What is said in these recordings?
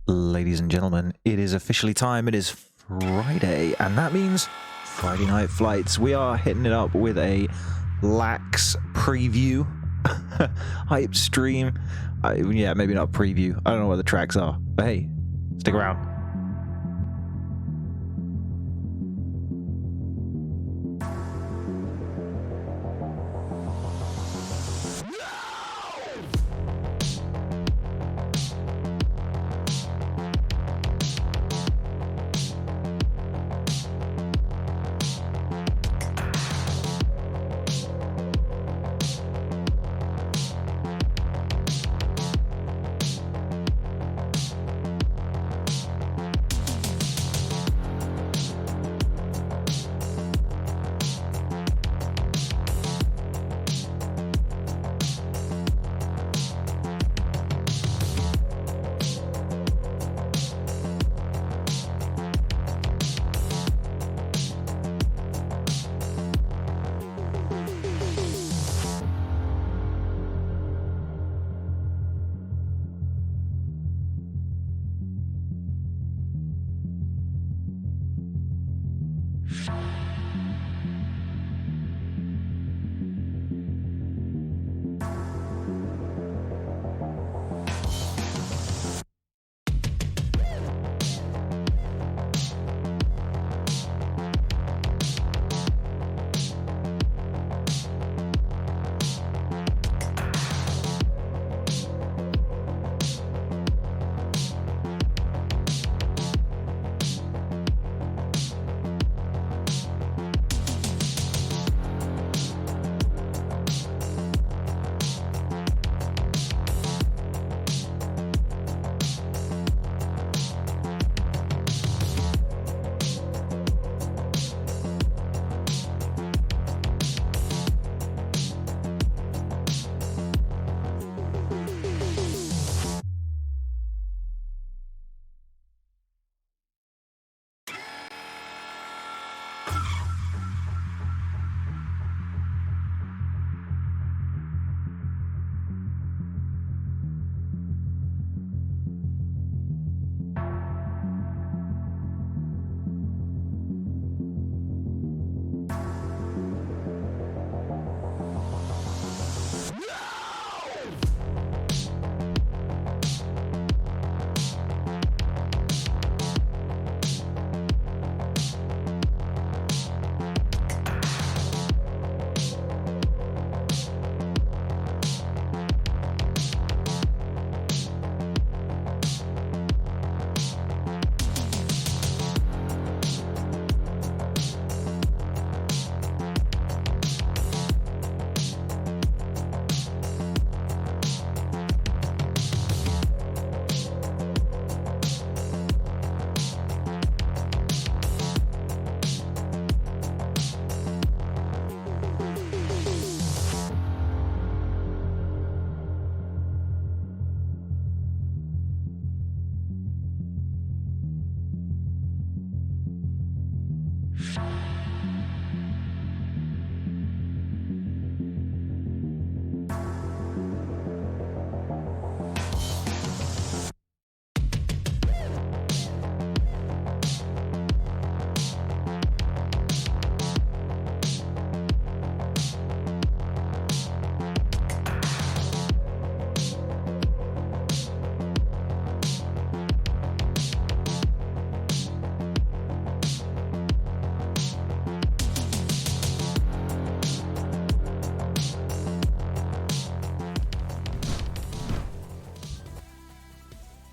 Ladies and gentlemen, it is officially time. It is Friday, and that means Friday Night Flights. We are hitting it up with a LAAX preview, hype stream. Yeah, maybe not preview. I don't know what the tracks are, but hey, stick around.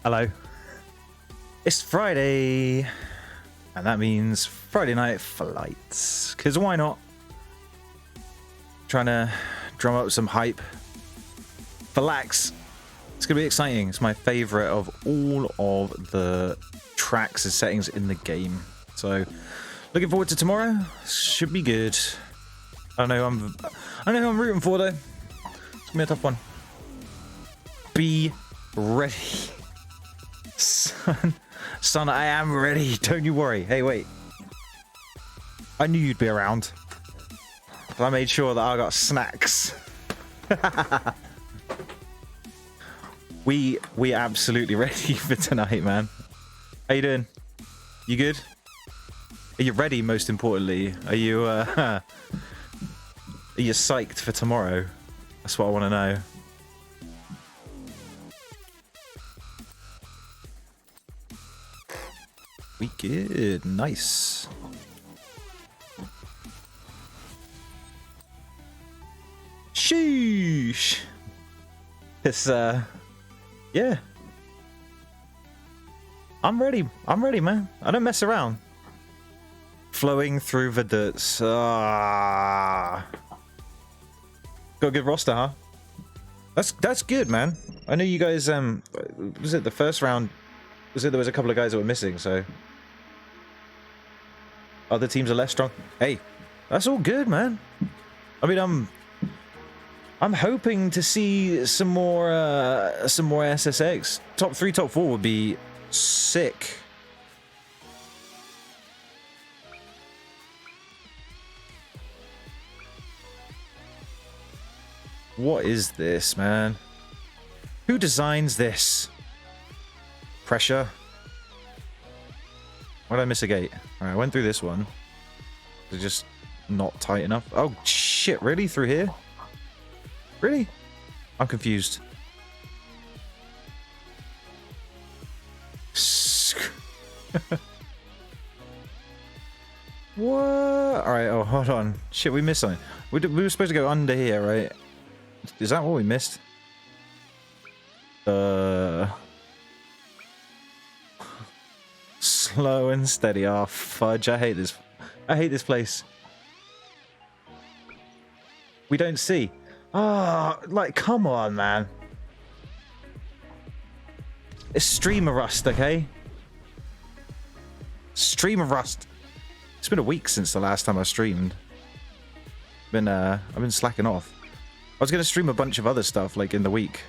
Hello. It's Friday, and that means Friday night flights. Because why not? Trying to drum up some hype for LAAX. It's going to be exciting. It's my favorite of all of the tracks and settings in the game. So, looking forward to tomorrow. Should be good. I know who I'm rooting for though. It's going to be a tough one. Be ready. Son, I am ready. Don't you worry. Hey, wait. I knew you'd be around. I made sure that I got snacks. We absolutely ready for tonight, man. How you doing? You good? Are you ready, most importantly? Are you psyched for tomorrow? That's what I want to know. We good. Nice. Sheesh. It's yeah. I'm ready. I'm ready, man. I don't mess around. Flowing through the dirts. Got a good roster, huh? That's good, man. I know you guys was it the first round? Was it there was a couple of guys that were missing, so other teams are less strong. Hey, that's all good, man. I mean, I'm hoping to see some more SSX. Top 3, top 4 would be sick. What is this, man? Who designs this? Pressure. Why did I miss a gate? Alright, I went through this one. It's just not tight enough. Oh shit, really? Through here? Really? I'm confused. What? Alright, oh, hold on. Shit, we missed something. We were supposed to go under here, right? Is that what we missed? Slow and steady. Oh, fudge. I hate this. I hate this place. We don't see. Ah, oh, like, come on, man. It's streamer rust, okay? Streamer rust. It's been a week since the last time I streamed. I've been slacking off. I was gonna stream a bunch of other stuff like in the week,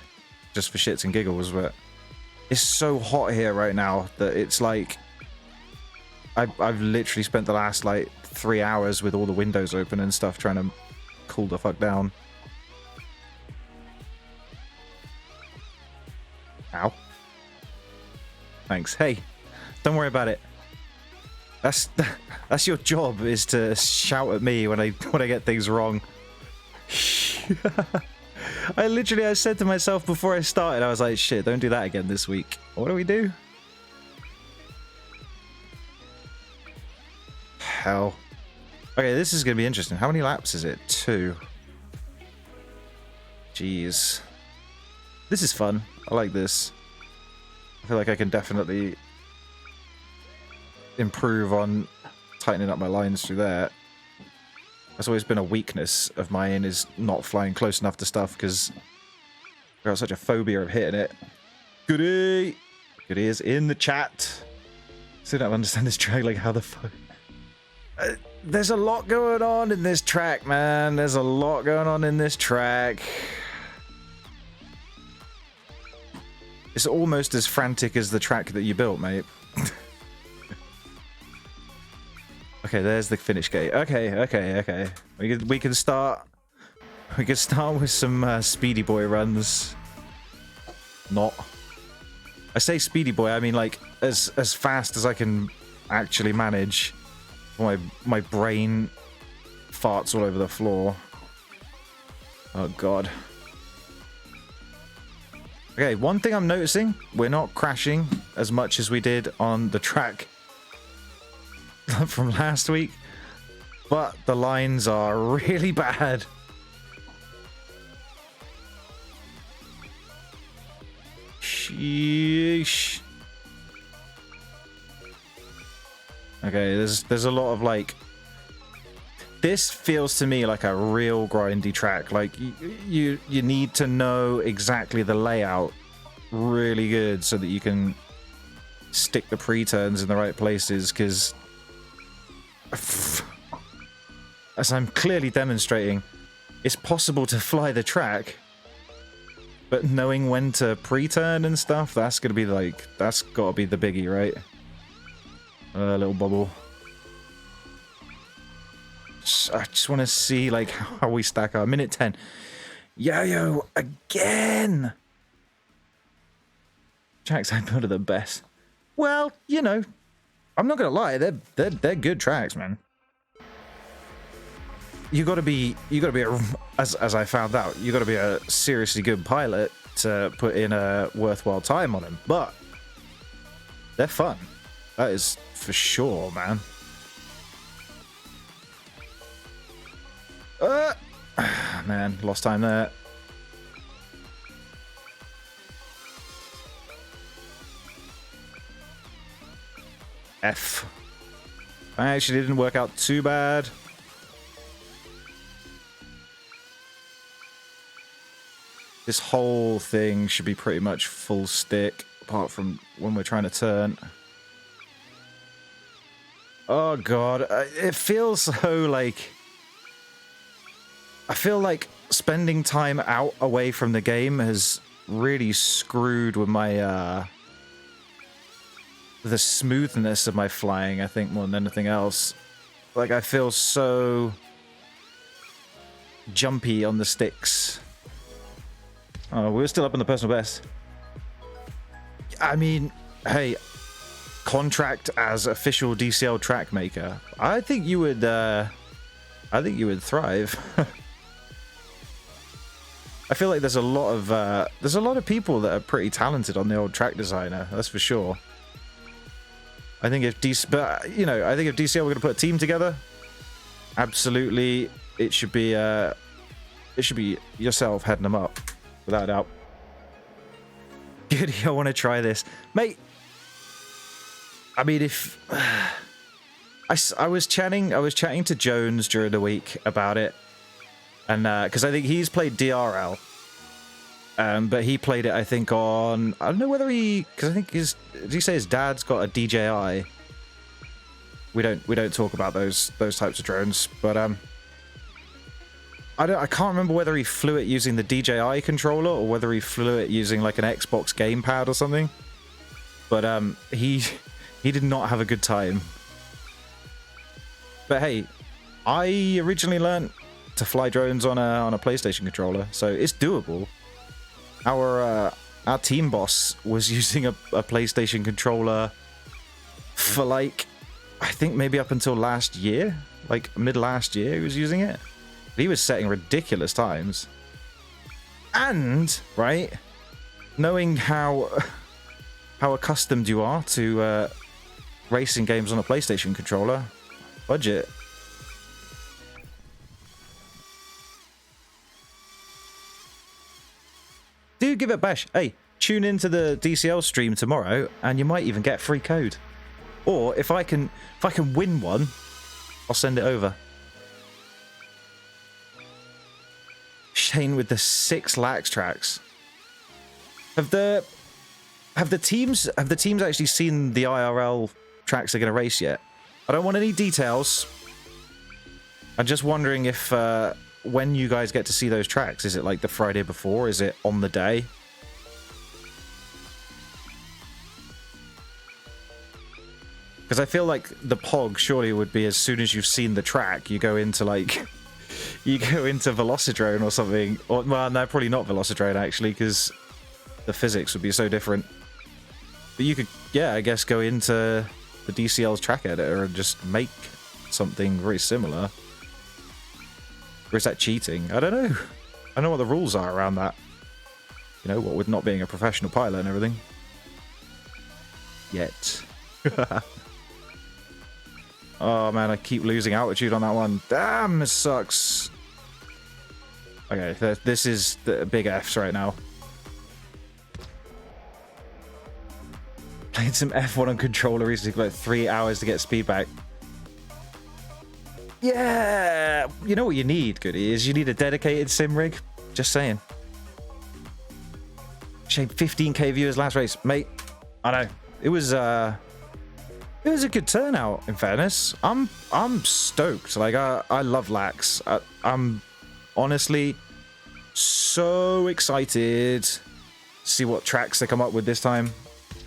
just for shits and giggles, but it's so hot here right now that it's like I've literally spent the last like 3 hours with all the windows open and stuff trying to cool the fuck down. Ow. Thanks. Hey, don't worry about it. That's your job, is to shout at me when I get things wrong. I said to myself before I started, I was like, shit, don't do that again this week. What do we do? Hell. Okay, this is gonna be interesting. How many laps is it? 2. Jeez. This is fun. I like this. I feel like I can definitely improve on tightening up my lines through that. That's always been a weakness of mine, is not flying close enough to stuff, because I've got such a phobia of hitting it. Goody! Goody is in the chat. Still don't understand this track, like how the fuck... there's a lot going on in this track, man. There's a lot going on in this track. It's almost as frantic as the track that you built, mate. Okay, there's the finish gate. Okay. We can start. We can start with some speedy boy runs. Not. I say speedy boy. I mean like as fast as I can actually manage. My brain farts all over the floor. Oh god. Okay, one thing I'm noticing: we're not crashing as much as we did on the track from last week, but the lines are really bad. Sheesh. Okay, there's a lot of like... This feels to me like a real grindy track. Like, you need to know exactly the layout really good so that you can stick the pre-turns in the right places, because as I'm clearly demonstrating, it's possible to fly the track, but knowing when to pre-turn and stuff, that's gonna be like, that's gotta be the biggie, right? Little bubble. I just want to see like how we stack up. Minute 10. Yo again. Tracks I build are the best. Well, you know, I'm not gonna lie, they're good tracks, man. You gotta be as I found out, you gotta be a seriously good pilot to put in a worthwhile time on them. But they're fun. That is for sure, man. Man, lost time there. F. Actually, didn't work out too bad. This whole thing should be pretty much full stick, apart from when we're trying to turn. Oh god, it feels so like... I feel like spending time out away from the game has really screwed with my the smoothness of my flying, I think, more than anything else. Like, I feel so jumpy on the sticks. Oh, we're still up in the personal best. I mean, hey, contract as official DCL track maker. I think you would thrive. I feel like there's a lot of people that are pretty talented on the old track designer. That's for sure. I think if DCL were going to put a team together, absolutely, it should be yourself heading them up, without a doubt. Goody, I want to try this, mate. I mean, if I was chatting to Jones during the week about it. And because I think he's played DRL, but he played it, I think, on, I don't know whether because I think did he say his dad's got a DJI? We don't talk about those types of drones, but I can't remember whether he flew it using the DJI controller or whether he flew it using like an Xbox gamepad or something. But he did not have a good time. But hey, I originally learned to fly drones on a PlayStation controller, so it's doable. Our team boss was using a PlayStation controller for like, I think maybe up until last year, like mid last year he was using it. He was setting ridiculous times. And right, knowing how accustomed you are to racing games on a PlayStation controller, budget. Do give it a bash. Hey, tune into the DCL stream tomorrow, and you might even get free code. Or if I can win one, I'll send it over. Shane with the 6 LAAX tracks. Have the teams actually seen the IRL tracks they're going to race yet? I don't want any details. I'm just wondering if when you guys get to see those tracks, is it like the Friday before? Is it on the day? Because I feel like the POG surely would be as soon as you've seen the track, you go into like, you go into Velocidrone or something. Or, well, no, probably not Velocidrone actually, because the physics would be so different. But you could, yeah, I guess go into the DCL's track editor and just make something very similar. Or is that cheating? I don't know. I don't know what the rules are around that. You know, what with not being a professional pilot and everything. Yet. Oh man, I keep losing altitude on that one. Damn, this sucks. Okay, this is the big Fs right now. Played some F1 on controller recently for like 3 hours to get speed back. Yeah, you know what you need, Goody, is you need a dedicated sim rig. Just saying. Shame 15k viewers last race, mate. I know it was a good turnout. In fairness, I'm stoked. Like I love LAAX. I'm honestly so excited to see what tracks they come up with this time.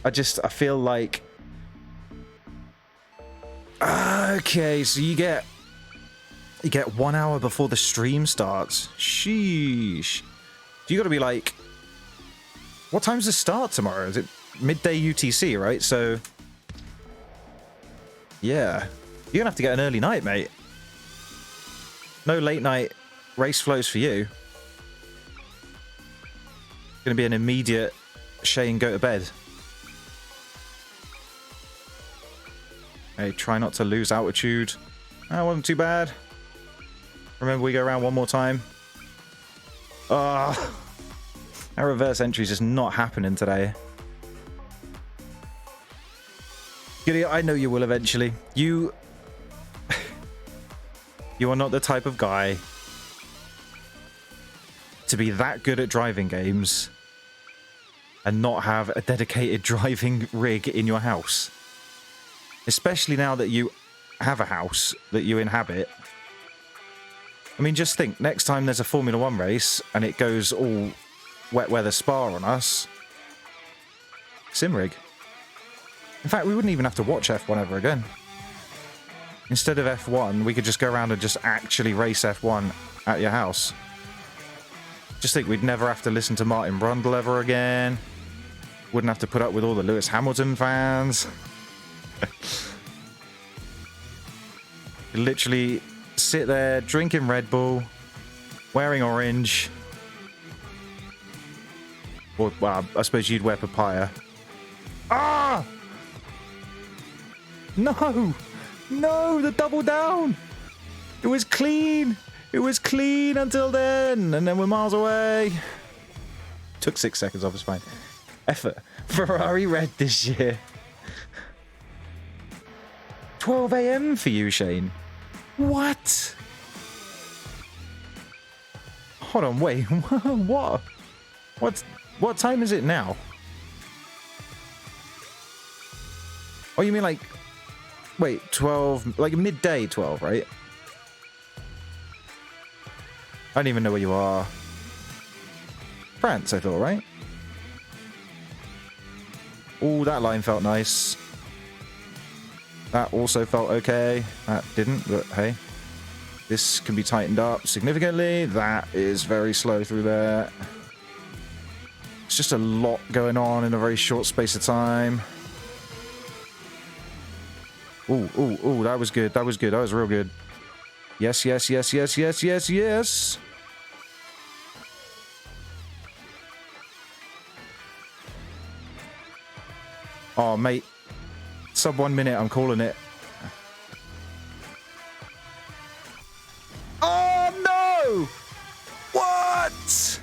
I feel like okay, so you get 1 hour before the stream starts. Sheesh. You got to be like, what time's the start tomorrow? Is it midday UTC, right? So yeah, you're gonna have to get an early night, mate. No late night race flows for you. Gonna be an immediate Shane go to bed. Hey, try not to lose altitude. That wasn't too bad. Remember, we go around one more time. Ah, our reverse entry is just not happening today. Giddy, I know you will eventually. You are not the type of guy to be that good at driving games and not have a dedicated driving rig in your house. Especially now that you have a house that you inhabit. I mean, just think, next time there's a Formula 1 race and it goes all wet weather spa on us, sim rig. In fact, we wouldn't even have to watch F1 ever again. Instead of F1, we could just go around and just actually race F1 at your house. Just think, we'd never have to listen to Martin Brundle ever again. Wouldn't have to put up with all the Lewis Hamilton fans. Literally sit there drinking Red Bull, wearing orange. Or, well, I suppose you'd wear papaya. Ah! No! No, the double down! It was clean! It was clean until then! And then we're miles away. Took 6 seconds off, it's fine. Effort. Ferrari red this year. 12 AM for you, Shane. What? Hold on, wait. What? What time is it now? Oh, you mean like... Wait, 12... Like midday 12, right? I don't even know where you are. France, I thought, right? Oh, that line felt nice. That also felt okay. That didn't, but hey. This can be tightened up significantly. That is very slow through there. It's just a lot going on in a very short space of time. Ooh, ooh, ooh, that was good. That was good. That was real good. Yes, yes, yes, yes, yes, yes, yes. Oh, mate. Sub 1 minute, I'm calling it. Oh, no! What?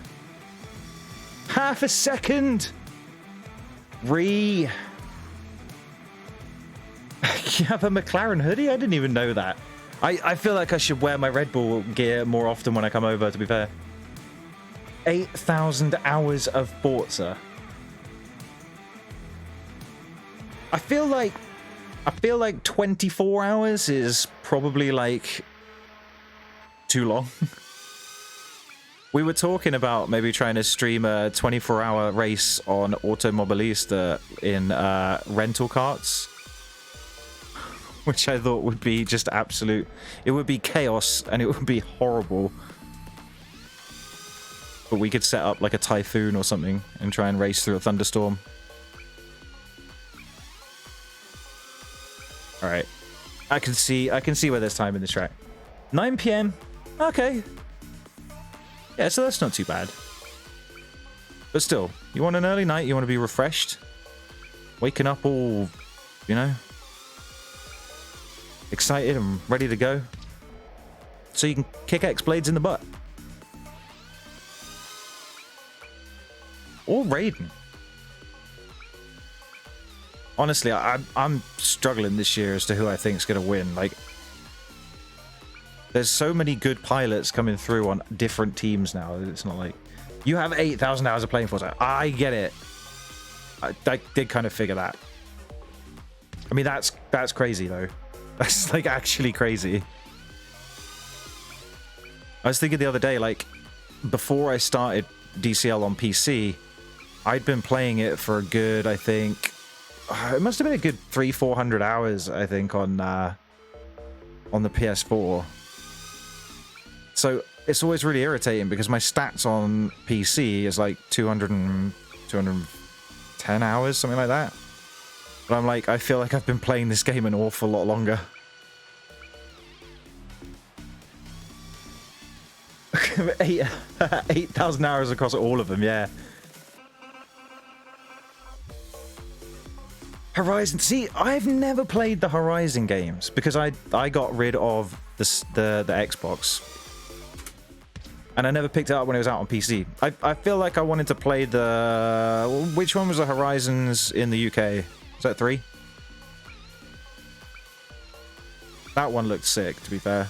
Half a second? You have a McLaren hoodie? I didn't even know that. I feel like I should wear my Red Bull gear more often when I come over, to be fair. 8,000 hours of Forza. I feel like 24 hours is probably like too long. We were talking about maybe trying to stream a 24-hour race on Automobilista in rental carts, which I thought would be just absolute. It would be chaos and it would be horrible. But we could set up like a typhoon or something and try and race through a thunderstorm. All right, I can see where there's time in this track. 9 PM. Okay. Yeah, so that's not too bad. But still, you want an early night, you want to be refreshed. Waking up all, you know, excited and ready to go. So you can kick X Blades in the butt. Or Raiden. Honestly, I'm struggling this year as to who I think is going to win. Like, there's so many good pilots coming through on different teams now. It's not like you have 8,000 hours of playing Forza. I get it. I did kind of figure that. I mean, that's crazy though. That's like actually crazy. I was thinking the other day, like, before I started DCL on PC, I'd been playing it for a good, I think, it must have been a good 300-400 hours, I think, on the PS4. So it's always really irritating because my stats on PC is like 210 hours, something like that. But I'm like, I feel like I've been playing this game an awful lot longer. 8,000 hours across all of them, yeah. Horizon. See, I've never played the Horizon games because I got rid of the Xbox. And I never picked it up when it was out on PC. I feel like I wanted to play the... Which one was the Horizons in the UK? Is that 3? That one looked sick, to be fair.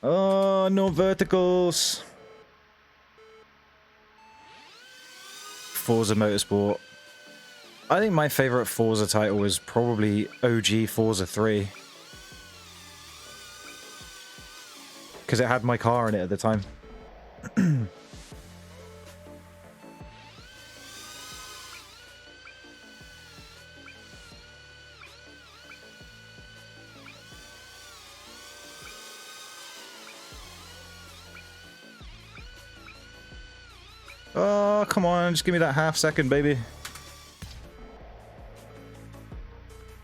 Oh, no verticals. Forza Motorsport. I think my favorite Forza title was probably OG Forza 3. Because it had my car in it at the time. Oh, come on, just give me that half second, baby.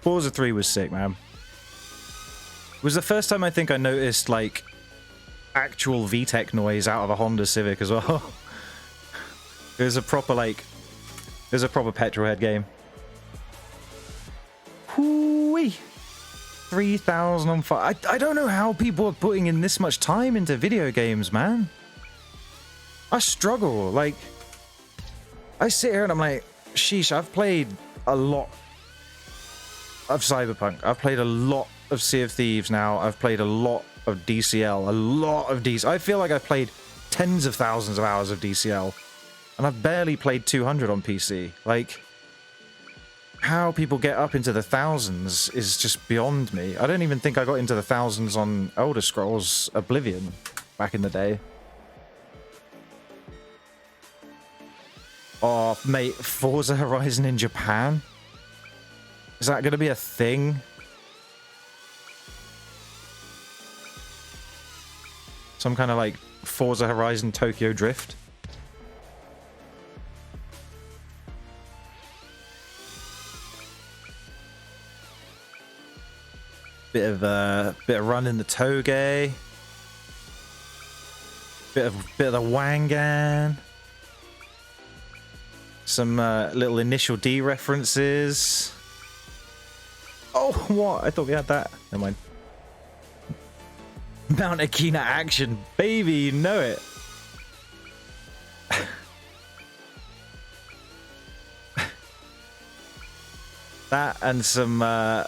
Forza 3 was sick, man. It was the first time I think I noticed, like, actual VTEC noise out of a Honda Civic as well. It was a proper, like, it was a proper petrolhead game. Whoo-wee! 3,000 on fire. I don't know how people are putting in this much time into video games, man. I struggle. Like, I sit here and I'm like, sheesh, I've played a lot of Cyberpunk. I've played a lot of Sea of Thieves now. I've played a lot of DCL. A lot of DCL. I feel like I've played tens of thousands of hours of DCL. And I've barely played 200 on PC. Like, how people get up into the thousands is just beyond me. I don't even think I got into the thousands on Elder Scrolls Oblivion back in the day. Oh, mate, Forza Horizon in Japan? Is that going to be a thing? Some kind of, like, Forza Horizon Tokyo Drift? Bit of run in the Toge. Bit of the Wangan. Some little Initial D references. Oh, what? I thought we had that. Never mind. Mount Akina action. Baby, you know it. That and some... I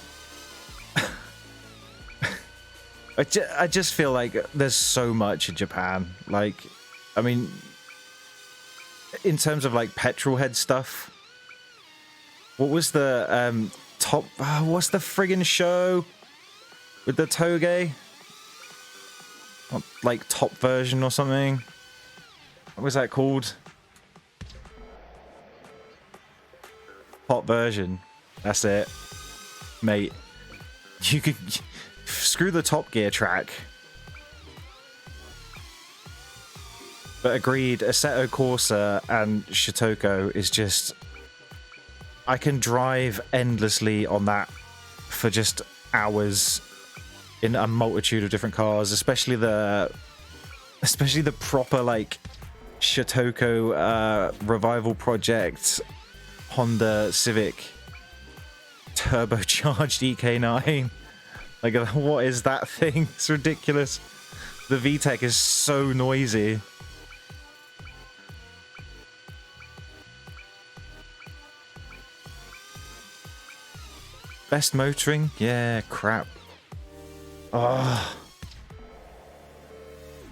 just feel like there's so much in Japan. Like, I mean... In terms of, like, petrolhead stuff, what was the top... what's the friggin' show with the Toge? Like, top version or something? What was that called? Top version. That's it. Mate. You could... Screw the Top Gear track. But agreed, Assetto Corsa and Shotoko is just... I can drive endlessly on that for just hours in a multitude of different cars, especially the proper, like, Shotoko revival project Honda Civic turbocharged EK9. Like, what is that thing? It's ridiculous. The VTEC is so noisy. Best motoring? Yeah, crap. Oh.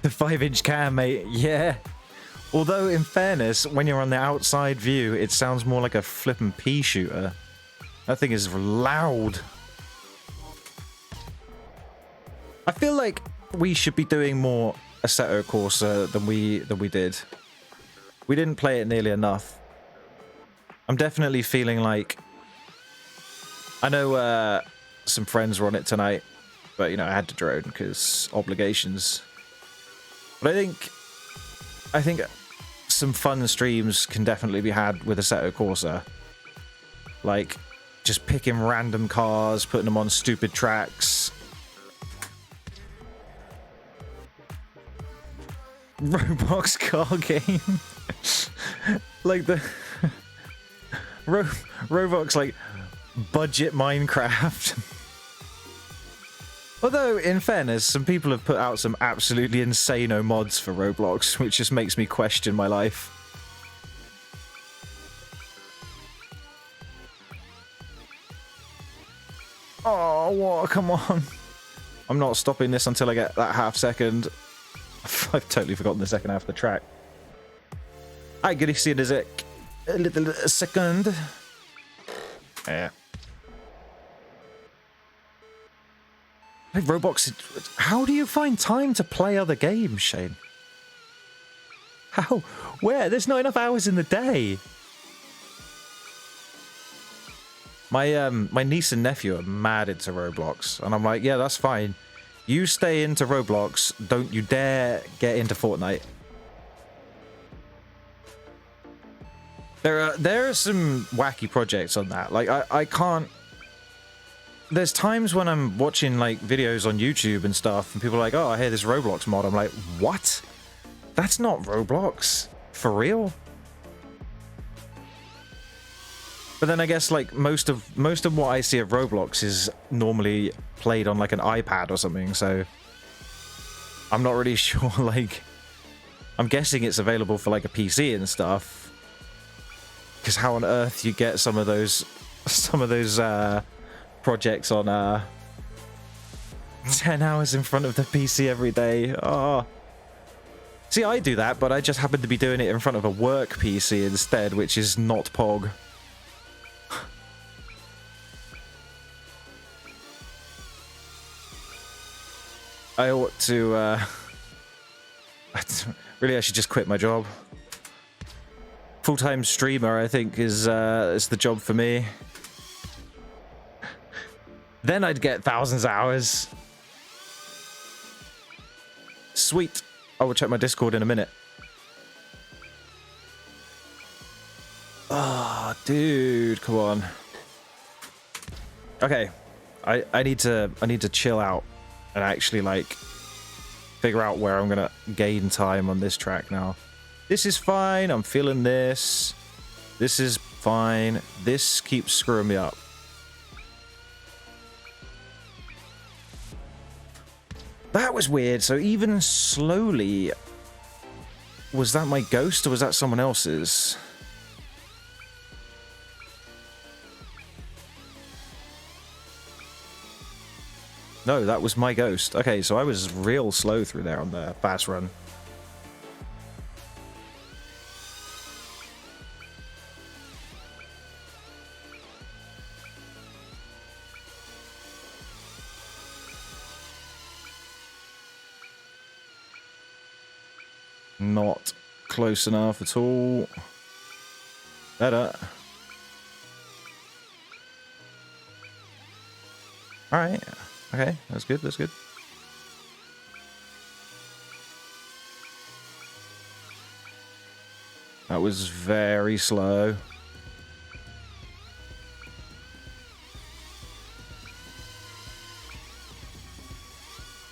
The 5-inch cam, mate. Yeah. Although, in fairness, when you're on the outside view, it sounds more like a flippin' pea shooter. That thing is loud. I feel like we should be doing more Assetto Corsa than we did. We didn't play it nearly enough. I'm definitely feeling like... I know some friends were on it tonight, but, you know, I had to drone because obligations. But I think some fun streams can definitely be had with Assetto Corsa. Like, just picking random cars, putting them on stupid tracks. Roblox car game. Like the... Roblox, like... budget Minecraft. Although, in fairness, some people have put out some absolutely insane mods for Roblox, which just makes me question my life. Oh, what? Come on. I'm not stopping this until I get that half second. I've totally forgotten the second half of the track. I gotta see it as a little second. Yeah. Hey, Roblox, how do you find time to play other games, Shane? How? Where? There's not enough hours in the day. My niece and nephew are mad into Roblox, and I'm like, yeah, that's fine. You stay into Roblox, don't you dare get into Fortnite. There are some wacky projects on that. Like, I can't... There's times when I'm watching, like, videos on YouTube and stuff, and people are like, oh, I hear this Roblox mod. I'm like, what? That's not Roblox. For real? But then I guess, like, most of what I see of Roblox is normally played on, like, an iPad or something, so... I'm not really sure, like... I'm guessing it's available for, like, a PC and stuff. Because how on earth you get some of those projects on 10 hours in front of the PC every day? Oh. See, I do that, but I just happen to be doing it in front of a work PC instead, which is not Pog. I ought to, really, I should just quit my job. Full-time streamer, I think, is the job for me. Then I'd get thousands of hours. Sweet. I will check my Discord in a minute. Oh, dude, come on. Okay, I need to chill out and actually, like, figure out where I'm gonna gain time on this track now. This is fine. I'm feeling this. This is fine. This keeps screwing me up. That was weird. So even slowly... Was that my ghost or was that someone else's? No, that was my ghost. Okay, so I was real slow through there on the fast run. Not close enough at all. Better. Alright. Okay, that's good, that's good. That was very slow.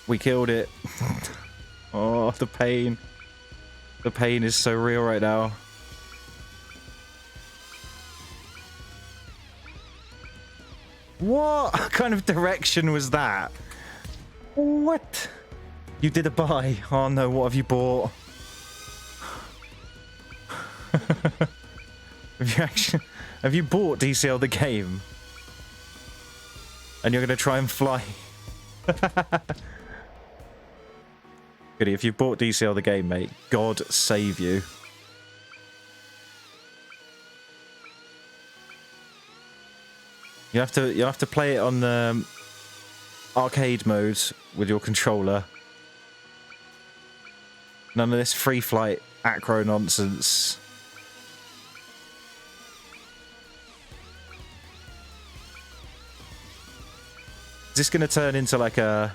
We killed it. Oh, the pain. The pain is so real right now. What kind of direction was that? What? You did a buy. Oh no, what have you bought? Have you bought DCL the game? And you're gonna try and fly? Goody, if you bought DCL the game, mate, God save you. You'll have to play it on the arcade mode with your controller. None of this free flight acro nonsense. Is this going to turn into like a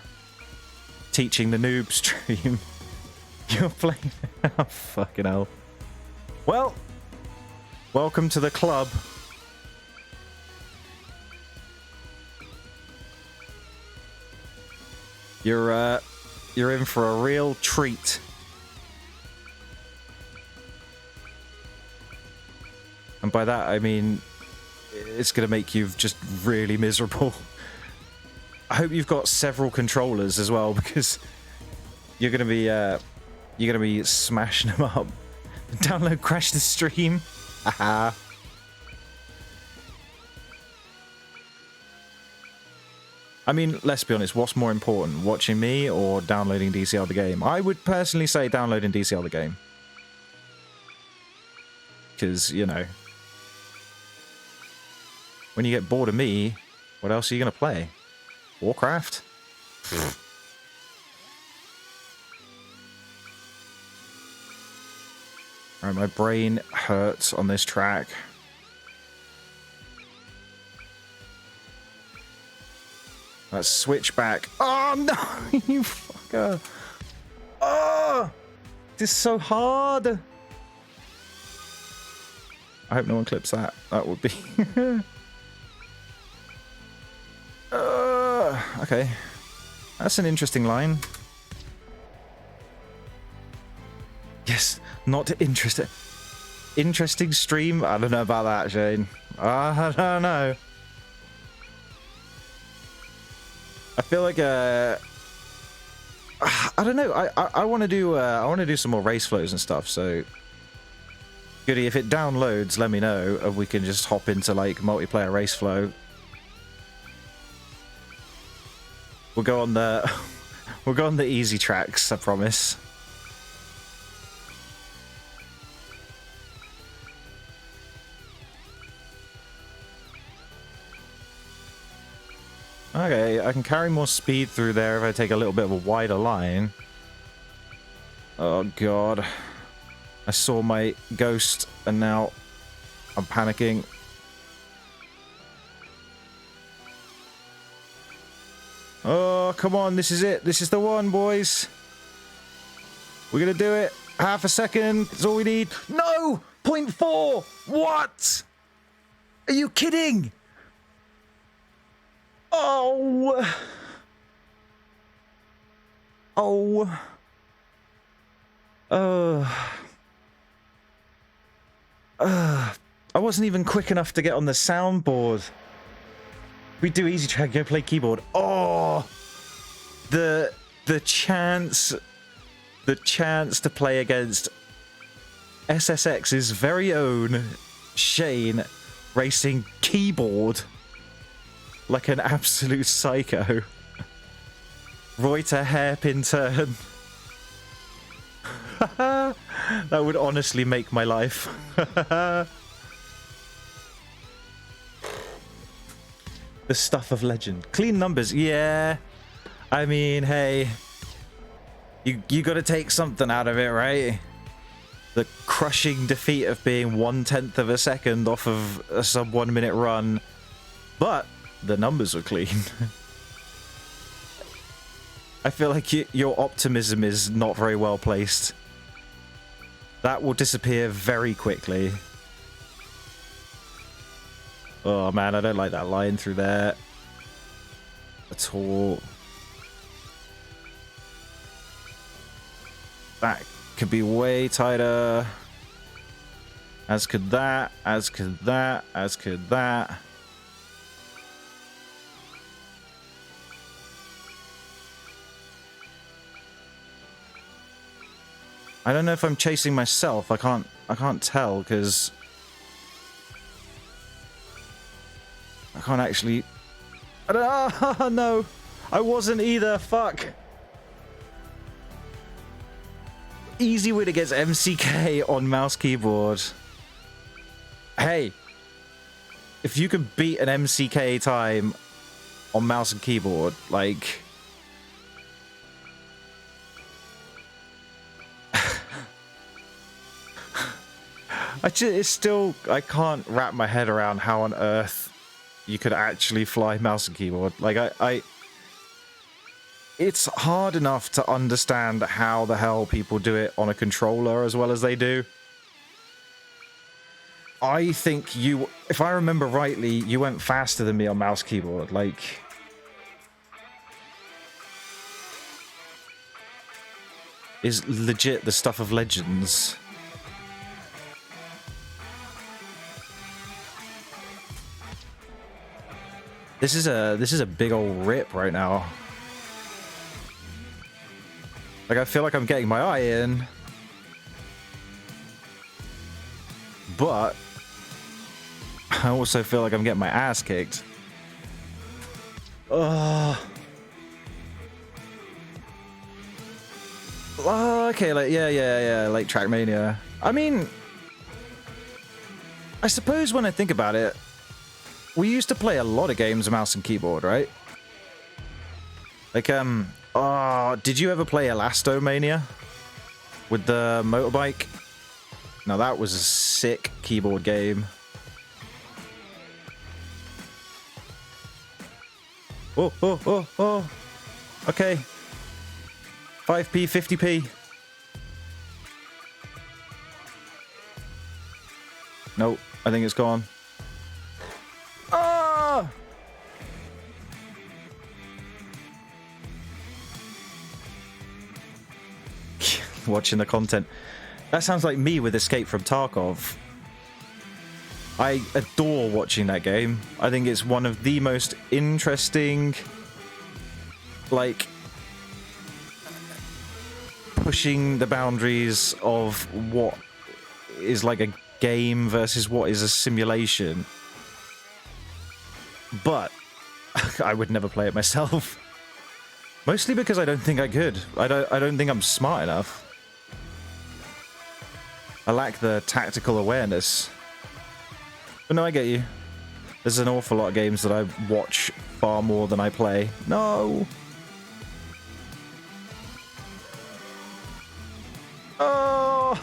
teaching the noob stream? You're playing... Oh, fucking hell. Well, welcome to the club. You're in for a real treat. And by that, I mean, it's going to make you just really miserable. I hope you've got several controllers as well, because you're going to be smashing them up. Download crash the stream. Haha. I mean, let's be honest, what's more important, watching me or downloading DCL the game? I would personally say downloading DCL the game. Because, you know, when you get bored of me, what else are you going to play? Warcraft? Alright, my brain hurts on this track. Let's switch back. Oh no, you fucker. Oh, this is so hard. I hope no one clips that. That would be... okay. That's an interesting line. Yes, not interesting. Interesting stream? I don't know about that, Shane. I don't know. I feel like I don't know. I want to do some more race flows and stuff. So, Goody, if it downloads, let me know, and we can just hop into like multiplayer race flow. We'll go on the easy tracks, I promise. Okay, I can carry more speed through there if I take a little bit of a wider line. Oh god. I saw my ghost and now I'm panicking. Oh, come on, this is it. This is the one, boys. We're gonna do it. Half a second, that's all we need. No! 0.4! What? Are you kidding? Oh. Oh. I wasn't even quick enough to get on the soundboard. We do easy track, go play keyboard. Oh. The chance to play against SSX's very own Shane racing keyboard. Like an absolute psycho. Reuter hairpin turn. That would honestly make my life. The stuff of legend. Clean numbers, yeah. I mean, hey. You gotta take something out of it, right? The crushing defeat of being 1/10 of a second off of a sub 1 minute run. But the numbers are clean. I feel like your optimism is not very well placed. That will disappear very quickly. Oh man, I don't like that line through there at all. That could be way tighter. As could that, as could that, as could that. I don't know if I'm chasing myself. I can't tell because I can't actually. I don't. Oh, no, I wasn't either. Fuck. Easy win against MCK on mouse keyboard. Hey, if you can beat an MCK time on mouse and keyboard, like. I can't wrap my head around how on earth you could actually fly mouse and keyboard. Like, it's hard enough to understand how the hell people do it on a controller as well as they do. I think you, if I remember rightly, you went faster than me on mouse keyboard. Like, is legit the stuff of legends. This is a big old rip right now. Like, I feel like I'm getting my eye in, but I also feel like I'm getting my ass kicked. Oh, okay, like, yeah, like Trackmania. I mean, I suppose when I think about it, we used to play a lot of games mouse and keyboard, right? Like, oh, did you ever play Elastomania with the motorbike? Now that was a sick keyboard game. Oh. Okay. 5p, 50p. Nope, I think it's gone. Ah! Watching the content. That sounds like me with Escape from Tarkov. I adore watching that game. I think it's one of the most interesting, like, pushing the boundaries of what is like a game versus what is a simulation. But I would never play it myself. Mostly because I don't think I could. I don't think I'm smart enough. I lack the tactical awareness. But no, I get you. There's an awful lot of games that I watch far more than I play. No! Oh!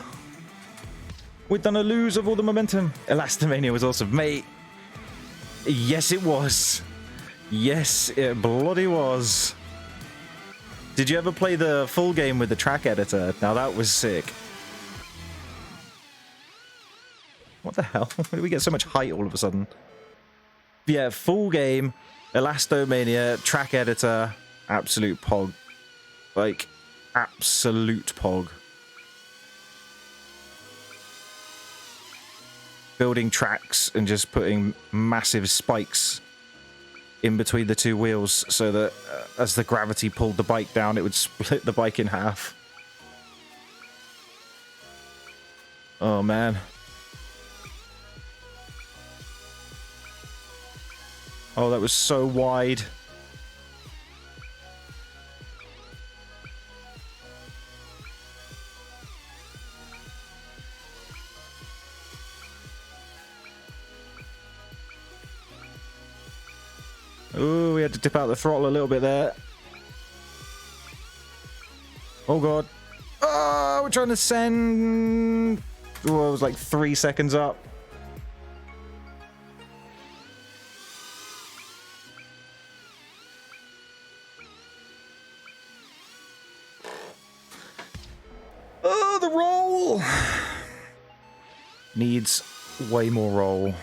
We've done a lose of all the momentum. Elastomania was awesome. Mate, yes it was. Yes, it bloody was. Did you ever play the full game with the track editor? Now that was sick. What the hell? Where did we get so much height all of a sudden? Yeah, full game, Elastomania, track editor, absolute pog. Like, absolute pog. Building tracks and just putting massive spikes in between the two wheels so that as the gravity pulled the bike down, it would split the bike in half. Oh, man. Oh, that was so wide. Ooh, we had to dip out the throttle a little bit there. Oh, God. Oh, we're trying to send... Oh, it was like 3 seconds up. Oh, the roll! Needs way more roll.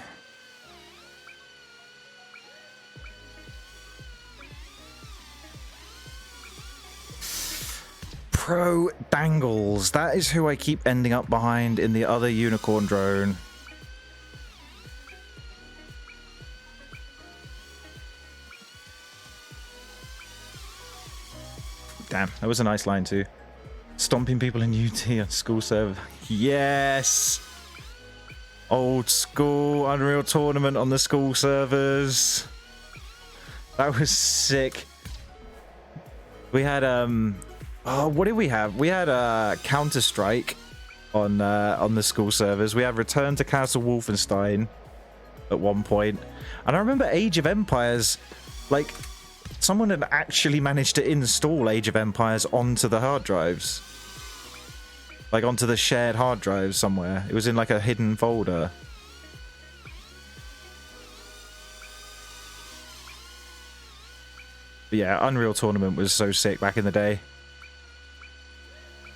Pro Dangles. That is who I keep ending up behind in the other unicorn drone. Damn, that was a nice line too. Stomping people in UT on school server. Yes! Old school Unreal Tournament on the school servers. That was sick. We had, oh, what did we have? We had Counter-Strike on the school servers. We had Return to Castle Wolfenstein at one point. And I remember Age of Empires, like, someone had actually managed to install Age of Empires onto the hard drives. Like, onto the shared hard drives somewhere. It was in, like, a hidden folder. But yeah, Unreal Tournament was so sick back in the day.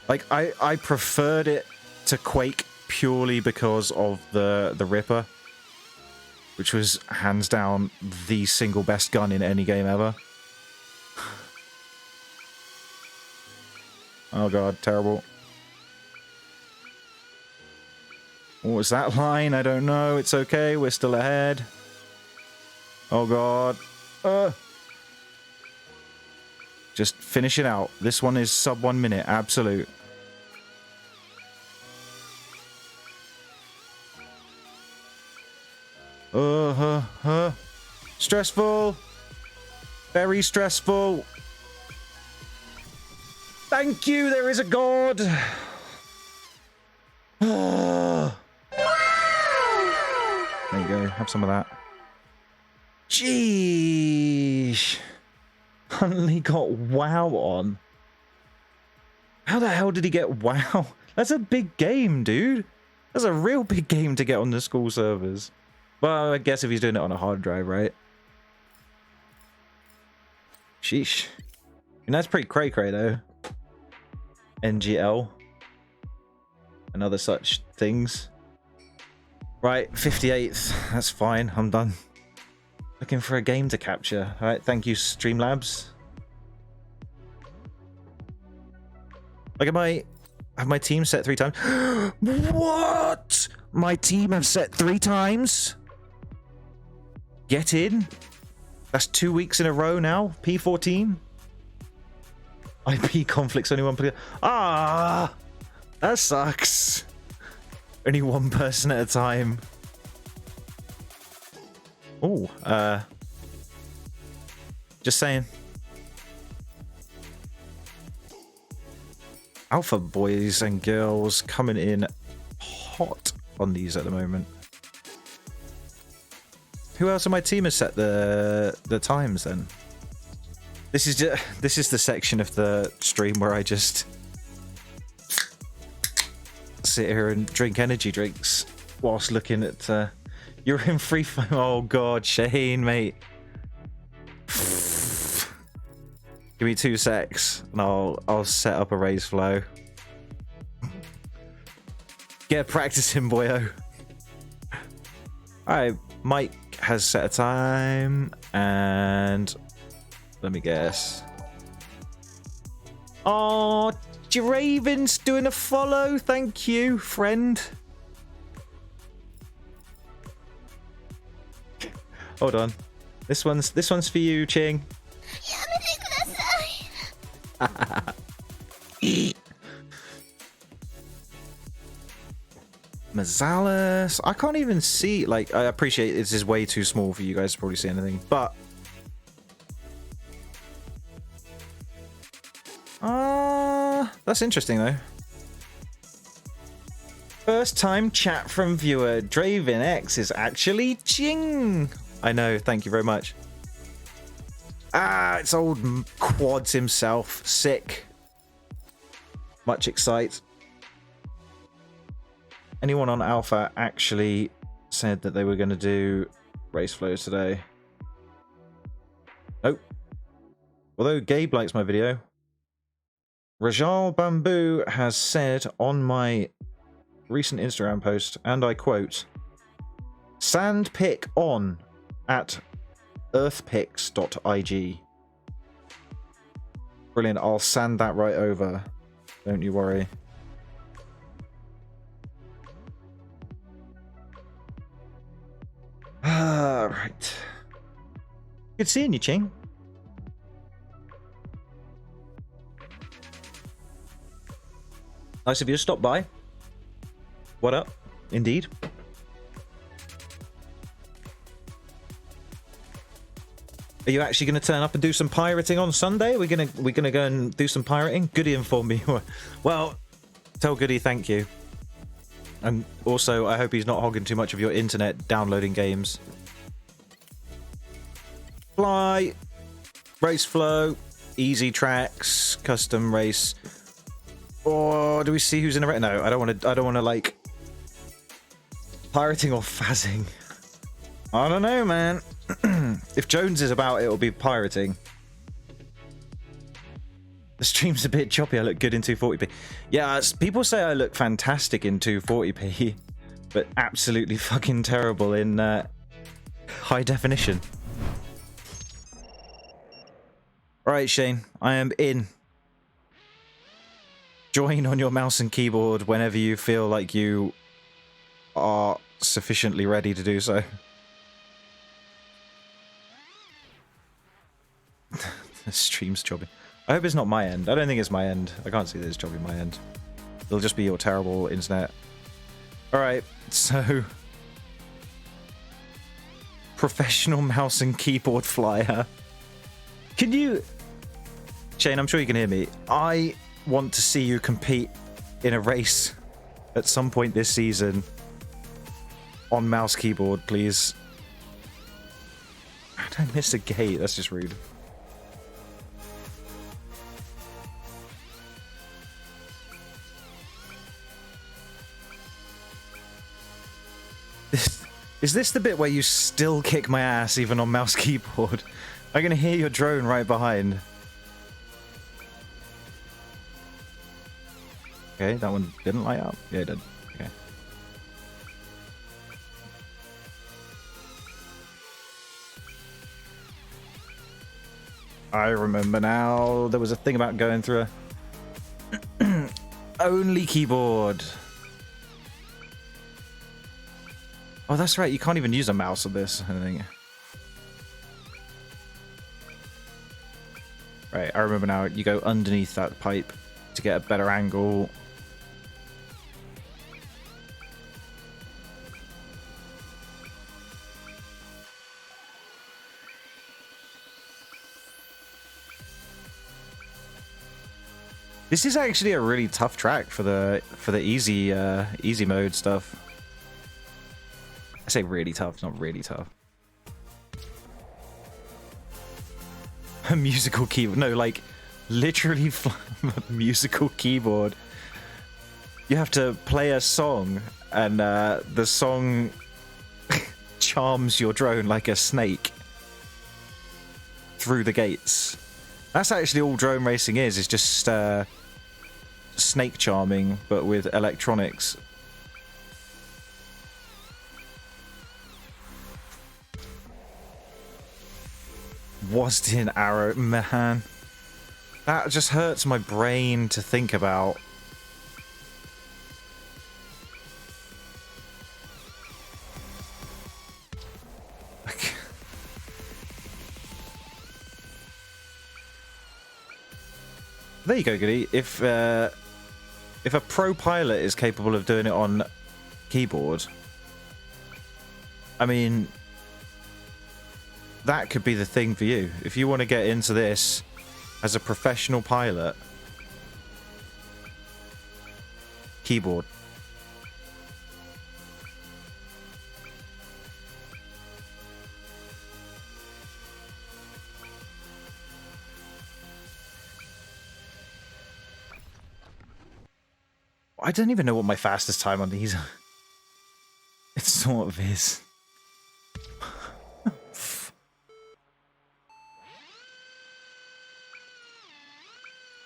Like, I preferred it to Quake purely because of the Ripper, which was hands down the single best gun in any game ever. Oh god, terrible. What was that line? I don't know. It's okay. We're still ahead. Oh god. Just finish it out. This one is sub 1 minute. Absolute. Stressful. Very stressful. Thank you. There is a god. There you go. Have some of that. Jeez. Huntley got WoW on. How the hell did he get WoW? That's a big game, dude. That's a real big game to get on the school servers. Well, I guess if he's doing it on a hard drive, right? Sheesh. And that's pretty cray-cray, though. NGL. And other such things. Right, 58th. That's fine. I'm done. Looking for a game to capture. All right, thank you, Streamlabs. Like, have my team set 3 times? What? My team have set 3 times? Get in. That's 2 weeks in a row now. P14. IP conflicts, only one player. Ah, that sucks. Only one person at a time. Oh, just saying. Alpha boys and girls coming in hot on these at the moment. Who else on my team has set the times then? This is the section of the stream where I just sit here and drink energy drinks whilst looking at you're in free fire. Oh god, Shane, mate. Give me 2 secs and I'll set up a raise flow. Get practicing, boyo. Alright, Mike has set a time and let me guess. Oh, Raven's doing a follow. Thank you, friend. Hold on. This one's for you, Ching. Mazalis. I can't even see. Like, I appreciate this is way too small for you guys to probably see anything, but that's interesting though. First time chat from viewer. Draven X is actually Ching. I know, thank you very much. Ah, it's old Quads himself. Sick. Much excite. Anyone on Alpha actually said that they were going to do race flows today? Nope. Although Gabe likes my video. Rajal Bamboo has said on my recent Instagram post, and I quote, "Sandpick on at earthpicks.ig." Brilliant, I'll sand that right over. Don't you worry. Right. Good seeing you, Ching. Nice of you to stop by. What up? Indeed. Are you actually going to turn up and do some pirating on Sunday? We're gonna go and do some pirating. Goody informed me. Well, tell Goody thank you. And also, I hope he's not hogging too much of your internet downloading games. Fly, race flow, easy tracks, custom race. Or do we see who's in a race? No, I don't want to like pirating or fazzing. I don't know, man. If Jones is about, it'll be pirating. The stream's a bit choppy. I look good in 240p. Yeah, people say I look fantastic in 240p, but absolutely fucking terrible in high definition. Alright, Shane, I am in. Join on your mouse and keyboard whenever you feel like you are sufficiently ready to do so. The stream's choppy. I hope it's not my end. I don't think it's my end. I can't see that it's choppy my end. It'll just be your terrible internet. Alright, so... Professional mouse and keyboard flyer. Can you... Shane, I'm sure you can hear me. I want to see you compete in a race at some point this season on mouse keyboard, please. I missed a gate. That's just rude. Is this the bit where you still kick my ass even on mouse keyboard? I'm gonna hear your drone right behind. Okay, that one didn't light up. Yeah, it did. Okay. I remember now. There was a thing about going through a only keyboard. Oh, that's right. You can't even use a mouse on this, I think. Right, I remember now. You go underneath that pipe to get a better angle. This is actually a really tough track for the easy mode stuff. I say really tough, it's not really tough. A musical keyboard. No, like, literally a musical keyboard. You have to play a song, and the song charms your drone like a snake through the gates. That's actually all drone racing is just snake charming, but with electronics. Was an arrow, man. That just hurts my brain to think about. There you go, Goody. If a pro pilot is capable of doing it on keyboard, I mean, that could be the thing for you. If you want to get into this as a professional pilot, keyboard. I don't even know what my fastest time on these are. It sort of is.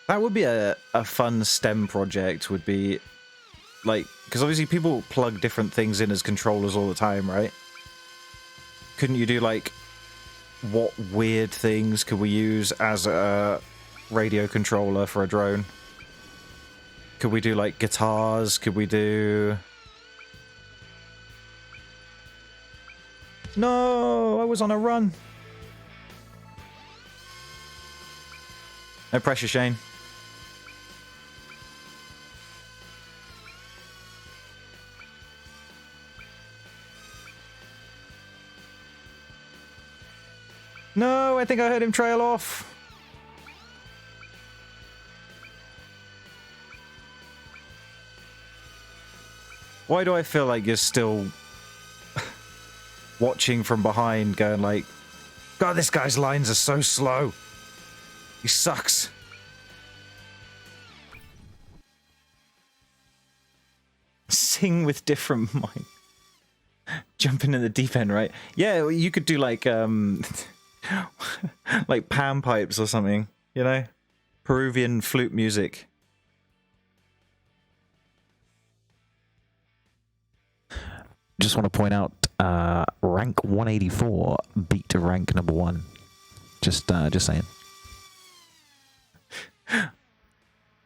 That would be a fun STEM project, would be, like, because obviously people plug different things in as controllers all the time, right? Couldn't you do, like, what weird things could we use as a radio controller for a drone? Could we do, like, guitars? Could we do... No, I was on a run. No pressure, Shane. No, I think I heard him trail off. Why do I feel like you're still watching from behind going like, God, this guy's lines are so slow. He sucks. Sing with different mind. Jumping in the deep end, right? Yeah, you could do like like pan pipes or something, you know? Peruvian flute music. Just want to point out, rank 184 beat rank number 1. Just saying.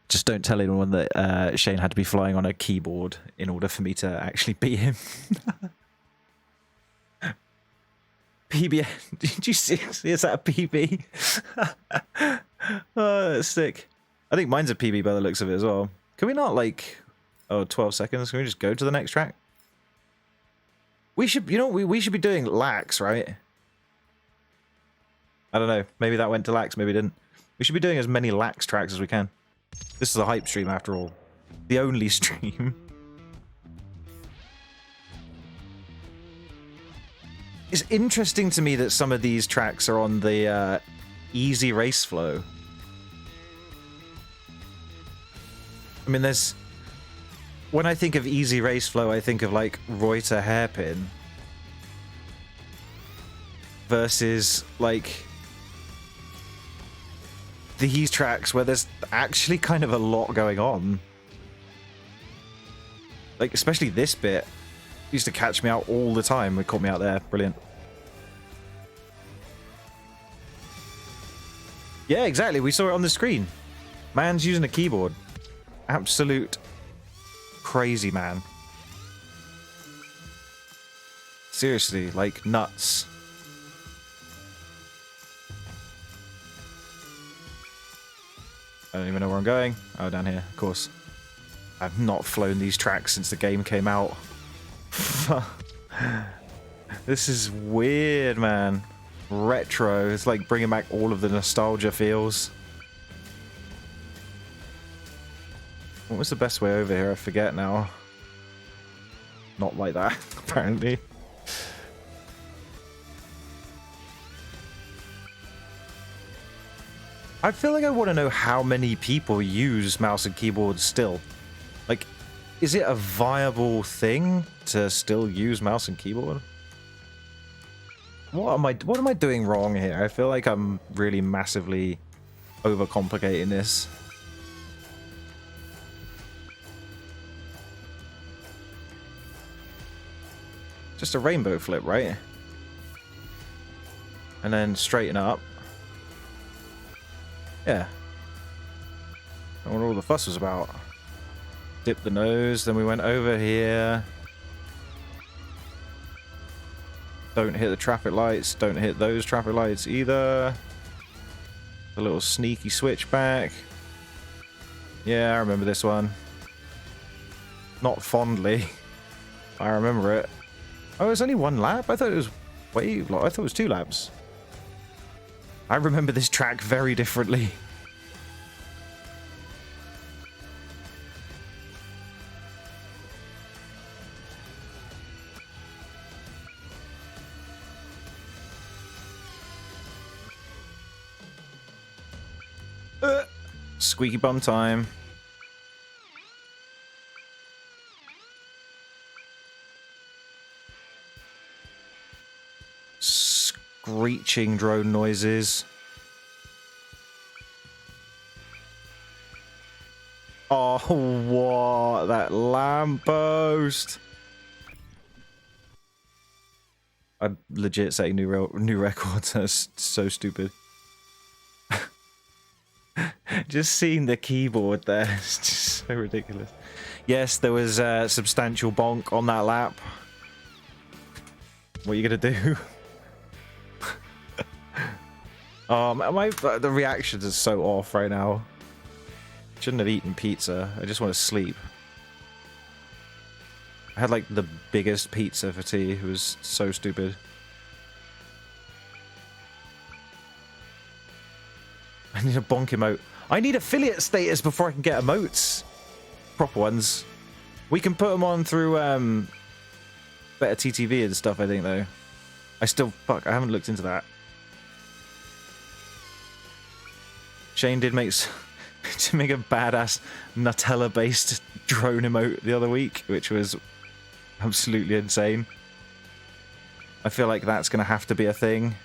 Just don't tell anyone that Shane had to be flying on a keyboard in order for me to actually beat him. PB, did you see? Is that a PB? Oh, that's sick. I think mine's a PB by the looks of it as well. Can we not like, 12 seconds? Can we just go to the next track? We should, you know, we should be doing LAAX, right? I don't know. Maybe that went to LAAX, maybe it didn't. We should be doing as many LAAX tracks as we can. This is a hype stream after all. The only stream. It's interesting to me that some of these tracks are on the easy race flow. I mean, there's... When I think of easy race flow, I think of like Reuter hairpin. Versus like these tracks where there's actually kind of a lot going on. Like, especially this bit. Used to catch me out all the time. It caught me out there. Brilliant. Yeah, exactly. We saw it on the screen. Man's using a keyboard. Absolute crazy man. Seriously, like nuts. I don't even know where I'm going. Oh, down here, of course. I've not flown these tracks since the game came out. This is weird, man. Retro. It's like bringing back all of the nostalgia feels. What was the best way over here? I forget now. Not like that, apparently. I feel like I want to know how many people use mouse and keyboard still. Like, is it a viable thing to still use mouse and keyboard? What am I doing wrong here? I feel like I'm really massively overcomplicating this. Just a rainbow flip, right? And then straighten up. Yeah. I wonder what all the fuss was about. Dip the nose, then we went over here. Don't hit the traffic lights, don't hit those traffic lights either. A little sneaky switchback. Yeah, I remember this one. Not fondly. I remember it. Oh, it's only one lap? I thought it was way long. I thought it was 2 laps. I remember this track very differently. Squeaky bum time. Screeching drone noises. Oh, what? That lamppost. I'm legit setting new records. That's so stupid. Just seeing the keyboard there is just so ridiculous. Yes, there was a substantial bonk on that lap. What are you gonna do? The reactions are so off right now. Shouldn't have eaten pizza. I just want to sleep. I had like the biggest pizza for tea. It was so stupid. I need a bonk emote. I need affiliate status before I can get emotes. Proper ones. We can put them on through better TTV and stuff, I think, though. I haven't looked into that. Shane did make to make a badass Nutella-based drone emote the other week, which was absolutely insane. I feel like that's going to have to be a thing.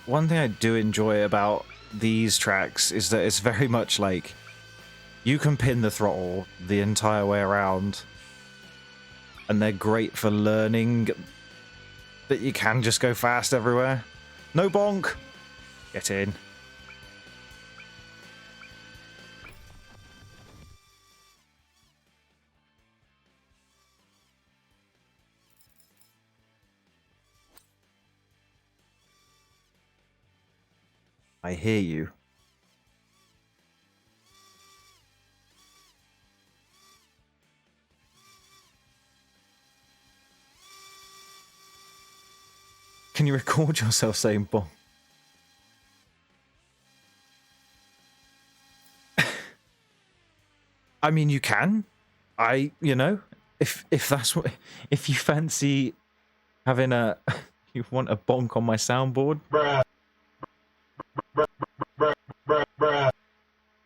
One thing I do enjoy about these tracks is that it's very much like you can pin the throttle the entire way around, and they're great for learning that you can just go fast everywhere. No bonk. Get in. I hear you. Can you record yourself saying bomb? I mean, you can. You know, if that's what, if you fancy having a, you want a bonk on my soundboard. Bruh.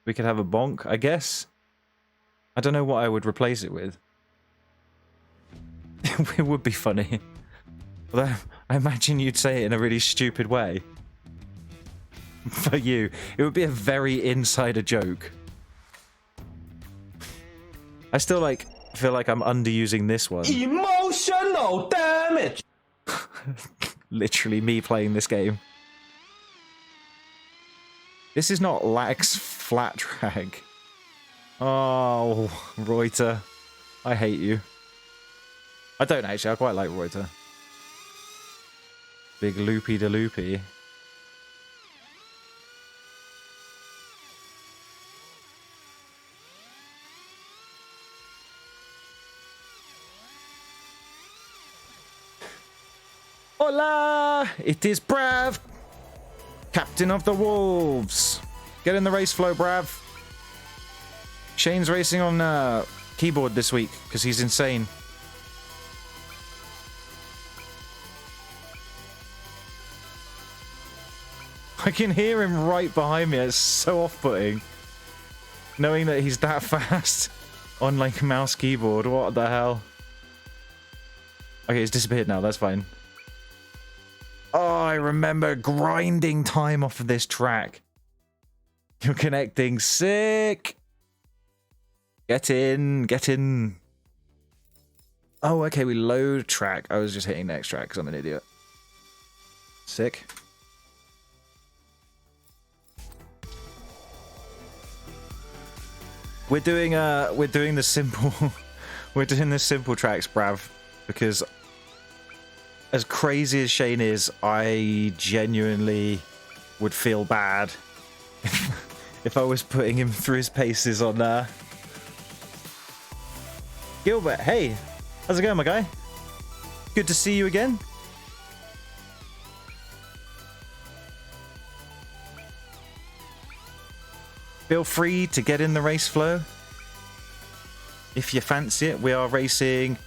We could have a bonk, I guess. I don't know what I would replace it with. It would be funny. Although, I imagine you'd say it in a really stupid way. For you, it would be a very insider joke. I still feel like I'm underusing this one. Emotional damage! Literally me playing this game. This is not LAAX flat track. Oh, Reuter. I hate you. I don't actually, I quite like Reuter. Big loopy de loopy. Hola! It is Brav, captain of the Wolves. Get in the race flow, Brav. Shane's racing on keyboard this week because he's insane. I can hear him right behind me. It's so off-putting. Knowing that he's that fast on like a mouse keyboard. What the hell? Okay, he's disappeared now. That's fine. Oh, I remember grinding time off of this track. You're connecting. Sick. Get in. Get in. Oh, okay. We load track. I was just hitting next track because I'm an idiot. Sick. We're doing the simple we're doing the simple tracks, Brav, because as crazy as Shane is, I genuinely would feel bad if I was putting him through his paces on Gilbert. Hey, how's it going, my guy? Good to see you again. Feel free to get in the race flow if you fancy it. We are racing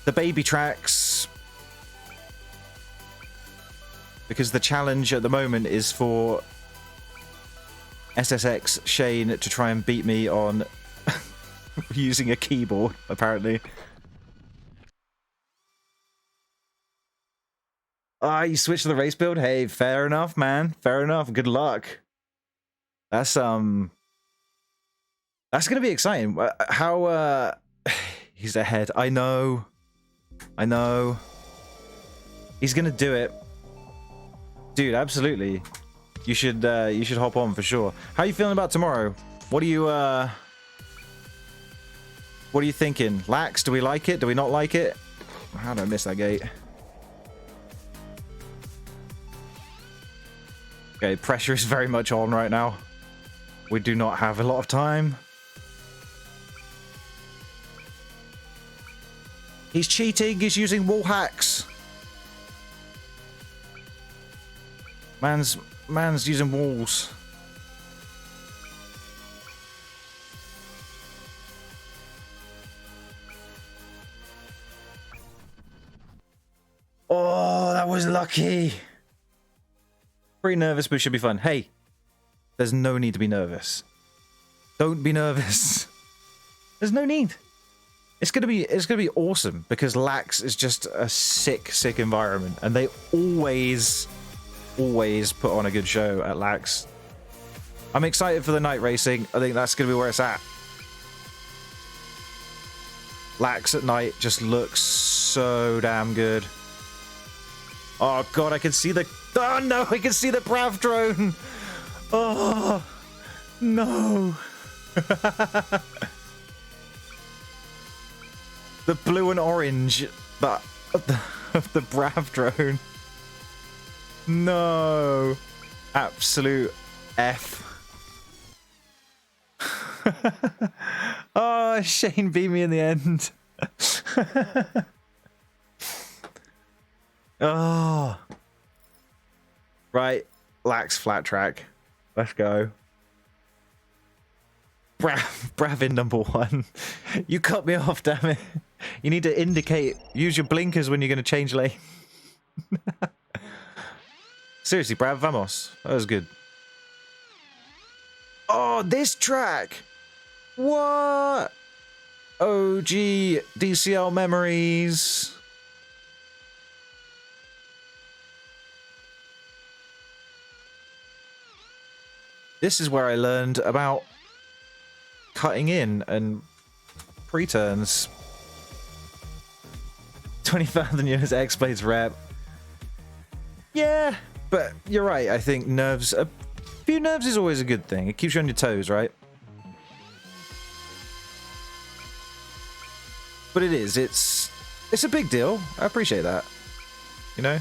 the baby tracks because the challenge at the moment is for SSX Shane to try and beat me on using a keyboard, apparently. You switched to the race build? Hey, fair enough, man. Fair enough. Good luck. That's gonna be exciting. How he's ahead. I know. He's gonna do it, dude. Absolutely. You should hop on for sure. How are you feeling about tomorrow? What are you thinking? LAAX? Do we like it? Do we not like it? How did I miss that gate? Okay, pressure is very much on right now. We do not have a lot of time. He's cheating. He's using wall hacks. Man's using walls. Oh, that was lucky. Pretty nervous, but it should be fun. Hey, there's no need to be nervous. Don't be nervous. There's no need. It's gonna be awesome because LAAX is just a sick environment, and they always put on a good show at LAAX. I'm excited for the night racing. I think that's gonna be where it's at. LAAX at night just looks so damn good. Oh god, I can see the... Oh no, I can see the Brav drone! Oh, no. The blue and orange of the Brav drone. No. Absolute F. Oh, Shane beat me in the end. Oh. Right. LAAX flat track. Let's go. Brav in #1. You cut me off, damn it. You need to indicate. Use your blinkers when you're going to change lane. Seriously, Brav, vamos. That was good. Oh, this track. What? OG DCL memories. This is where I learned about cutting in and pre-turns. 20,000 years X-Blades rep. Yeah, but you're right. I think nerves, a few nerves is always a good thing. It keeps you on your toes, right? But it is. It's a big deal. I appreciate that. You know?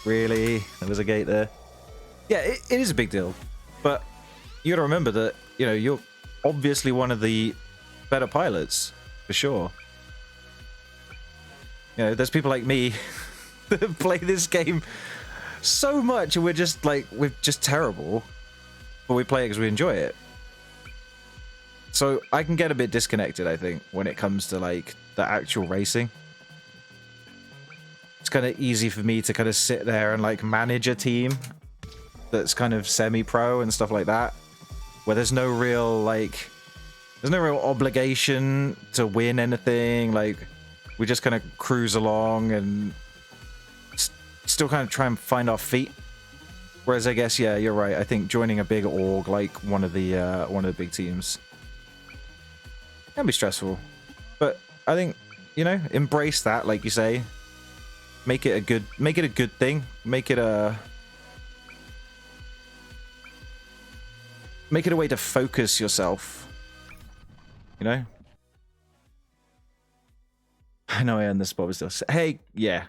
Really? There was a gate there. Yeah, it is a big deal. But you gotta remember that, you know, you're obviously one of the better pilots, for sure. You know, there's people like me that play this game so much and we're just terrible. But we play it because we enjoy it. So I can get a bit disconnected, I think, when it comes to like the actual racing. It's kind of easy for me to kind of sit there and like manage a team that's kind of semi-pro and stuff like that, where there's no real obligation to win anything. Like we just kind of cruise along and still kind of try and find our feet. Whereas I guess, yeah, you're right. I think joining a big org like one of the big teams can be stressful, but I think, you know, embrace that, like you say. Make it a good thing. Make it a way to focus yourself. You know? I know I earned the spot, but still. Hey, yeah.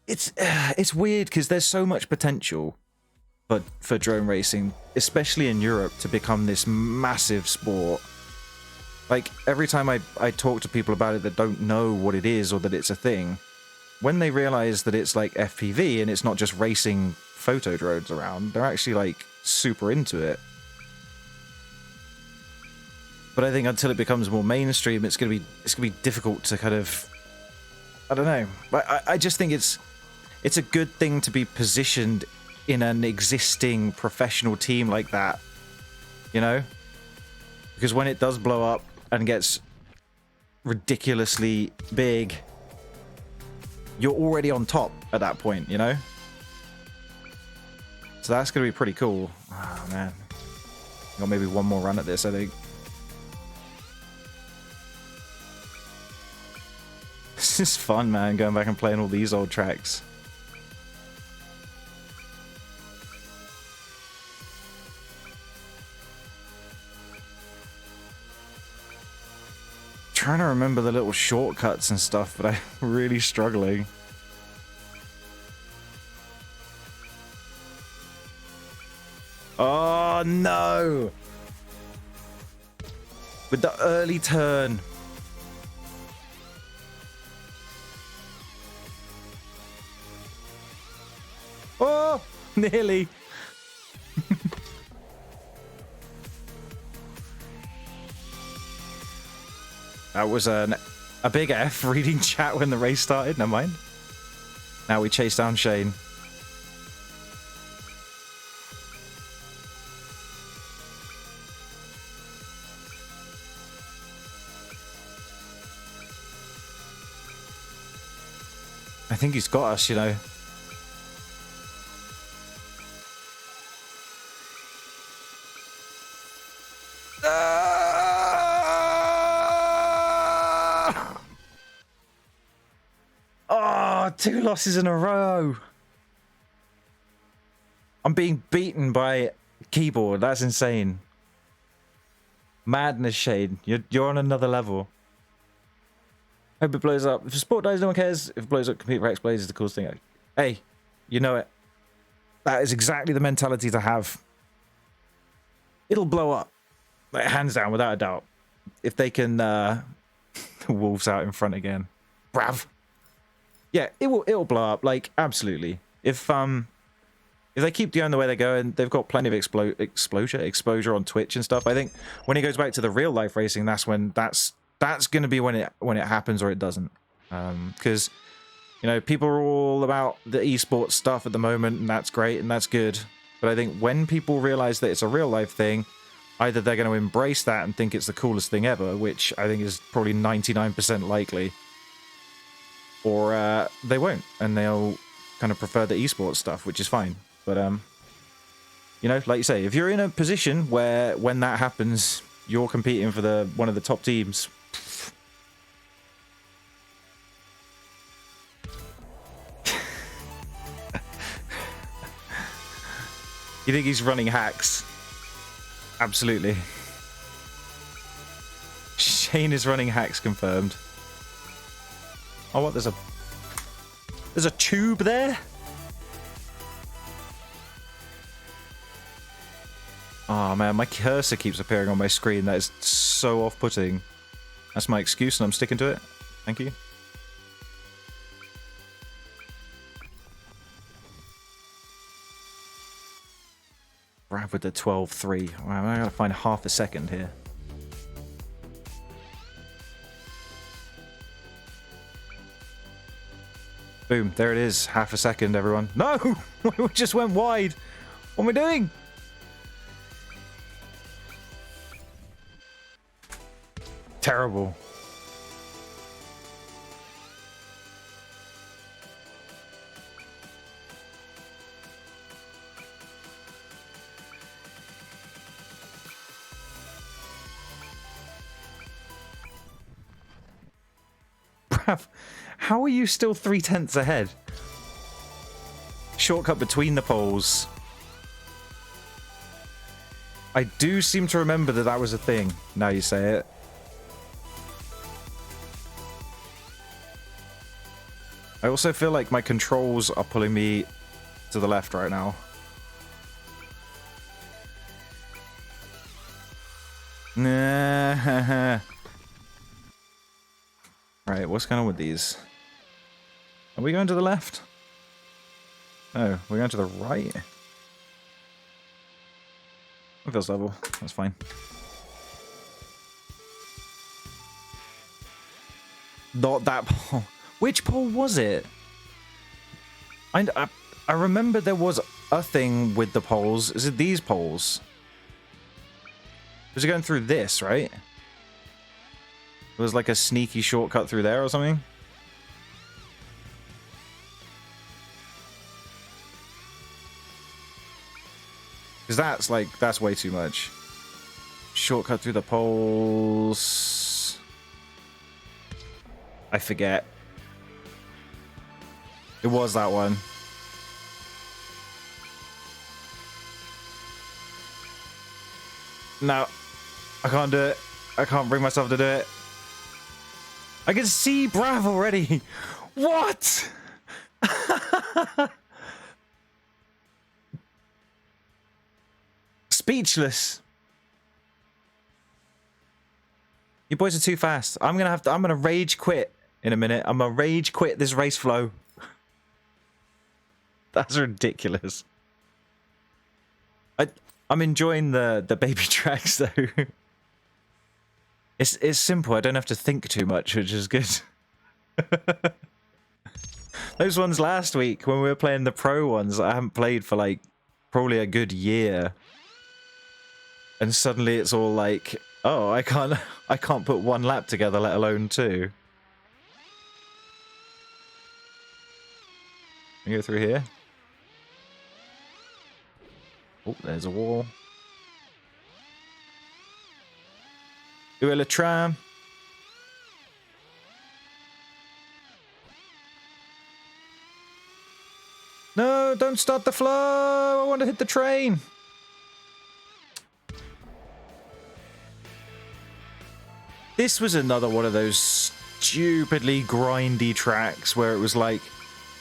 It's weird because there's so much potential for drone racing, especially in Europe, to become this massive sport. Like, every time I talk to people about it that don't know what it is or that it's a thing, when they realize that it's like FPV and it's not just racing photo drones around, they're actually like super into it. But I think until it becomes more mainstream, it's gonna be difficult to kind of, I don't know. I just think it's a good thing to be positioned in an existing professional team like that, you know? Because when it does blow up and gets ridiculously big, you're already on top at that point, you know? So that's going to be pretty cool. Oh, man. Got maybe one more run at this, I think. This is fun, man, going back and playing all these old tracks. Trying to remember the little shortcuts and stuff, but I'm really struggling. Oh, no. With the early turn. Oh, nearly. That was a big F reading chat when the race started. Never mind. Now we chase down Shane. I think he's got us, you know. Oh, 2 losses in a row. I'm being beaten by keyboard. That's insane. Madness, Shane. You're on another level. Hope it blows up. If the sport dies, no one cares. If it blows up, compete for X Blaze is the coolest thing. Hey, you know it. That is exactly the mentality to have. It'll blow up. Like, hands down, without a doubt. If they can the wolves out in front again. Brav. Yeah, it'll blow up, like, absolutely. If they keep doing the way they go, and they've got plenty of exposure on Twitch and stuff, I think when it goes back to the real life racing, that's when that's going to be when it happens, or it doesn't. Because you know, people are all about the esports stuff at the moment, and that's great and that's good. But I think when people realize that it's a real life thing, either they're going to embrace that and think it's the coolest thing ever, which I think is probably 99% likely, or they won't, and they'll kind of prefer the esports stuff, which is fine. But you know, like you say, if you're in a position where when that happens, you're competing for one of the top teams. You think he's running hacks? Absolutely. Shane is running hacks, confirmed. Oh, what? There's a tube there? Oh man, my cursor keeps appearing on my screen. That is so off-putting. That's my excuse, and I'm sticking to it. Thank you. Brad with the 12-3. Wow, I gotta find half a second here. Boom, there it is. Half a second, everyone. No! We just went wide. What am I doing? Terrible. Brav, how are you still 3/10 ahead? Shortcut between the poles. I do seem to remember that that was a thing, now you say it. I also feel like my controls are pulling me to the left right now. Nah. Right, what's going on with these? Are we going to the left? No, we're going to the right. It feels level. That's fine. Not that pole. Which pole was it? I remember there was a thing with the poles. Is it these poles? Was it going through this, right? It was like a sneaky shortcut through there or something? Because that's way too much. Shortcut through the poles. I forget. It was that one. No. I can't do it. I can't bring myself to do it. I can see Brav already. What? speechless. You boys are too fast. I'm gonna rage quit in a minute. I'm gonna rage quit this race flow. That's ridiculous. I'm enjoying the baby tracks though. It's simple. I don't have to think too much, which is good. Those ones last week when we were playing the pro ones, I haven't played for like probably a good year, and suddenly it's all like, oh, I can't put one lap together, let alone two. Can you go through here? Oh, there's a wall. Où est le tram? No, don't start the flow! I want to hit the train! This was another one of those stupidly grindy tracks where it was like,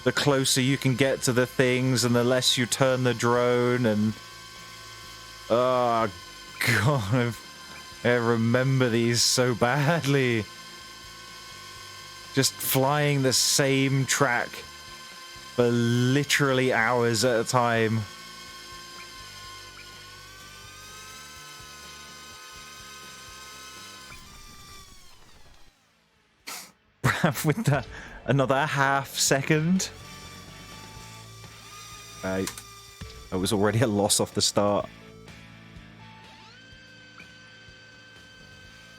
the closer you can get to the things and the less you turn the drone and... Oh, God, I remember these so badly. Just flying the same track for literally hours at a time. With another half second. Right. It was already a loss off the start.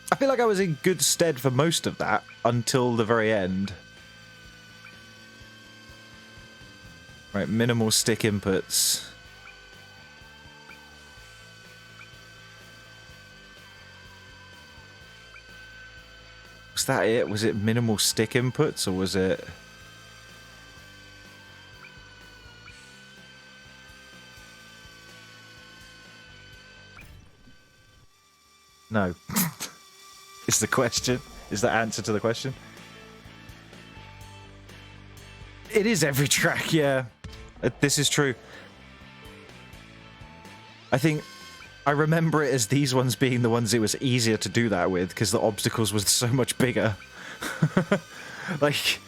I feel like I was in good stead for most of that until the very end. Right, minimal stick inputs. Was that it? Was it minimal stick inputs or was it... No. Is the question. Is the answer to the question. It is every track, yeah. This is true. I think I remember it as these ones being the ones it was easier to do that with because the obstacles was so much bigger. Like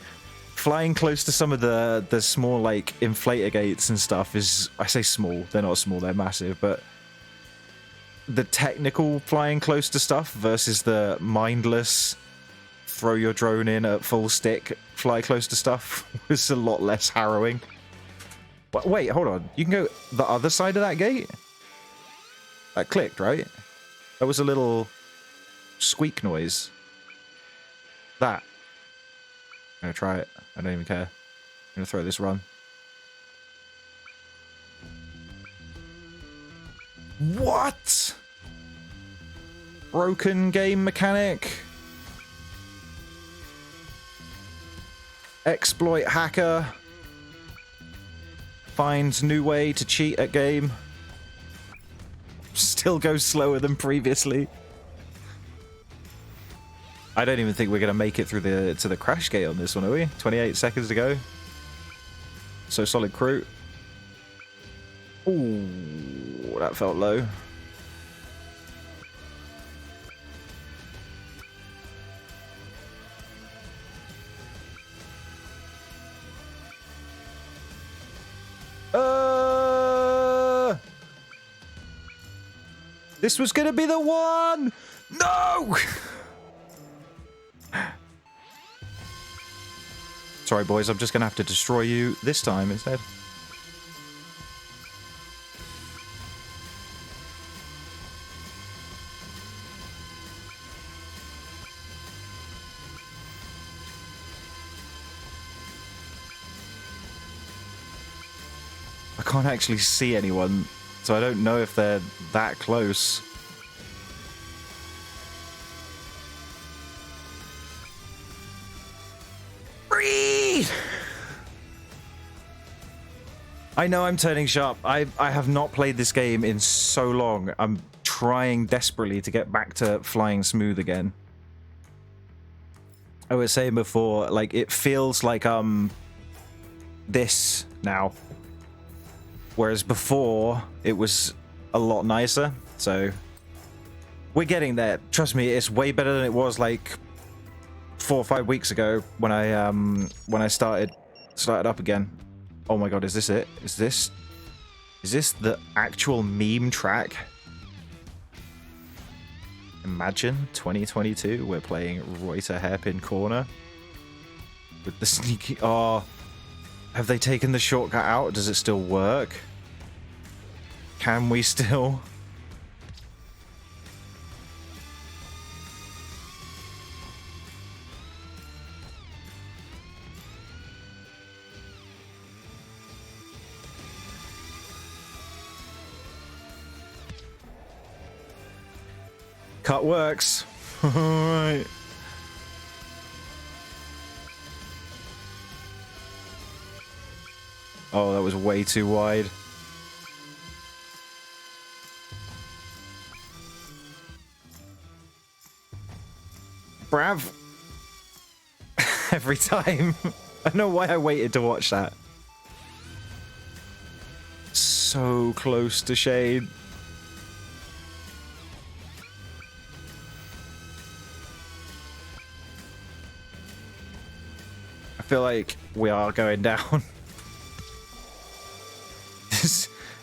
flying close to some of the small like inflator gates and stuff is, I say small, they're not small, they're massive, but the technical flying close to stuff versus the mindless throw your drone in at full stick fly close to stuff was a lot less harrowing. But wait, hold on. You can go the other side of that gate? That clicked, right? That was a little squeak noise. That. I'm gonna try it. I don't even care. I'm gonna throw this run. What? Broken game mechanic? Exploit hacker finds new way to cheat at game. Still goes slower than previously. I don't even think we're gonna make it through to the crash gate on this one, are we? 28 seconds to go. So solid crew. Ooh, that felt low. This was gonna be the one! No! Sorry, boys, I'm just gonna have to destroy you this time instead. I can't actually see anyone, so I don't know if they're that close. Breathe! I know I'm turning sharp. I have not played this game in so long. I'm trying desperately to get back to flying smooth again. I was saying before, like, it feels like this now. Whereas before, it was a lot nicer. So we're getting there. Trust me, it's way better than it was like 4 or 5 weeks ago when I started up again. Oh my god, is this it? Is this the actual meme track? Imagine 2022, we're playing Reuter Hairpin Corner with the sneaky... Oh, have they taken the shortcut out? Does it still work? Can we still... Cut works. Alright. Oh, that was way too wide. Brav. Every time. I don't know why I waited to watch that. So close to shade. I feel like we are going down.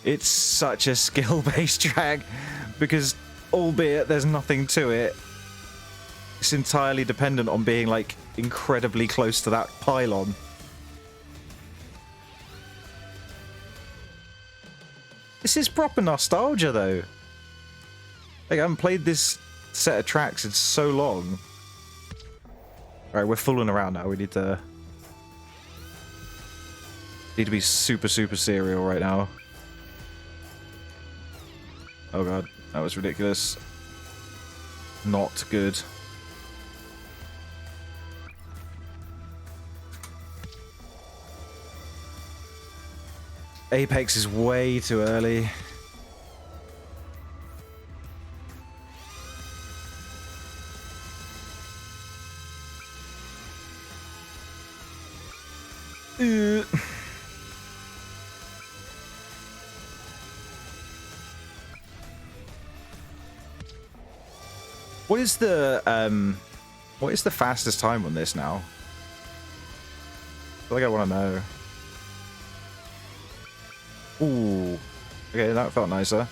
It's such a skill-based track because, albeit there's nothing to it, it's entirely dependent on being like incredibly close to that pylon. This is proper nostalgia though. Like, I haven't played this set of tracks in so long. Alright, we're fooling around now. We need to be super serial right now. Oh god, that was ridiculous. Not good. Apex is way too early. What is the fastest time on this now? I feel like I want to know. Ooh. Okay, that felt nicer.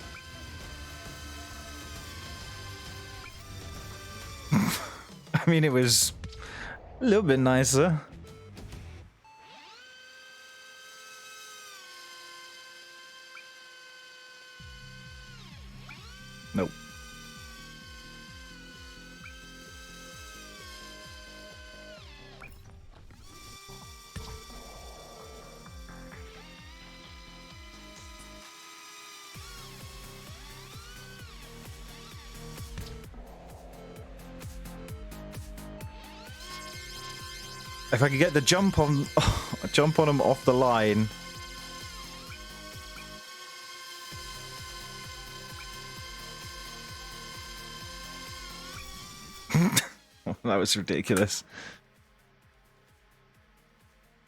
I mean, it was a little bit nicer. Nope. If I could get the jump on him off the line. That was ridiculous. Is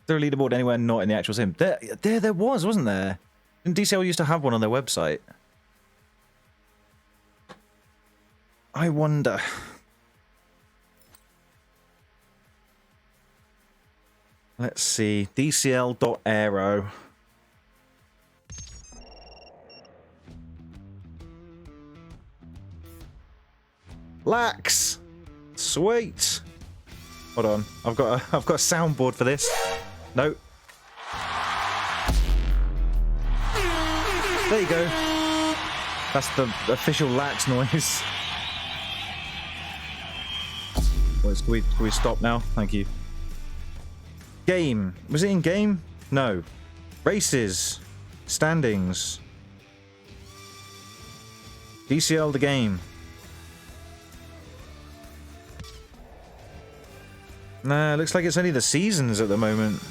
there a leaderboard anywhere not in the actual sim? There was, wasn't there? Didn't DCL used to have one on their website? I wonder. Let's see. DCL.aero. LAAX. Sweet. Hold on. I've got a soundboard for this. No. There you go. That's the official LAAX noise. Can we stop now? Thank you. Game. Was it in game? No. Races. Standings. DCL the game. Nah, looks like it's only the seasons at the moment.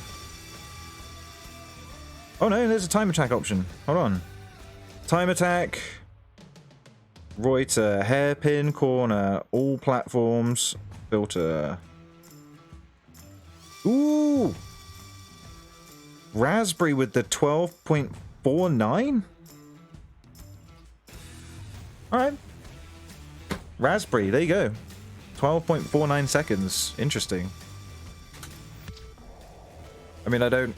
Oh no, there's a time attack option. Hold on. Time attack. Reuter, hairpin corner, all platforms, filter. Ooh! Raspberry with the 12.49? All right. Raspberry, there you go. 12.49 seconds. Interesting. I mean, I don't...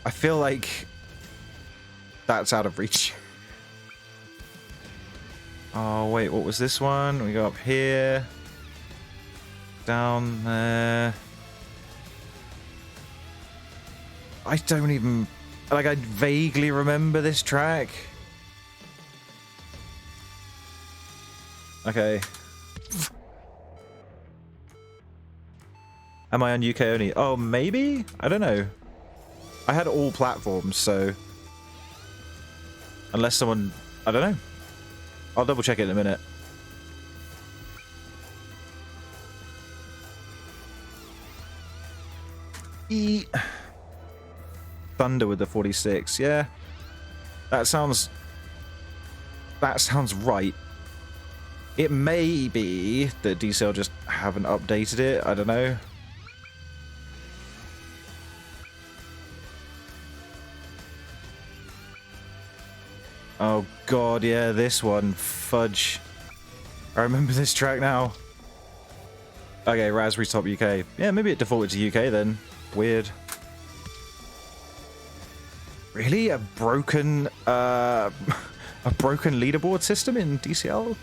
I feel like that's out of reach. Oh, wait, what was this one? We go up here. Down there. I don't even... Like, I vaguely remember this track. Okay. Am I on UK only? Oh, maybe? I don't know. I had all platforms, so... Unless someone... I don't know. I'll double check it in a minute. Thunder with the 46. Yeah. That sounds right. It may be that DCL just haven't updated it. I don't know. Oh god, yeah, this one. Fudge. I remember this track now. Okay, Raspberry Top UK. Yeah, maybe it defaulted to UK then. Weird. Really? A broken leaderboard system in DCL?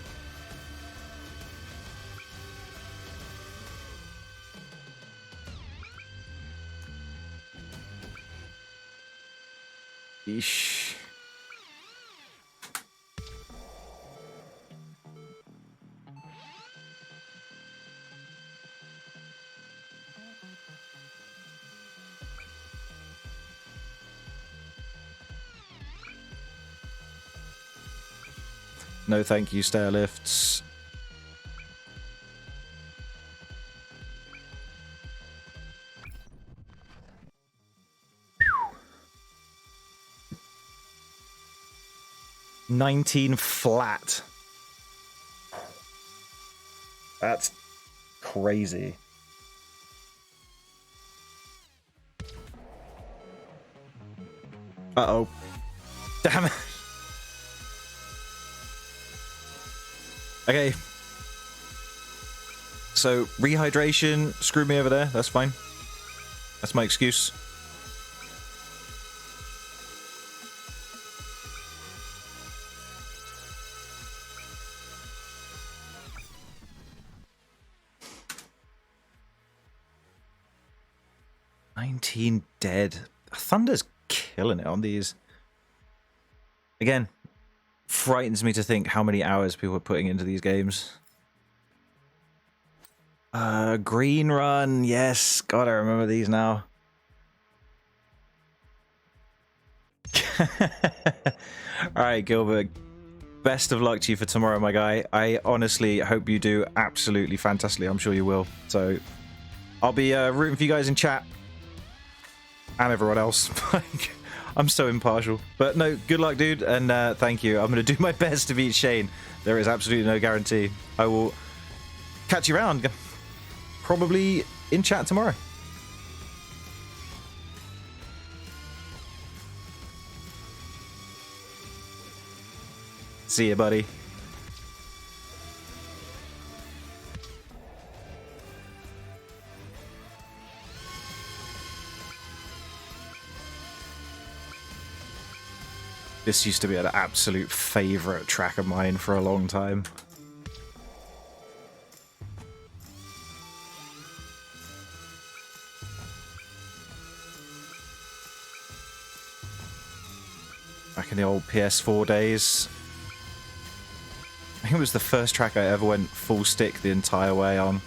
Eesh. No thank you, stair lifts. Whew. 19 flat. That's crazy. Uh-oh. Damn it. Okay. So, rehydration, screw me over there, that's fine. That's my excuse. Dead. Thunder's killing it on these. Again, frightens me to think how many hours people are putting into these games. Green Run, yes. God, I remember these now. Alright, Gilbert. Best of luck to you for tomorrow, my guy. I honestly hope you do absolutely fantastically. I'm sure you will. So, I'll be rooting for you guys in chat. And everyone else. I'm so impartial. But no, good luck, dude. And thank you. I'm going to do my best to beat Shane. There is absolutely no guarantee. I will catch you around. Probably in chat tomorrow. See you, buddy. This used to be an absolute favorite track of mine for a long time. Back in the old PS4 days. I think it was the first track I ever went full stick the entire way on.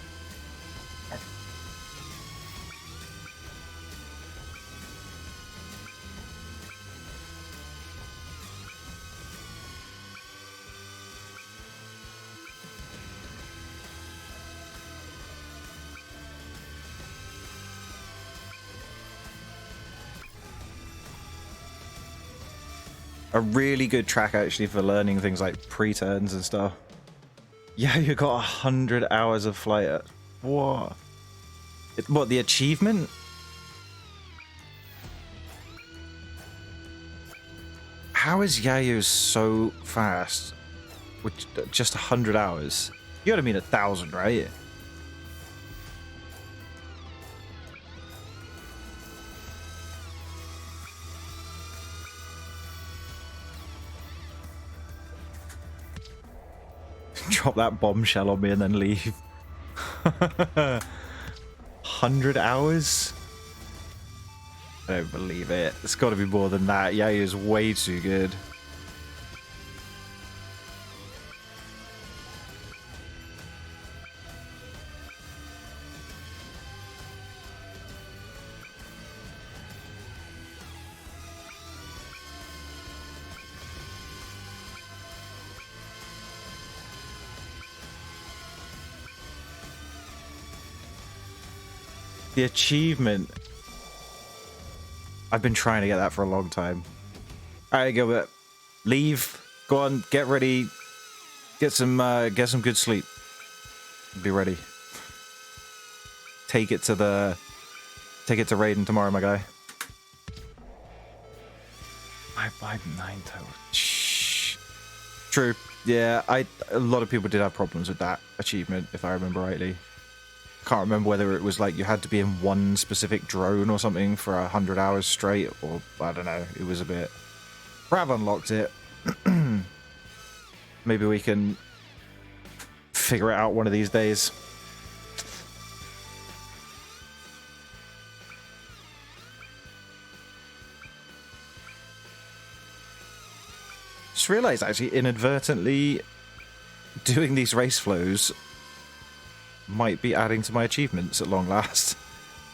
A really good track actually for learning things like pre-turns and stuff. Yeah, you got 100 hours of flight at... What? What, the achievement? How is Yayo so fast with just 100 hours? You gotta mean 1,000, right? Drop that bombshell on me and then leave. 100 hours? I don't believe it. It's got to be more than that. Yayo's way too good. The achievement. I've been trying to get that for a long time. Alright, Gilbert. Leave. Go on, get ready. Get some good sleep. Be ready. Take it to Raiden tomorrow, my guy. 559 total. Shh. True. Yeah, a lot of people did have problems with that achievement, if I remember rightly. Can't remember whether it was like you had to be in one specific drone or something for 100 hours straight, or I don't know. It was a bit. Brav unlocked it. Maybe we can figure it out one of these days. Just realized actually inadvertently doing these race flows might be adding to my achievements at long last.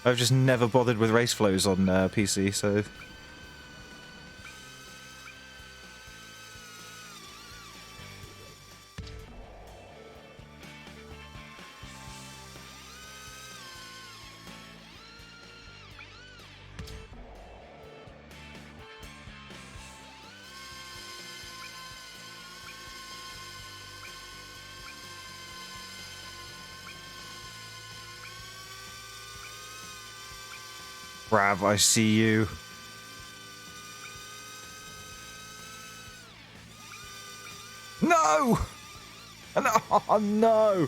I've just never bothered with race flows on PC, so... Brav, I see you. No! Oh, no!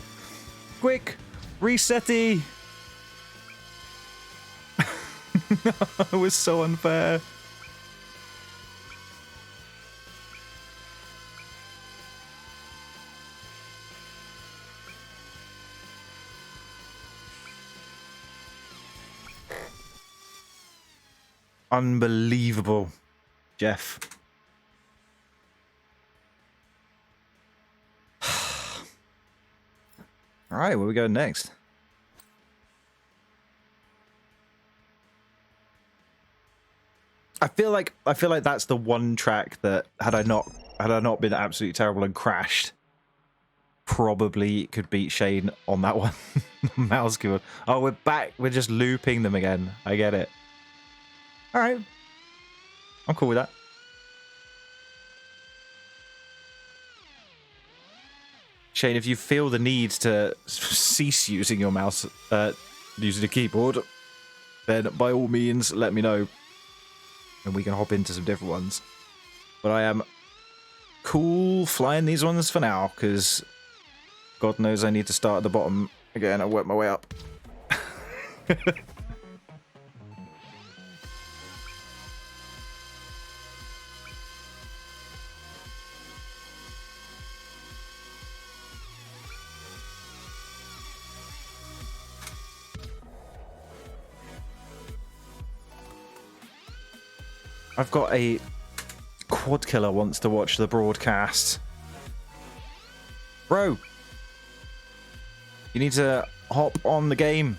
Quick! Resetty! No, it was so unfair. Unbelievable, Jeff. All right, where we go next? I feel like that's the one track that had I not been absolutely terrible and crashed, probably could beat Shane on that one. Mouse keyboard. Oh, we're back. We're just looping them again. I get it. All right. I'm cool with that. Shane, if you feel the need to cease using your mouse, using the keyboard, then by all means, let me know. And we can hop into some different ones. But I am cool flying these ones for now, because God knows I need to start at the bottom again and work my way up. I've got a quad killer wants to watch the broadcast. Bro, you need to hop on the game.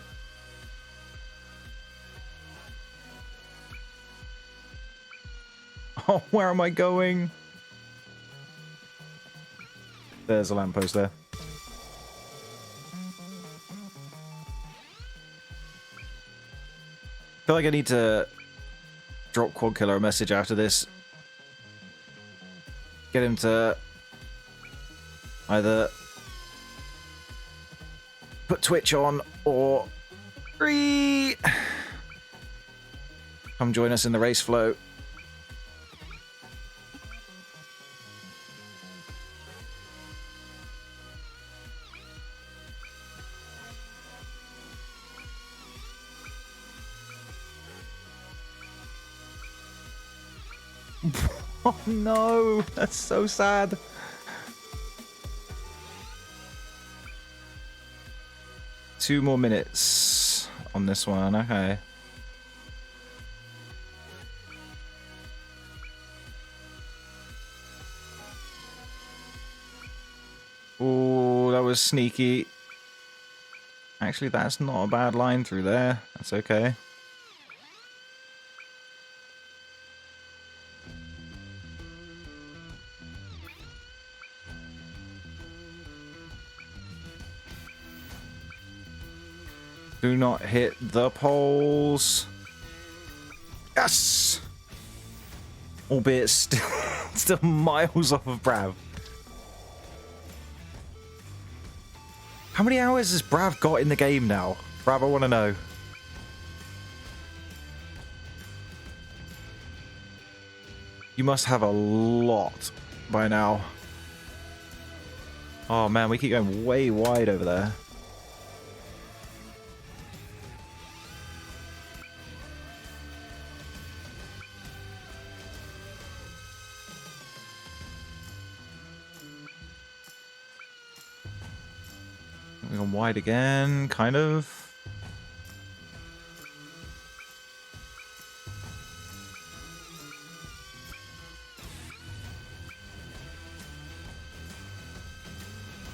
Oh, where am I going? There's a lamppost there. I feel like I need to drop Quad Killer a message after this. Get him to either put Twitch on or come join us in the race flow. Oh no, that's so sad. Two more minutes on this one, okay. Oh, that was sneaky. Actually, that's not a bad line through there. That's okay. Do not hit the poles. Yes! Albeit still miles off of Brav. How many hours has Brav got in the game now? Brav, I want to know. You must have a lot by now. Oh man, we keep going way wide over there. We're going wide again, kind of.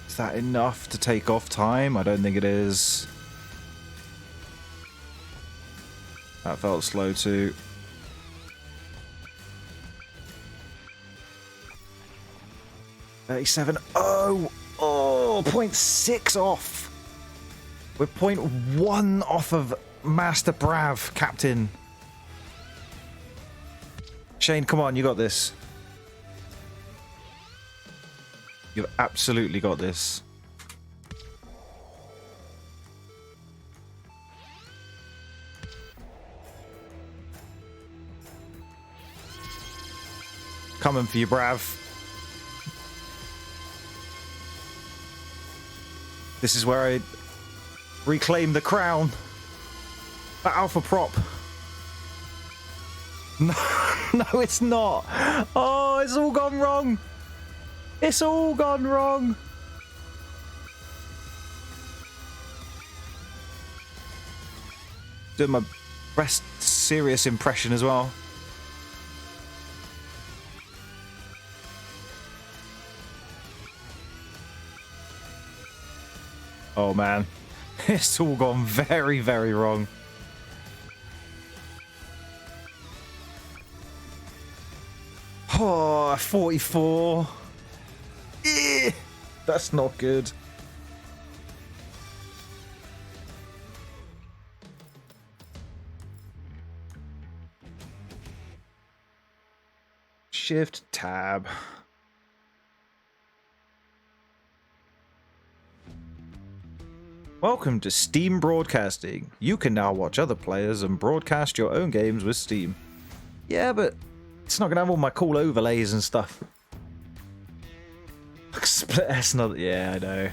Is that enough to take off time? I don't think it is. That felt slow too. $37. Oh! Oh! 0.6 off! We're 0.1 off of Master Brav, Captain. Shane, come on, you got this. You've absolutely got this. Coming for you, Brav. This is where I reclaim the crown. That alpha prop. No, no, it's not. Oh, it's all gone wrong. It's all gone wrong. Doing my best serious impression as well. Oh man, it's all gone very, very wrong. Oh, 44. Eh, that's not good. Shift tab. Welcome to Steam Broadcasting. You can now watch other players and broadcast your own games with Steam. Yeah, but it's not gonna have all my cool overlays and stuff. Split S, not. Yeah, I know.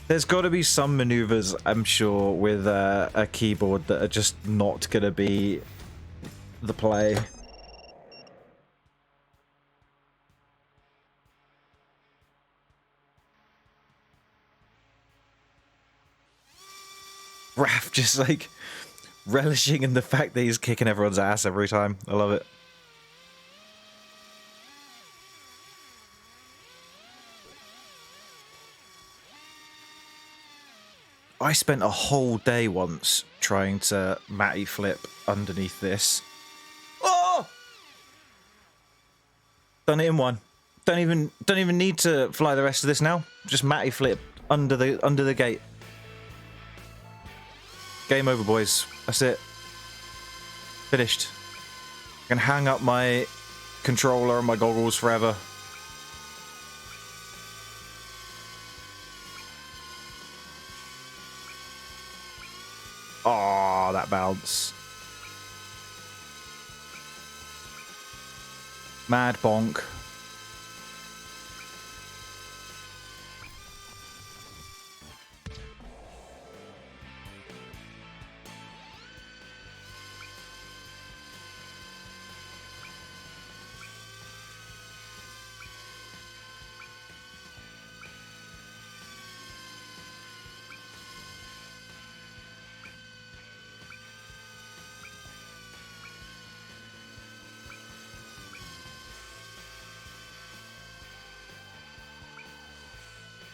There's got to be some maneuvers, I'm sure, with a keyboard that are just not gonna be the play. Raph just like relishing in the fact that he's kicking everyone's ass every time. I love it. I spent a whole day once trying to matty flip underneath this. Oh! Done it in one. Don't even need to fly the rest of this now. Just matty flip under the gate. Game over, boys. That's it. Finished. I can hang up my controller and my goggles forever. Oh, that bounce. Mad bonk.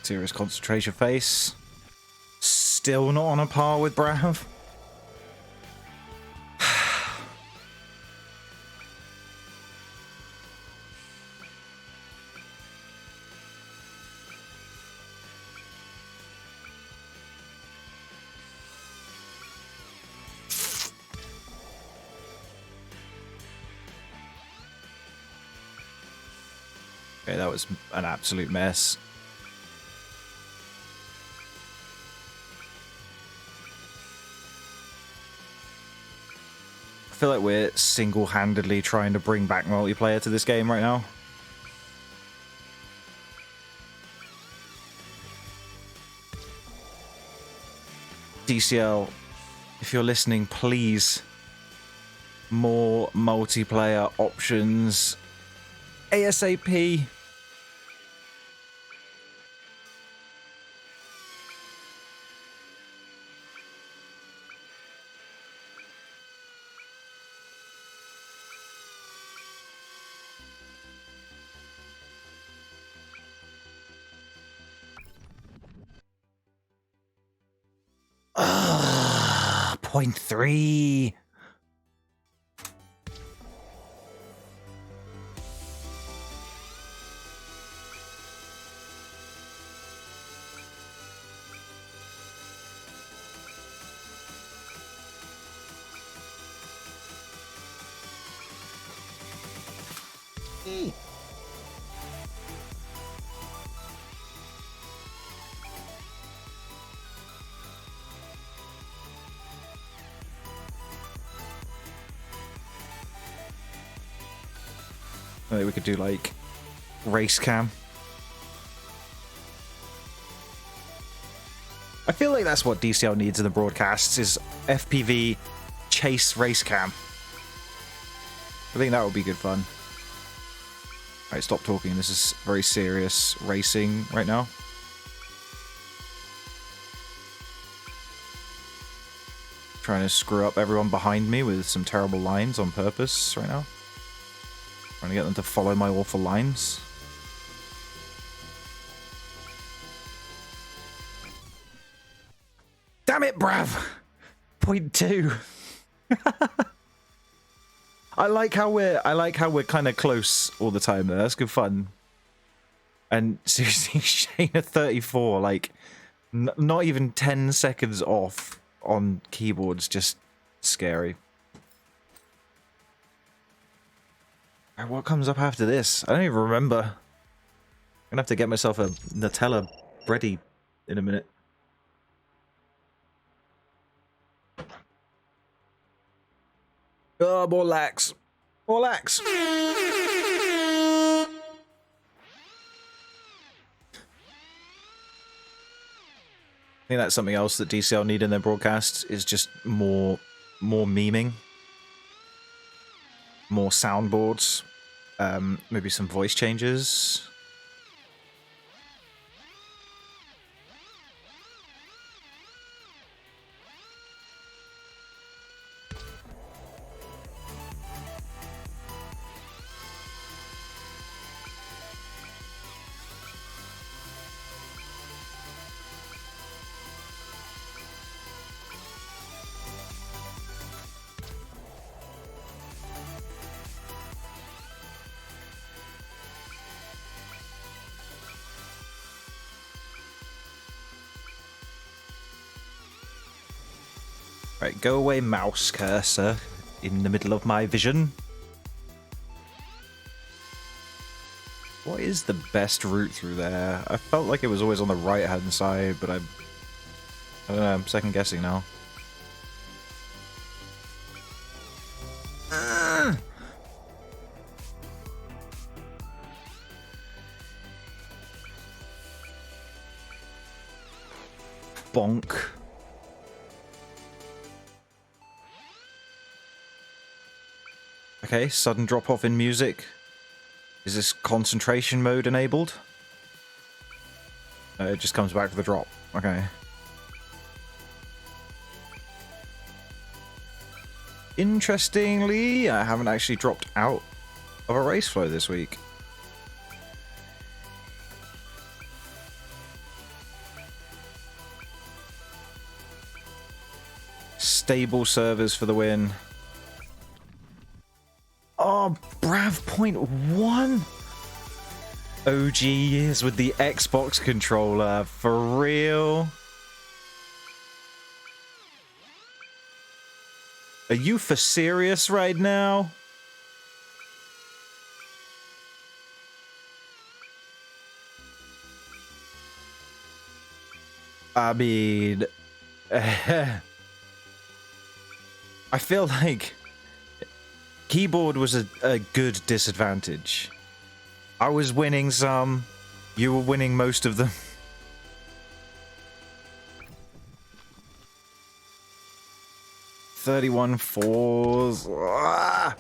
Serious concentration face. Still not on a par with Brav. Okay, that was an absolute mess. I feel like we're single-handedly trying to bring back multiplayer to this game right now. DCL, if you're listening, please, more multiplayer options ASAP. Ah, 0.3. I think we could do like race cam. I feel like that's what DCL needs in the broadcasts is FPV chase race cam. I think that would be good fun. Alright, stop talking. This is very serious racing right now. Trying to screw up everyone behind me with some terrible lines on purpose right now. Trying to get them to follow my awful lines. Damn it, Brav! 0.2. I like how we're kind of close all the time there. That's good fun. And seriously, Shayna 34, like not even 10 seconds off on keyboard's just scary. Right, what comes up after this? I don't even remember. I'm gonna have to get myself a Nutella bready in a minute. Oh, more LAAX. More LAAX. I think that's something else that DCL need in their broadcasts is just more memeing. More soundboards. Maybe some voice changes. Right, go away, mouse cursor, in the middle of my vision. What is the best route through there? I felt like it was always on the right-hand side, but I don't know, I'm second guessing now. Bonk. Okay, sudden drop-off in music. Is this concentration mode enabled? It just comes back for the drop. Okay. Interestingly, I haven't actually dropped out of a race flow this week. Stable servers for the win. Oh, Brav point 1. OG years with the Xbox controller. For real? Are you for serious right now? I mean, I feel like keyboard was a good disadvantage. I was winning some, you were winning most of them. "31 fours. Ah!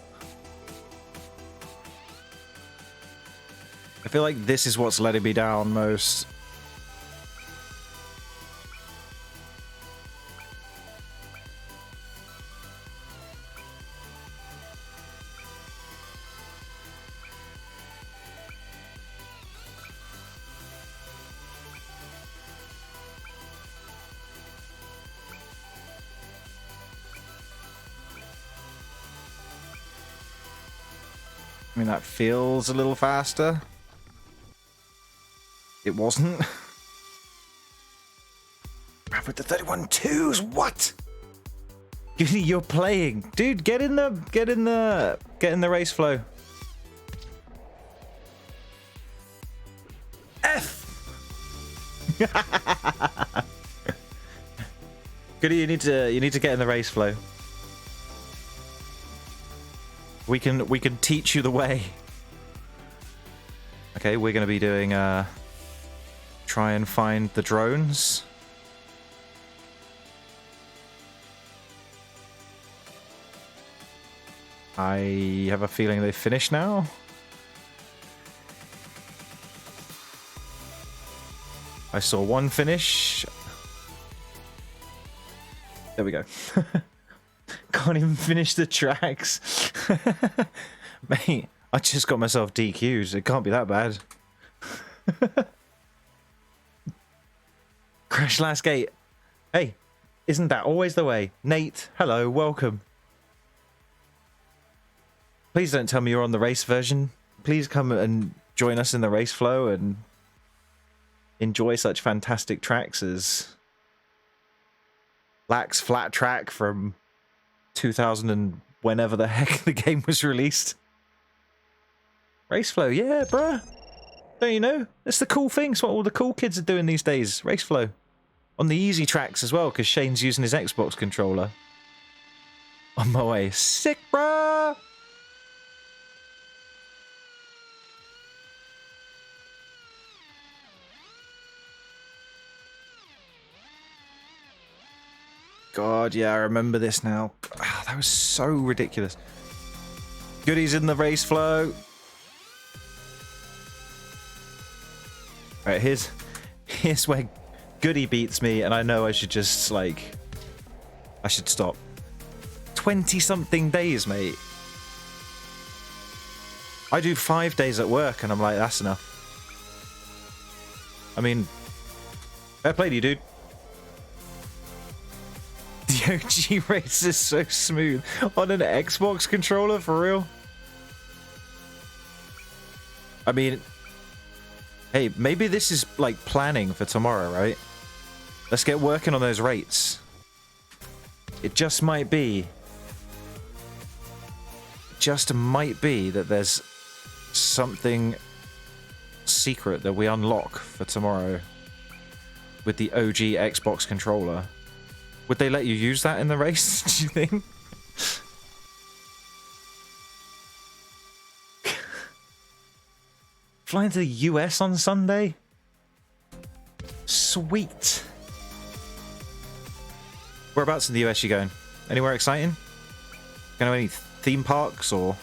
I feel like this is what's letting me down most. I mean, that feels a little faster. It wasn't. With the 31 twos, what? You're playing, dude. Get in the race flow. F. Goody, you need to get in the race flow. We can teach you the way. Okay, we're gonna be doing try and find the drones. I have a feeling they've finished now. I saw one finish. There we go. Can't even finish the tracks. Mate, I just got myself DQ'd. It can't be that bad. Crash last gate. Hey, isn't that always the way? Nate, hello, welcome. Please don't tell me you're on the race version. Please come and join us in the race flow and enjoy such fantastic tracks as LAAX Flat Track from 2000 and whenever the heck the game was released. Race flow, yeah, bruh. Don't you know? It's the cool thing. It's what all the cool kids are doing these days. Race flow. On the easy tracks as well, because Shane's using his Xbox controller. On my way. Sick, bruh! God, yeah, I remember this now. Oh, that was so ridiculous. Goody's in the race flow. Alright, here's where Goody beats me, and I know I should just, like, I should stop. 20-something days, mate. I do 5 days at work, and I'm like, that's enough. I mean, fair play to you, dude. The OG race is so smooth on an Xbox controller, for real. I mean, hey, maybe this is like planning for tomorrow, right? Let's get working on those rates. It just might be that there's something secret that we unlock for tomorrow with the OG Xbox controller. Would they let you use that in the race, do you think? Flying to the US on Sunday? Sweet. Whereabouts in the US you going? Anywhere exciting? Going to any theme parks or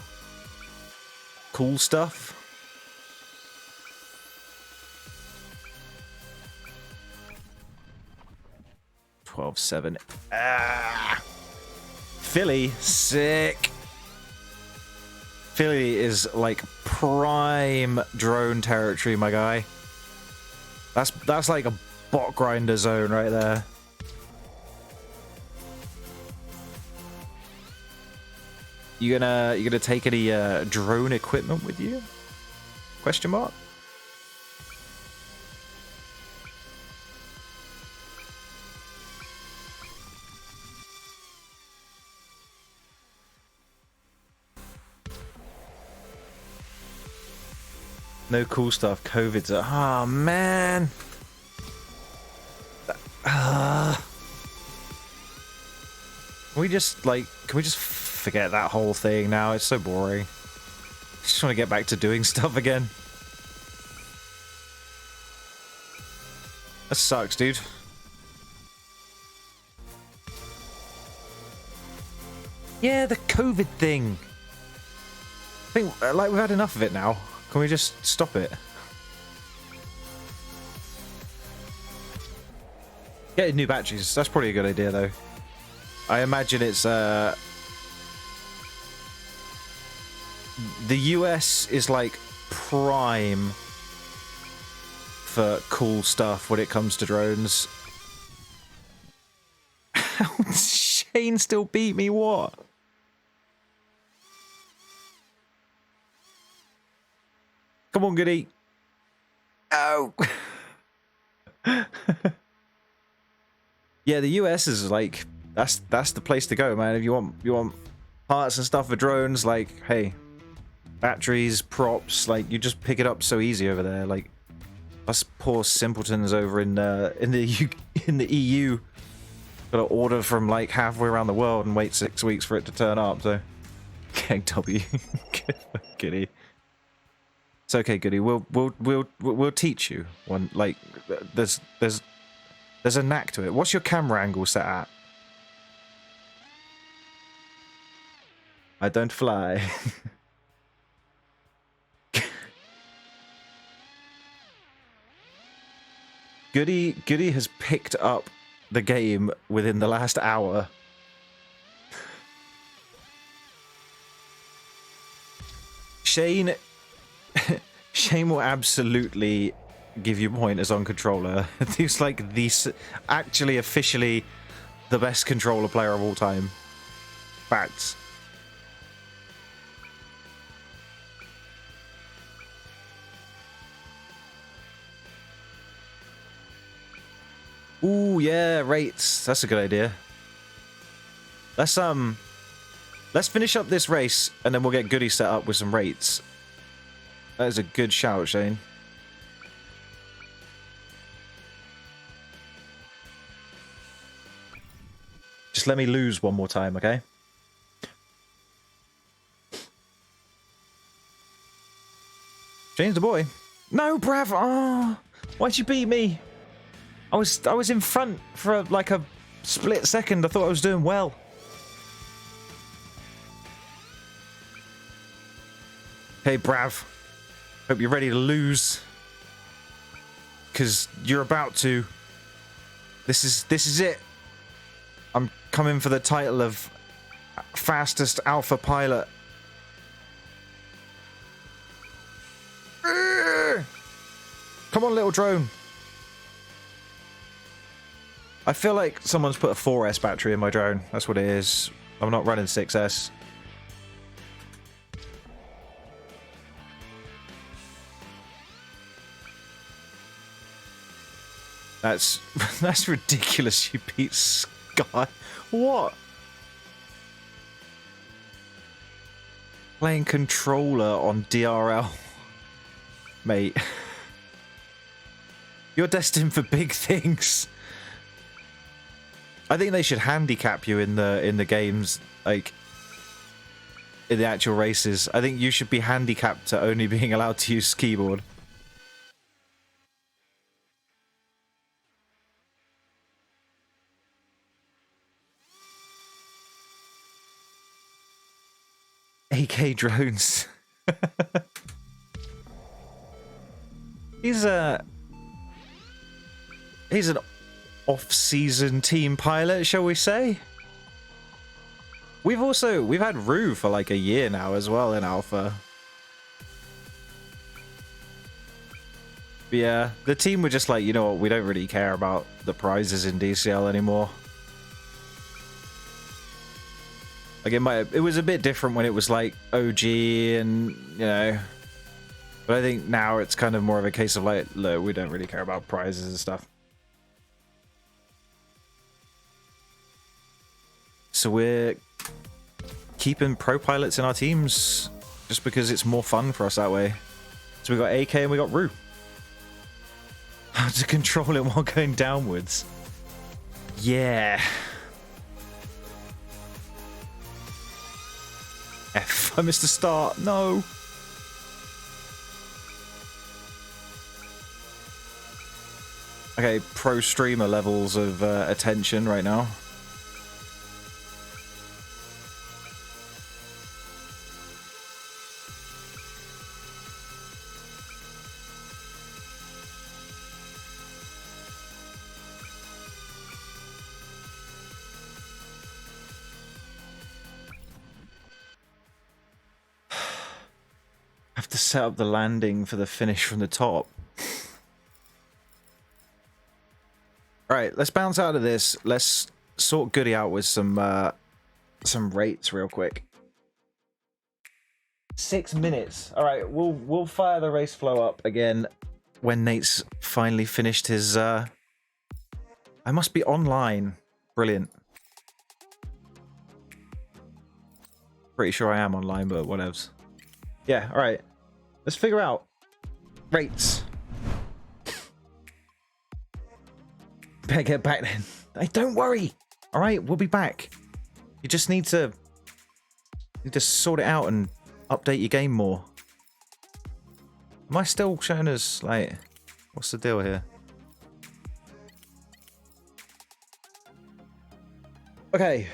cool stuff? $12.7. Ah! Philly, sick. Philly is like prime drone territory, my guy. That's like a bot grinder zone right there. You gonna take any drone equipment with you? Question mark. No cool stuff. COVID's oh man. Can we just forget that whole thing now? It's so boring. I just want to get back to doing stuff again. That sucks, dude. Yeah, the COVID thing. I think like we've had enough of it now. Can we just stop it? Getting new batteries, that's probably a good idea though. I imagine it's the US is like prime for cool stuff when it comes to drones. How did Shane still beat me? What? Come on, Goody. Oh. Yeah, the US is like that's the place to go, man. If you want parts and stuff for drones, like hey, batteries, props, like you just pick it up so easy over there. Like us poor simpletons over in the EU gotta order from like halfway around the world and wait 6 weeks for it to turn up. So, KEKW, Goody. It's okay, Goody. We'll teach you one. Like there's a knack to it. What's your camera angle set at? I don't fly. Goody has picked up the game within the last hour. Shane will absolutely give you pointers on controller. He's like actually officially the best controller player of all time. Facts. Ooh, yeah, rates. That's a good idea. Let's finish up this race and then we'll get Goody set up with some rates. That is a good shout, Shane. Just let me lose one more time, okay? Shane's the boy. No, Brav. Oh, why'd you beat me? I was in front for like a split second. I thought I was doing well. Hey, Brav. Hope you're ready to lose. Because you're about to. This is it. I'm coming for the title of fastest alpha pilot. Come on, little drone. I feel like someone's put a 4S battery in my drone. That's what it is. I'm not running 6S. That's ridiculous. You beat Sky. What? Playing controller on DRL. Mate. You're destined for big things. I think they should handicap you in the games, like in the actual races. I think you should be handicapped to only being allowed to use keyboard. AK drones. He's an off-season team pilot, shall we say? We've had Rue for like a year now as well in Alpha. But yeah, the team were just like, you know what, we don't really care about the prizes in DCL anymore. Like it was a bit different when it was like OG and, you know, but I think now it's kind of more of a case of like, look, we don't really care about prizes and stuff. So we're keeping pro pilots in our teams just because it's more fun for us that way. So we got AK and we got Rue. How to control it while going downwards. Yeah. F, I missed the start. No. Okay, pro streamer levels of attention right now. Have to set up the landing for the finish from the top. Alright, let's bounce out of this. Let's sort Goody out with some rates real quick. 6 minutes. Alright, we'll fire the race flow up again when Nate's finally finished his I must be online. Brilliant. Pretty sure I am online, but whatevs. Yeah, alright. Let's figure out rates. Better get back then. Hey, don't worry. Alright, we'll be back. You just need to sort it out and update your game more. Am I still showing us, like, what's the deal here? Okay.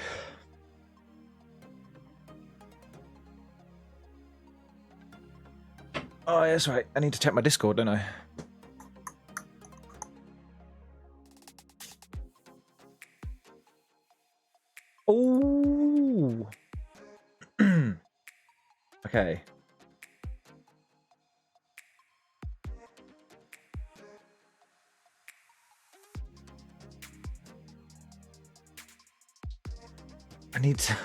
Oh, yeah, that's right. I need to check my Discord, don't I? Oh. Okay. I need to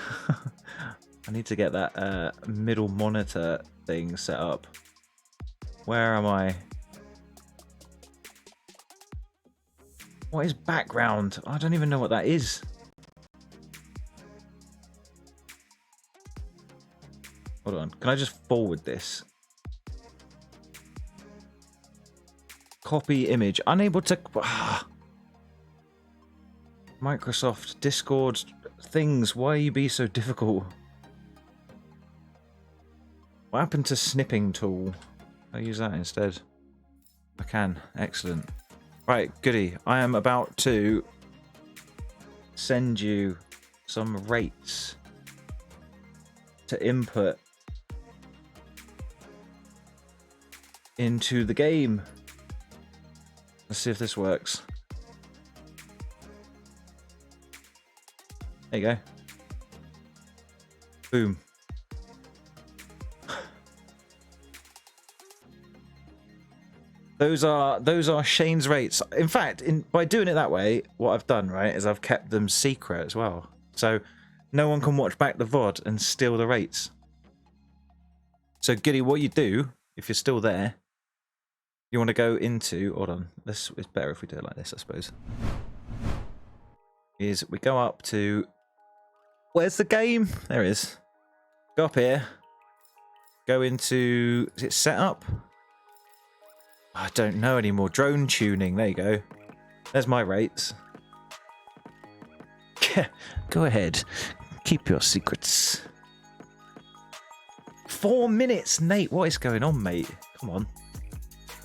I need to get that middle monitor thing set up. Where am I? What is background? I don't even know what that is. Hold on. Can I just forward this? Copy image. Unable to... Microsoft, Discord, things. Why you be so difficult? What happened to snipping tool? I'll use that instead. I can. Excellent. Right, Goody. I am about to send you some rates to input into the game. Let's see if this works. There you go. Boom. Those are Shane's rates. In fact, by doing it that way, what I've done, right, is I've kept them secret as well. So no one can watch back the VOD and steal the rates. So Goody, what you do, if you're still there, you want to go into, hold on, it's better if we do it like this, I suppose. Is we go up to, where's the game? There it is. Go up here. Go into, is it setup? I don't know anymore. Drone tuning. There you go. There's my rates. Go ahead. Keep your secrets. 4 minutes, Nate. What is going on, mate? Come on.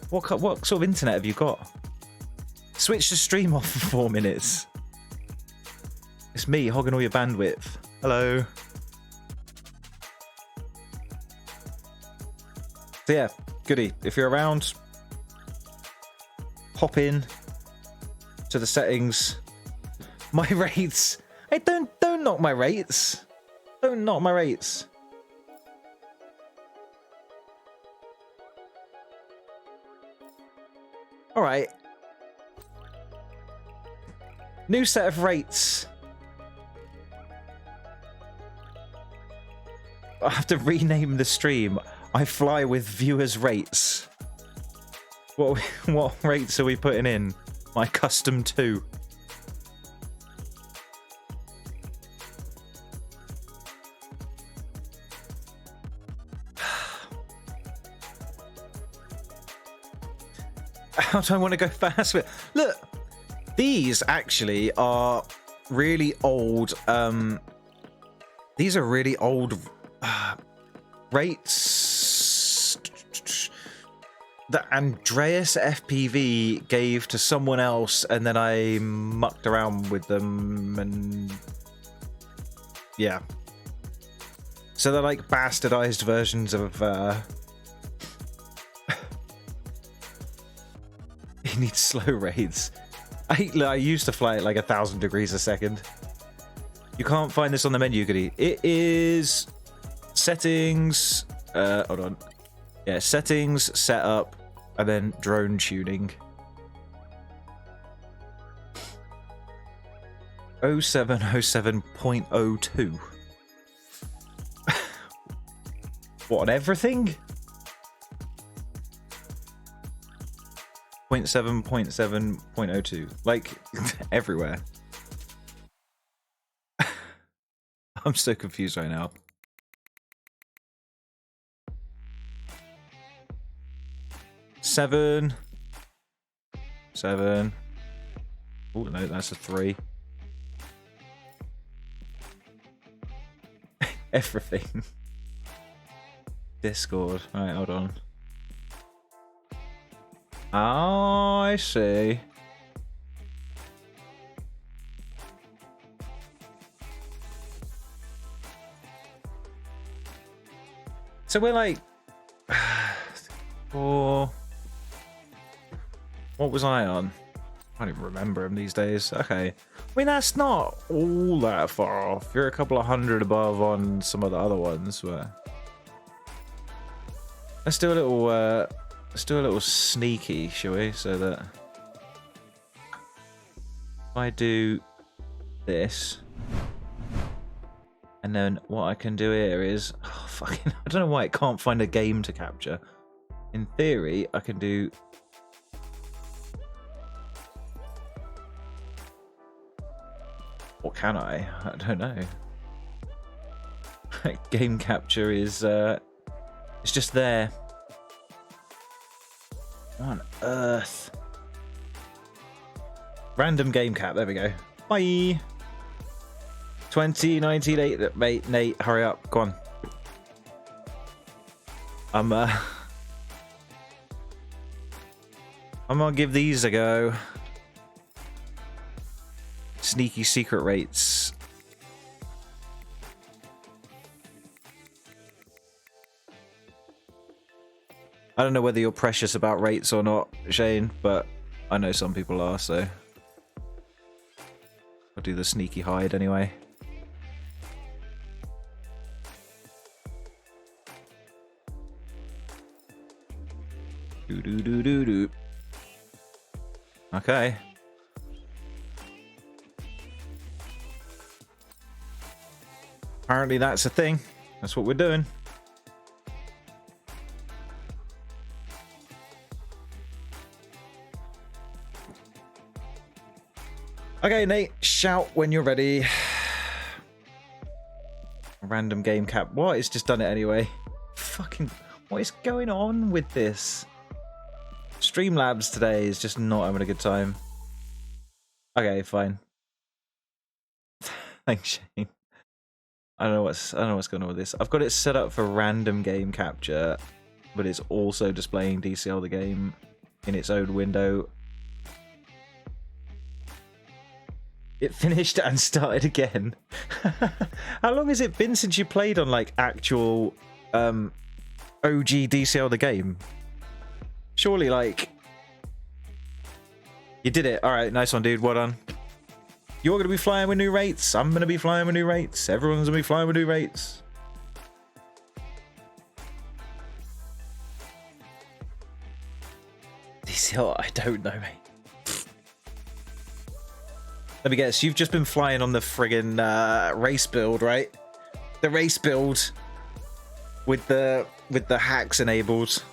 What sort of internet have you got? Switch the stream off for 4 minutes. It's me hogging all your bandwidth. Hello. So yeah, Goody. If you're around, hop in to the settings. My rates. Hey, don't knock my rates. Don't knock my rates. All right. New set of rates. I have to rename the stream. I fly with viewers' rates. What rates are we putting in? My custom 2. How do I want to go fast with? Look, these actually are really old. These are really old rates that Andreas FPV gave to someone else, and then I mucked around with them, and yeah. So they're like bastardized versions of. He needs slow raids. I used to fly at like 1,000 degrees a second. You can't find this on the menu, goodie. It is settings. Hold on. Yeah, settings, setup, and then drone tuning. 0707.02. What, on everything? 0.7.7.02. Like, everywhere. I'm so confused right now. Seven. Oh, no, that's a 3. Everything. Discord. Alright, hold on. Oh, I see. So we're like, what was I on? I don't even remember him these days. Okay. I mean, that's not all that far off. You're a couple of hundred above on some of the other ones, but let's do a little sneaky, shall we? So that if I do this, and then what I can do here is, oh, fucking, I don't know why it can't find a game to capture. In theory, I can do. What can I? I don't know. Game capture is it's just there. What on earth? Random game cap. There we go. Bye. 2098. Mate, Nate, hurry up. Go on. I'm gonna give these a go. Sneaky secret rates. I don't know whether you're precious about rates or not, Shane, but I know some people are, so I'll do the sneaky hide anyway. Do. Okay. Apparently that's a thing. That's what we're doing. Okay, Nate, shout when you're ready. Random game cap. What? It's just done it anyway. Fucking, what is going on with this? Streamlabs today is just not having a good time. Okay, fine. Thanks, Shane. I don't know what's going on with this. I've got it set up for random game capture, but it's also displaying DCL the game in its own window. It finished and started again. How long has it been since you played on like actual OG DCL the game? Surely, like, you did it. All right, nice one, dude. Well done. You're going to be flying with new rates. I'm going to be flying with new rates. Everyone's going to be flying with new rates. DCL, I don't know, mate. Let me guess. You've just been flying on the friggin' race build, right? The race build. with the hacks enabled.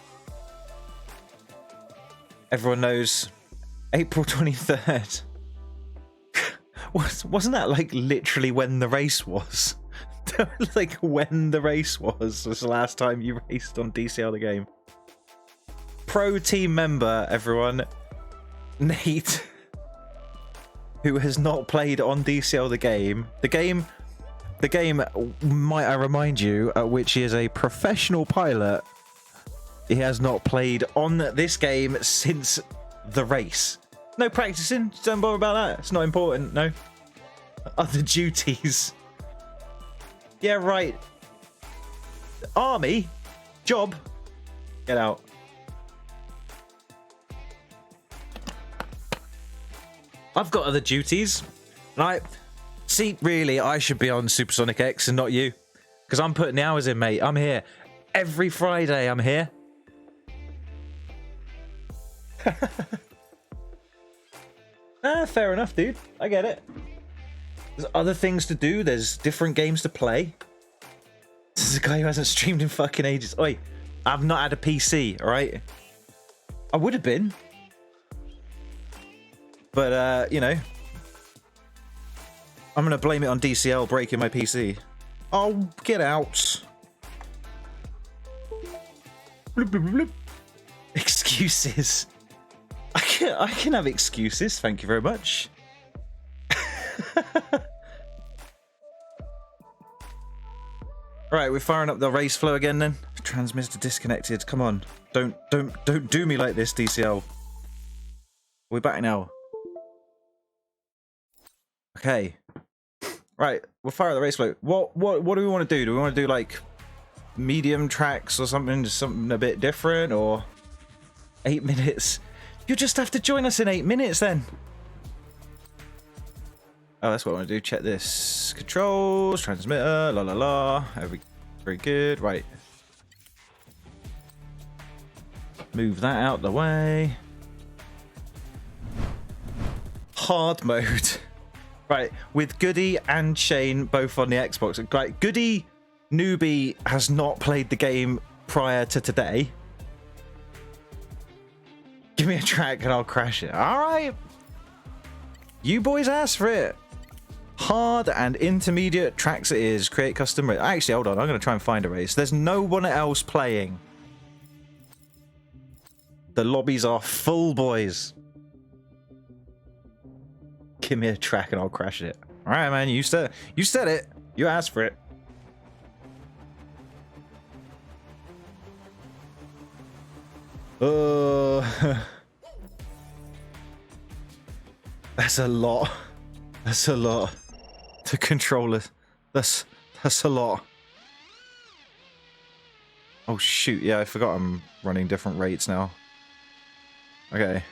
Everyone knows April 23rd. Wasn't that like literally when the race was? Like when the race was the last time you raced on DCL the game. Pro team member, everyone, NaTe, who has not played on DCL the game. The game, might I remind you, which he is a professional pilot. He has not played on this game since the race. No practicing, don't bother about that. It's not important, no. Other duties. Yeah, right. Army? Job? Get out. I've got other duties. Right? See, really, I should be on Supersonic X and not you. Because I'm putting the hours in, mate. I'm here. Every Friday, I'm here. Fair enough, dude. I get it. There's other things to do. There's different games to play. This is a guy who hasn't streamed in fucking ages. Oi, I've not had a PC, alright? I would have been. But, you know. I'm going to blame it on DCL breaking my PC. Oh, get out. Bloop, bloop, bloop. Excuses. I can have excuses, thank you very much. Right, we're firing up the race flow again then. Transmitter disconnected. Come on. Don't do me like this, DCL. We're back now. Okay. Right, we'll fire up the race flow. What do we want to do? Do we want to do like medium tracks or something, just something a bit different, or 8 minutes? You'll just have to join us in 8 minutes then. Oh, that's what I want to do. Check this. Controls, transmitter, la la la. Very good. Right. Move that out the way. Hard mode. Right, with Goody and Shane both on the Xbox. Right, Goody Newbie has not played the game prior to today. Give me a track and I'll crash it. All right. You boys asked for it. Hard and intermediate tracks it is. Create custom race. Actually, hold on. I'm going to try and find a race. There's no one else playing. The lobbies are full, boys. Give me a track and I'll crash it. All right, man. You said it. You asked for it. That's a lot. That's a lot to control it. That's a lot. Oh shoot, yeah, I forgot I'm running different rates now. Okay.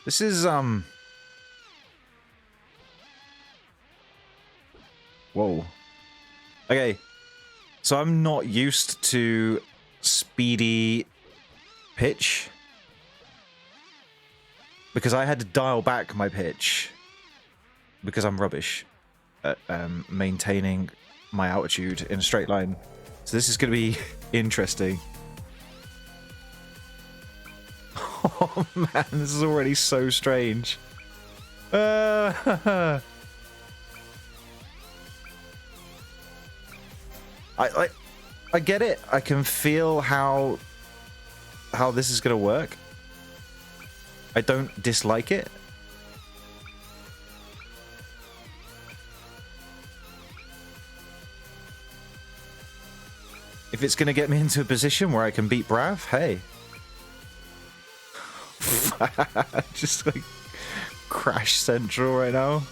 This is whoa. Okay. So I'm not used to speedy pitch because I had to dial back my pitch because I'm rubbish at maintaining my altitude in a straight line. So this is going to be interesting. Oh man, this is already so strange. I get it. I can feel how this is gonna work. I don't dislike it. If it's gonna get me into a position where I can beat Brav, hey. Just like crash central right now.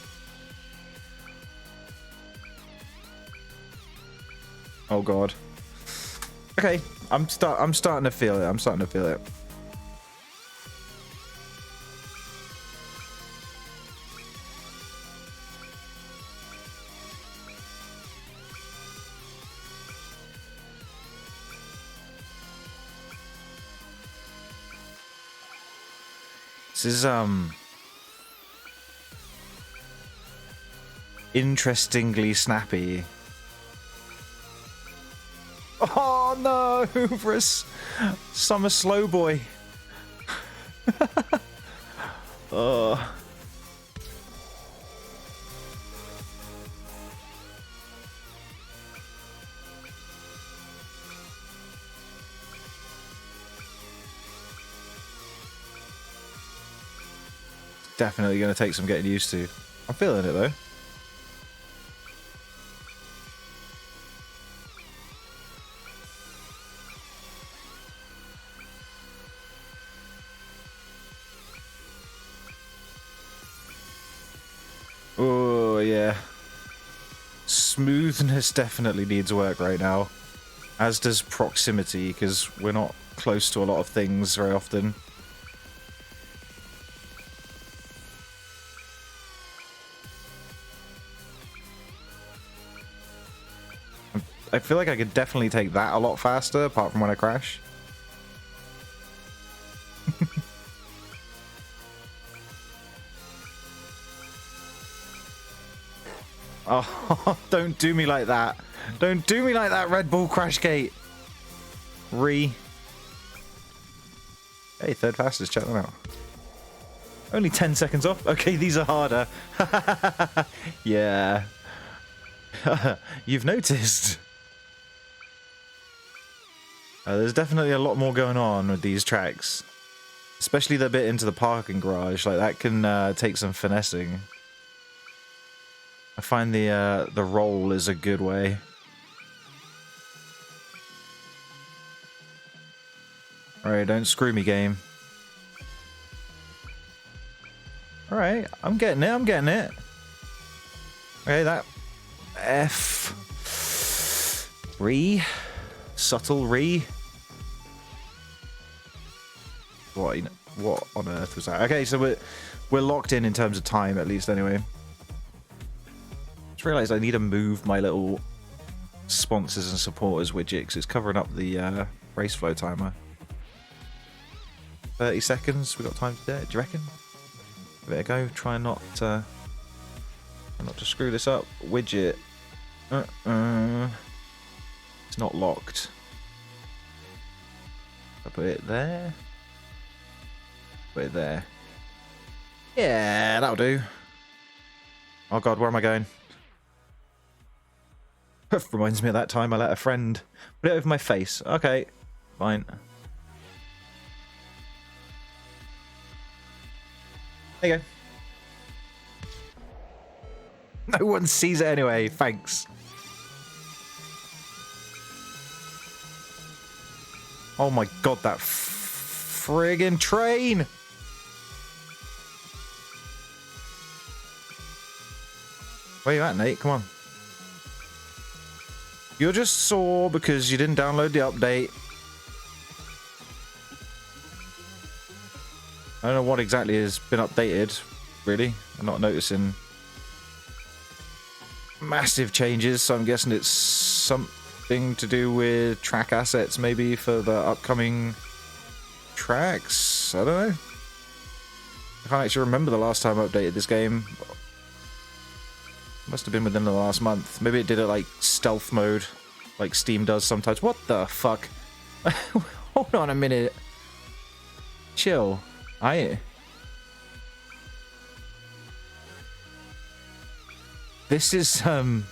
Oh god. Okay, I'm starting to feel it. I'm starting to feel it. This is interestingly snappy. Oh no, for a summer slow boy. Oh. Definitely going to take some getting used to. I'm feeling it though. Oh yeah. Smoothness definitely needs work right now. As does proximity, because we're not close to a lot of things very often. I feel like I could definitely take that a lot faster, apart from when I crash. Oh, don't do me like that. Don't do me like that, Red Bull Crashgate. Hey, third fastest, check that out. Only 10 seconds off? Okay, these are harder. Yeah. You've noticed. There's definitely a lot more going on with these tracks. Especially the bit into the parking garage. Like, that can take some finessing. I find the roll is a good way. Alright, don't screw me, game. Alright, I'm getting it, I'm getting it. Okay, that... F... Re... Subtle re... What on earth was that? Okay, so we're locked in terms of time, at least, anyway. Just realised I need to move my little sponsors and supporters widget because it's covering up the race flow timer. 30 seconds, we got time to do it, do you reckon? Give it a go, try not to screw this up. Widget. It's not locked. I put it there. Put it there. Yeah, that'll do. Oh god, where am I going? Reminds me of that time I let a friend put it over my face. Okay, fine. There you go. No one sees it anyway, thanks. Oh my god, that friggin' train! Where you at, Nate? Come on. You're just sore because you didn't download the update. I don't know what exactly has been updated, really. I'm not noticing massive changes, so I'm guessing it's something to do with track assets, maybe, for the upcoming tracks? I don't know. I can't actually remember the last time I updated this game. Must have been within the last month. Maybe it did it like stealth mode, like Steam does sometimes. What the fuck? Hold on a minute. Chill. This is, I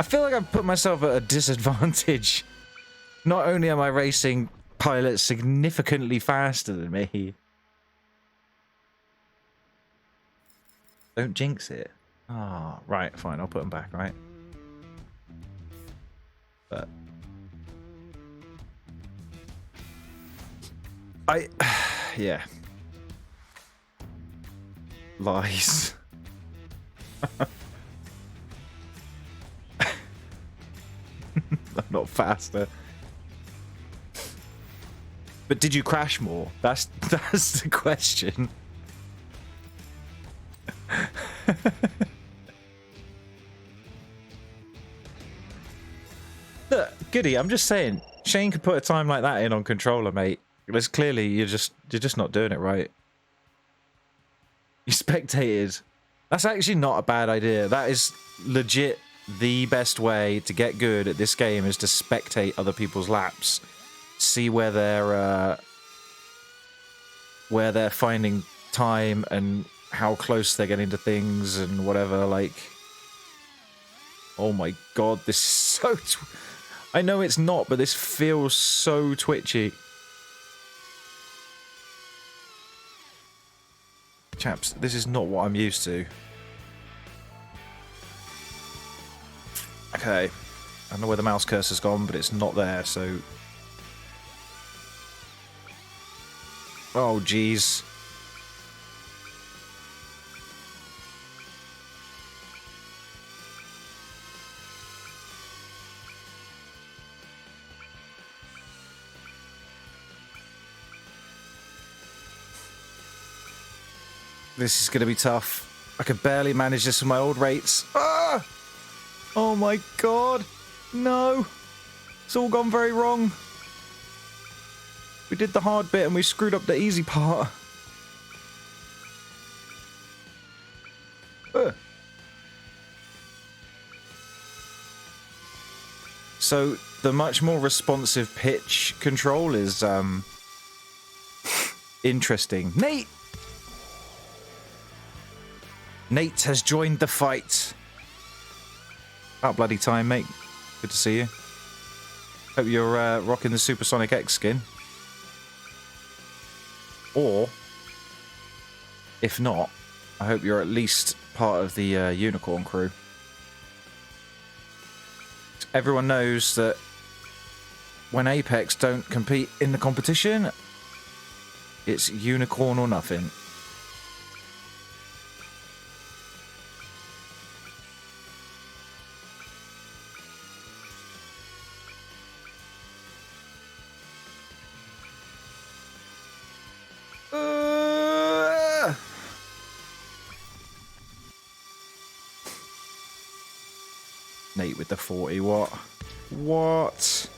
feel like I've put myself at a disadvantage. Not only am I racing pilots significantly faster than me. Don't jinx it. Ah, right, fine, I'll put them back, right? But... yeah. Lies. I'm not faster. But did you crash more? That's the question. Look, Goody, I'm just saying, Shane could put a time like that in on controller, mate. There's clearly you're just not doing it right. You spectated That's actually not a bad idea. That is legit the best way to get good at this game, is to spectate other people's laps. See where they're finding time and how close they're getting to things and whatever. Like, oh my god, this is so... I know it's not, but this feels so twitchy. Chaps, this is not what I'm used to. Okay. I don't know where the mouse cursor's gone, but it's not there, so... Oh, jeez. This is going to be tough. I could barely manage this with my old rates. Ah! Oh my god. No. It's all gone very wrong. We did the hard bit and we screwed up the easy part. So the much more responsive pitch control is interesting. NaTe! NaTe has joined the fight. About bloody time, mate. Good to see you. Hope you're rocking the Supersonic X skin. Or, if not, I hope you're at least part of the Unicorn crew. Everyone knows that when Apex don't compete in the competition, it's Unicorn or nothing. NaTe with the 40, what? What?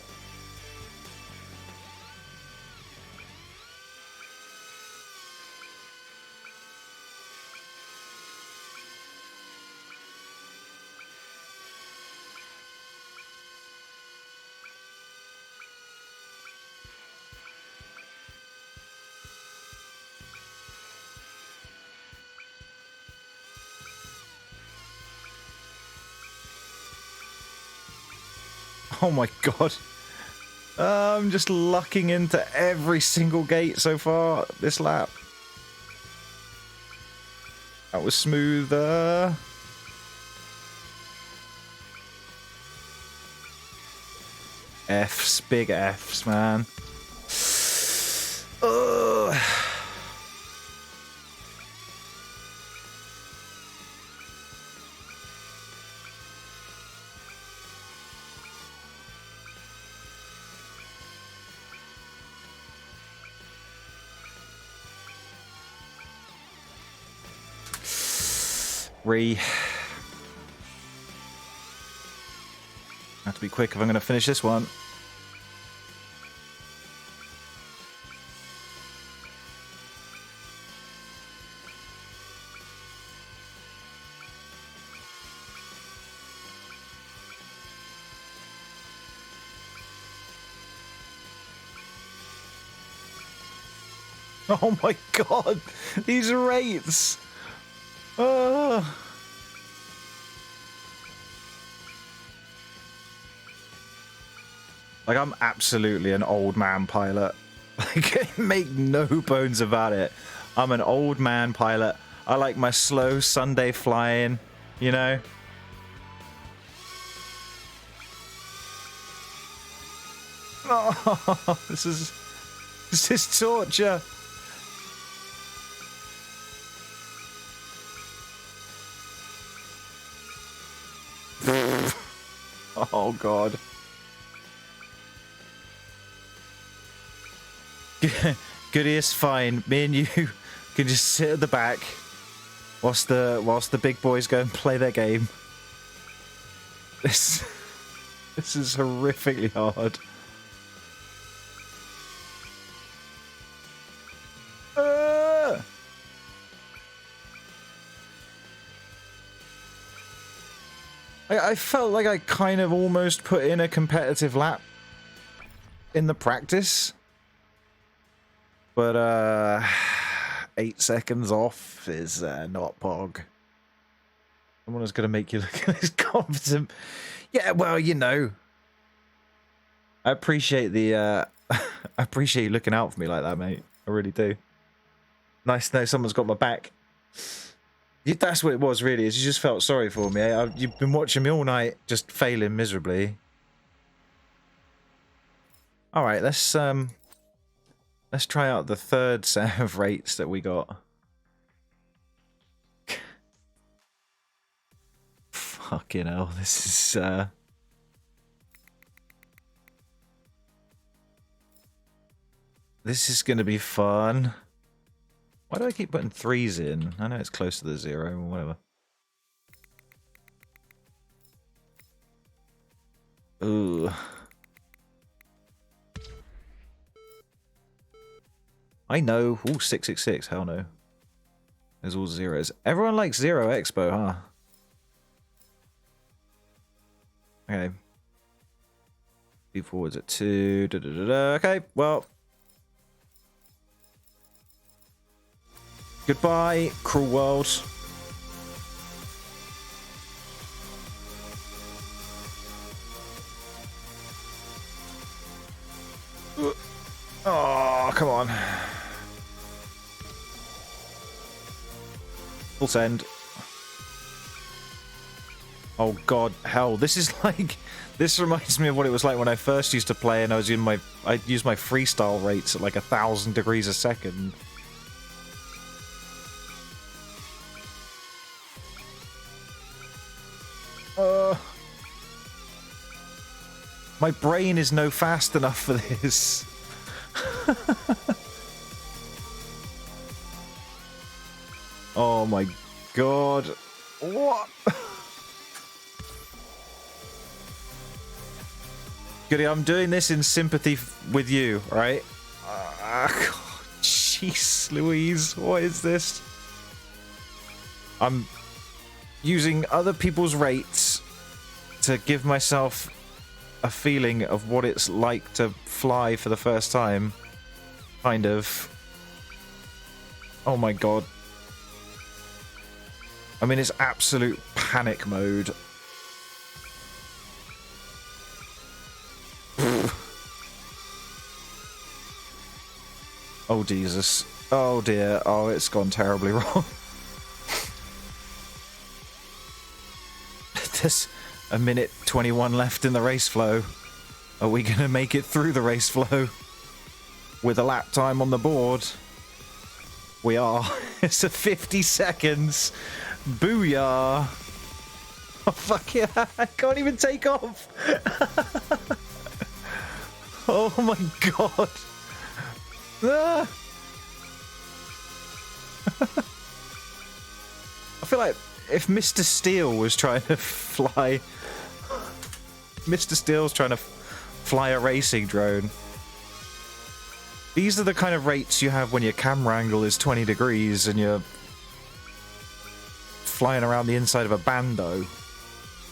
Oh my god. I'm just lucking into every single gate so far this lap. That was smoother. Fs, big Fs, man. Ugh. Have to be quick if I'm going to finish this one. Oh my god, these rates! Like, I'm absolutely an old man pilot. Like, make no bones about it. I'm an old man pilot. I like my slow Sunday flying, you know? Oh, this is torture. Oh god. Goodiest fine. Me and you can just sit at the back whilst the big boys go and play their game. This is horrifically hard. I felt like I kind of almost put in a competitive lap in the practice. But 8 seconds off is not pog. Someone is going to make you look as confident. Yeah, well, you know. I appreciate the I appreciate you looking out for me like that, mate. I really do. Nice to know someone's got my back. That's what it was, really. Is you just felt sorry for me. You've been watching me all night, just failing miserably. All right, let's try out the third set of rates that we got. Fucking hell, this is gonna be fun. Why do I keep putting 3s in? I know it's close to the 0 or whatever. Ooh. I know. Ooh, 666. Hell no. There's all 0s. Everyone likes 0 Expo, huh? Okay. Speed forwards at 2. Okay, well. Goodbye, cruel world. Oh, come on. Full send. Oh god, hell. This is like... This reminds me of what it was like when I first used to play and I used my freestyle rates at like 1,000 degrees a second. My brain is no fast enough for this. Oh my god. What? Goody, I'm doing this in sympathy with you, right? Jeez Louise, what is this? I'm using other people's rates to give myself a feeling of what it's like to fly for the first time. Kind of. Oh my god. I'm in its absolute panic mode. Oh Jesus. Oh dear. Oh, it's gone terribly wrong. There's a minute 21 left in the race flow. Are we going to make it through the race flow with a lap time on the board? We are. It's a 50 seconds. Booyah. Oh, fuck yeah. I can't even take off. Oh my god. Ah. I feel like if Mr. Steel was trying to fly... Mr. Steel's trying to fly a racing drone. These are the kind of rates you have when your camera angle is 20 degrees and you're flying around the inside of a bando.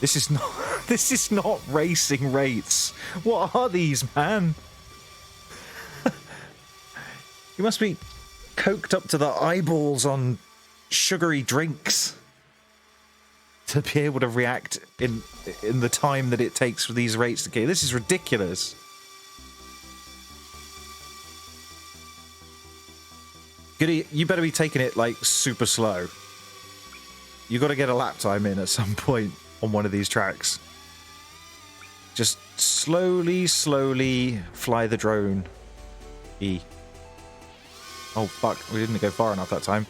This is not... This is not racing rates. What are these, man? You must be coked up to the eyeballs on sugary drinks to be able to react in the time that it takes for these rates to get. This is ridiculous. Goody, you better be taking it like super slow. You got to get a lap time in at some point on one of these tracks. Just slowly fly the drone. E. Oh fuck, we didn't go far enough that time.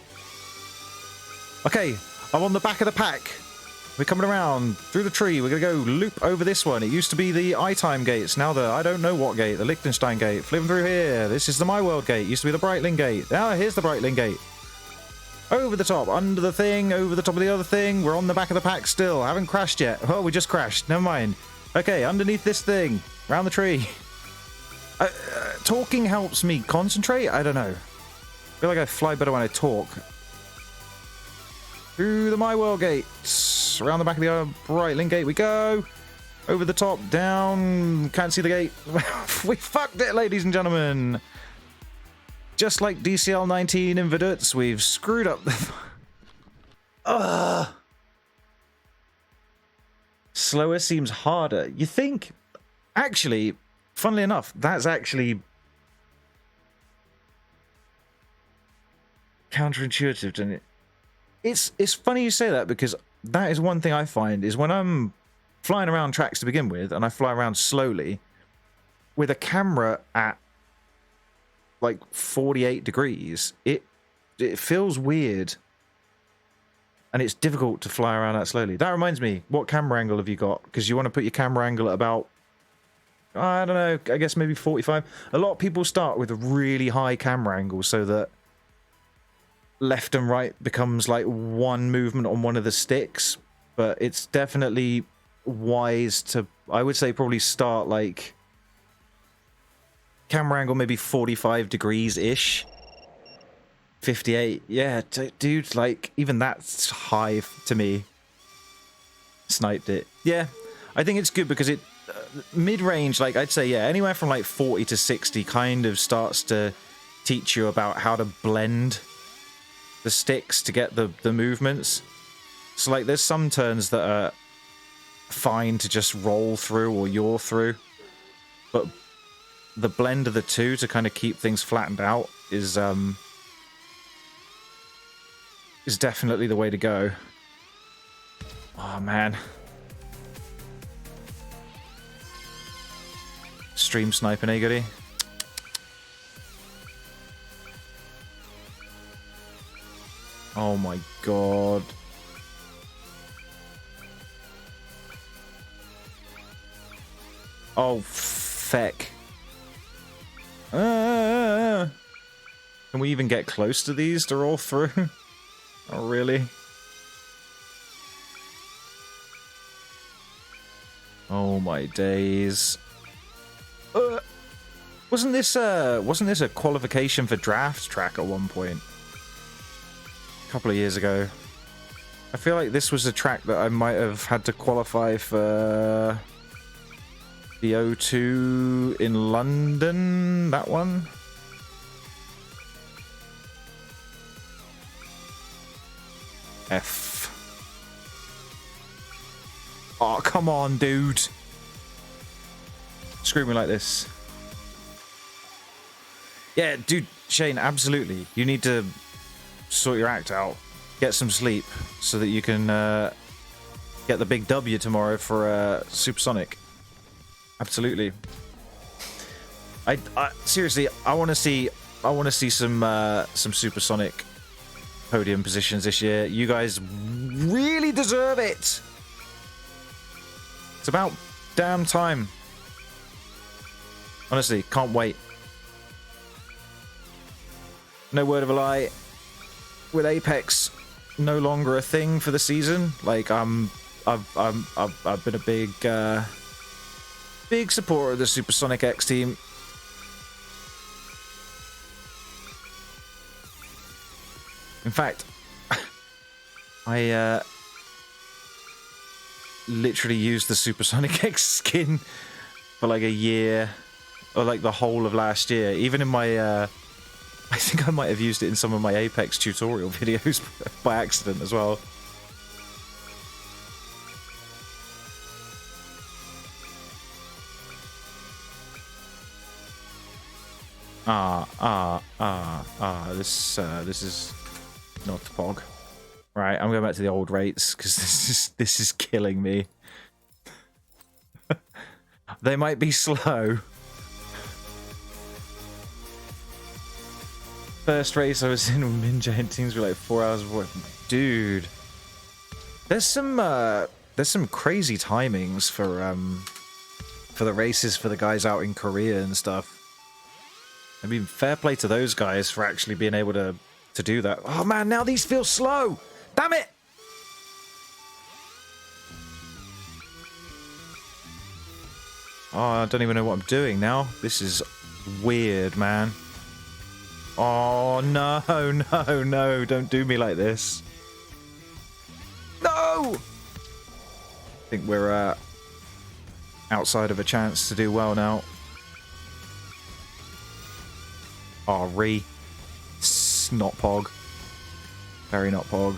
Okay, I'm on the back of the pack. We're coming around through the tree. We're going to go loop over this one. It used to be the iTime gates. Now the I don't know what gate. The Liechtenstein gate. Flipping through here. This is the My World gate. Used to be the Breitling gate. Now here's the Breitling gate. Over the top. Under the thing. Over the top of the other thing. We're on the back of the pack still. Haven't crashed yet. Oh, we just crashed. Never mind. Okay, underneath this thing. Round the tree. Talking helps me concentrate? I don't know. I feel like I fly better when I talk. Through the My World gates. Yes, around the back of the right link gate we go. Over the top, down, can't see the gate. We fucked it, ladies and gentlemen. Just like DCL 19 in Veduts, we've screwed up the... Slower seems harder. You think? Actually, funnily enough, that's actually counterintuitive, doesn't it? It's funny you say that, because that is one thing I find is when I'm flying around tracks to begin with, and I fly around slowly with a camera at like 48 degrees, it feels weird, and it's difficult to fly around that slowly. That reminds me, what camera angle have you got? Because you want to put your camera angle at about, I don't know, I guess maybe 45. A lot of people start with a really high camera angle so that left and right becomes like one movement on one of the sticks, but it's definitely wise to, I would say, probably start like camera angle maybe 45 degrees ish. 58, yeah, dude, like even that's high to me. Sniped it. Yeah, I think it's good because it mid-range, like I'd say, yeah, anywhere from like 40 to 60 kind of starts to teach you about how to blend the sticks to get the movements. So like there's some turns that are fine to just roll through or yaw through, but the blend of the two to kind of keep things flattened out is definitely the way to go. Oh man, stream sniping, eh, goody? Oh my god. Oh, feck. Can we even get close to these to roll through? Oh, really? Oh my days. Wasn't this a qualification for draft track at one point? A couple of years ago. I feel like this was a track that I might have had to qualify for the O2 in London, that one. F. Oh, come on, dude. Screw me like this. Yeah, dude, Shane, absolutely. You need to sort your act out. Get some sleep so that you can get the big W tomorrow for Supersonic. Absolutely. I seriously, I want to see some Supersonic podium positions this year. You guys really deserve it. It's about damn time. Honestly, can't wait. No word of a lie. With Apex no longer a thing for the season, like I've been a big supporter of the Supersonic X team. In fact, I literally used the Supersonic X skin for like a year, or like the whole of last year. Even in my I think I might have used it in some of my Apex tutorial videos by accident as well. This is not Pog. Right, I'm going back to the old rates because this is killing me. They might be slow. First race I was in with Min-Giant teams were like 4 hours of work. Dude, there's some crazy timings for the races for the guys out in Korea and stuff. I mean, fair play to those guys for actually being able to do that. Oh man, now these feel slow. Damn it! Oh, I don't even know what I'm doing now. This is weird, man. Oh, no, no, no. Don't do me like this. No! I think we're outside of a chance to do well now. Oh, not pog. Very not pog.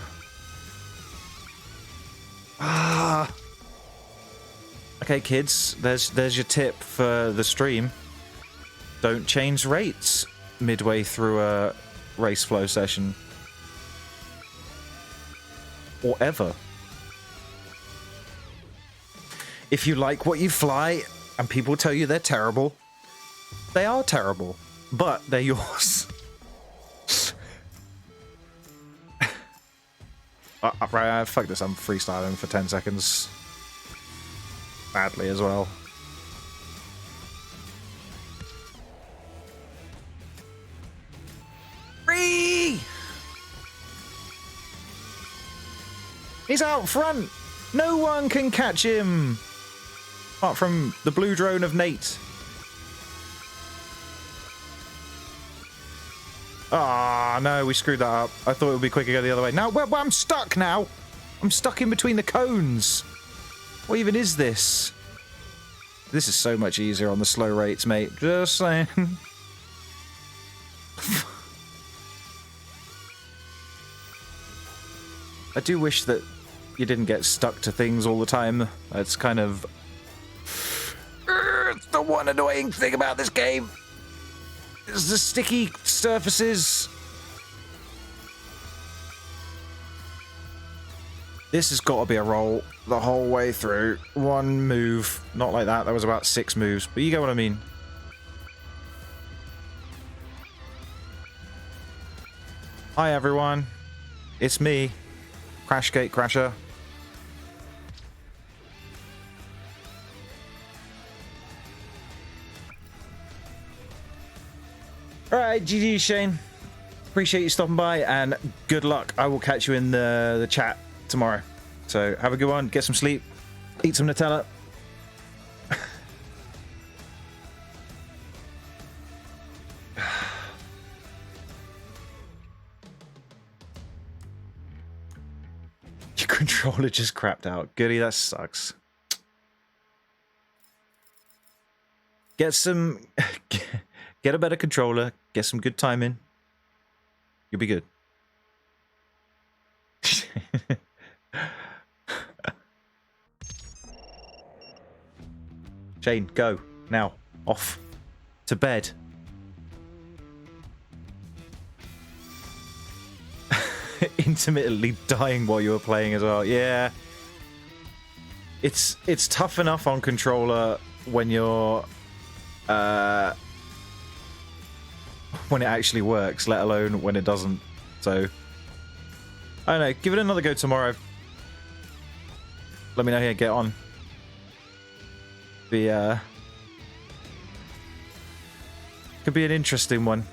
Ah. Okay, kids, there's your tip for the stream. Don't change rates midway through a race flow session. Or ever. If you like what you fly and people tell you they're terrible, they are terrible, but they're yours. Right, fuck this, I'm freestyling for 10 seconds. Badly as well. Free! He's out front! No one can catch him! Apart from the blue drone of NaTe. Ah, no, we screwed that up. I thought it would be quicker to go the other way. Now, well, I'm stuck now. I'm stuck in between the cones. What even is this? This is so much easier on the slow rates, mate. Just saying. I do wish that you didn't get stuck to things all the time. That's kind of... It's the one annoying thing about this game. It's the sticky surfaces. This has got to be a roll the whole way through. One move. Not like that. That was about 6 moves. But you get what I mean. Hi, everyone. It's me, Crashgate Crasher. Alright, GG Shane. Appreciate you stopping by and good luck. I will catch you in the chat tomorrow. So have a good one, get some sleep, eat some Nutella. Your controller just crapped out. Goody, that sucks. Get some... Get a better controller, get some good timing. You'll be good. Shane, go. Now. Off. To bed. Intermittently dying while you were playing as well. Yeah. It's tough enough on controller when you're... when it actually works, let alone when it doesn't. So, I don't know. Give it another go tomorrow. Let me know how you get on. Could be an interesting one.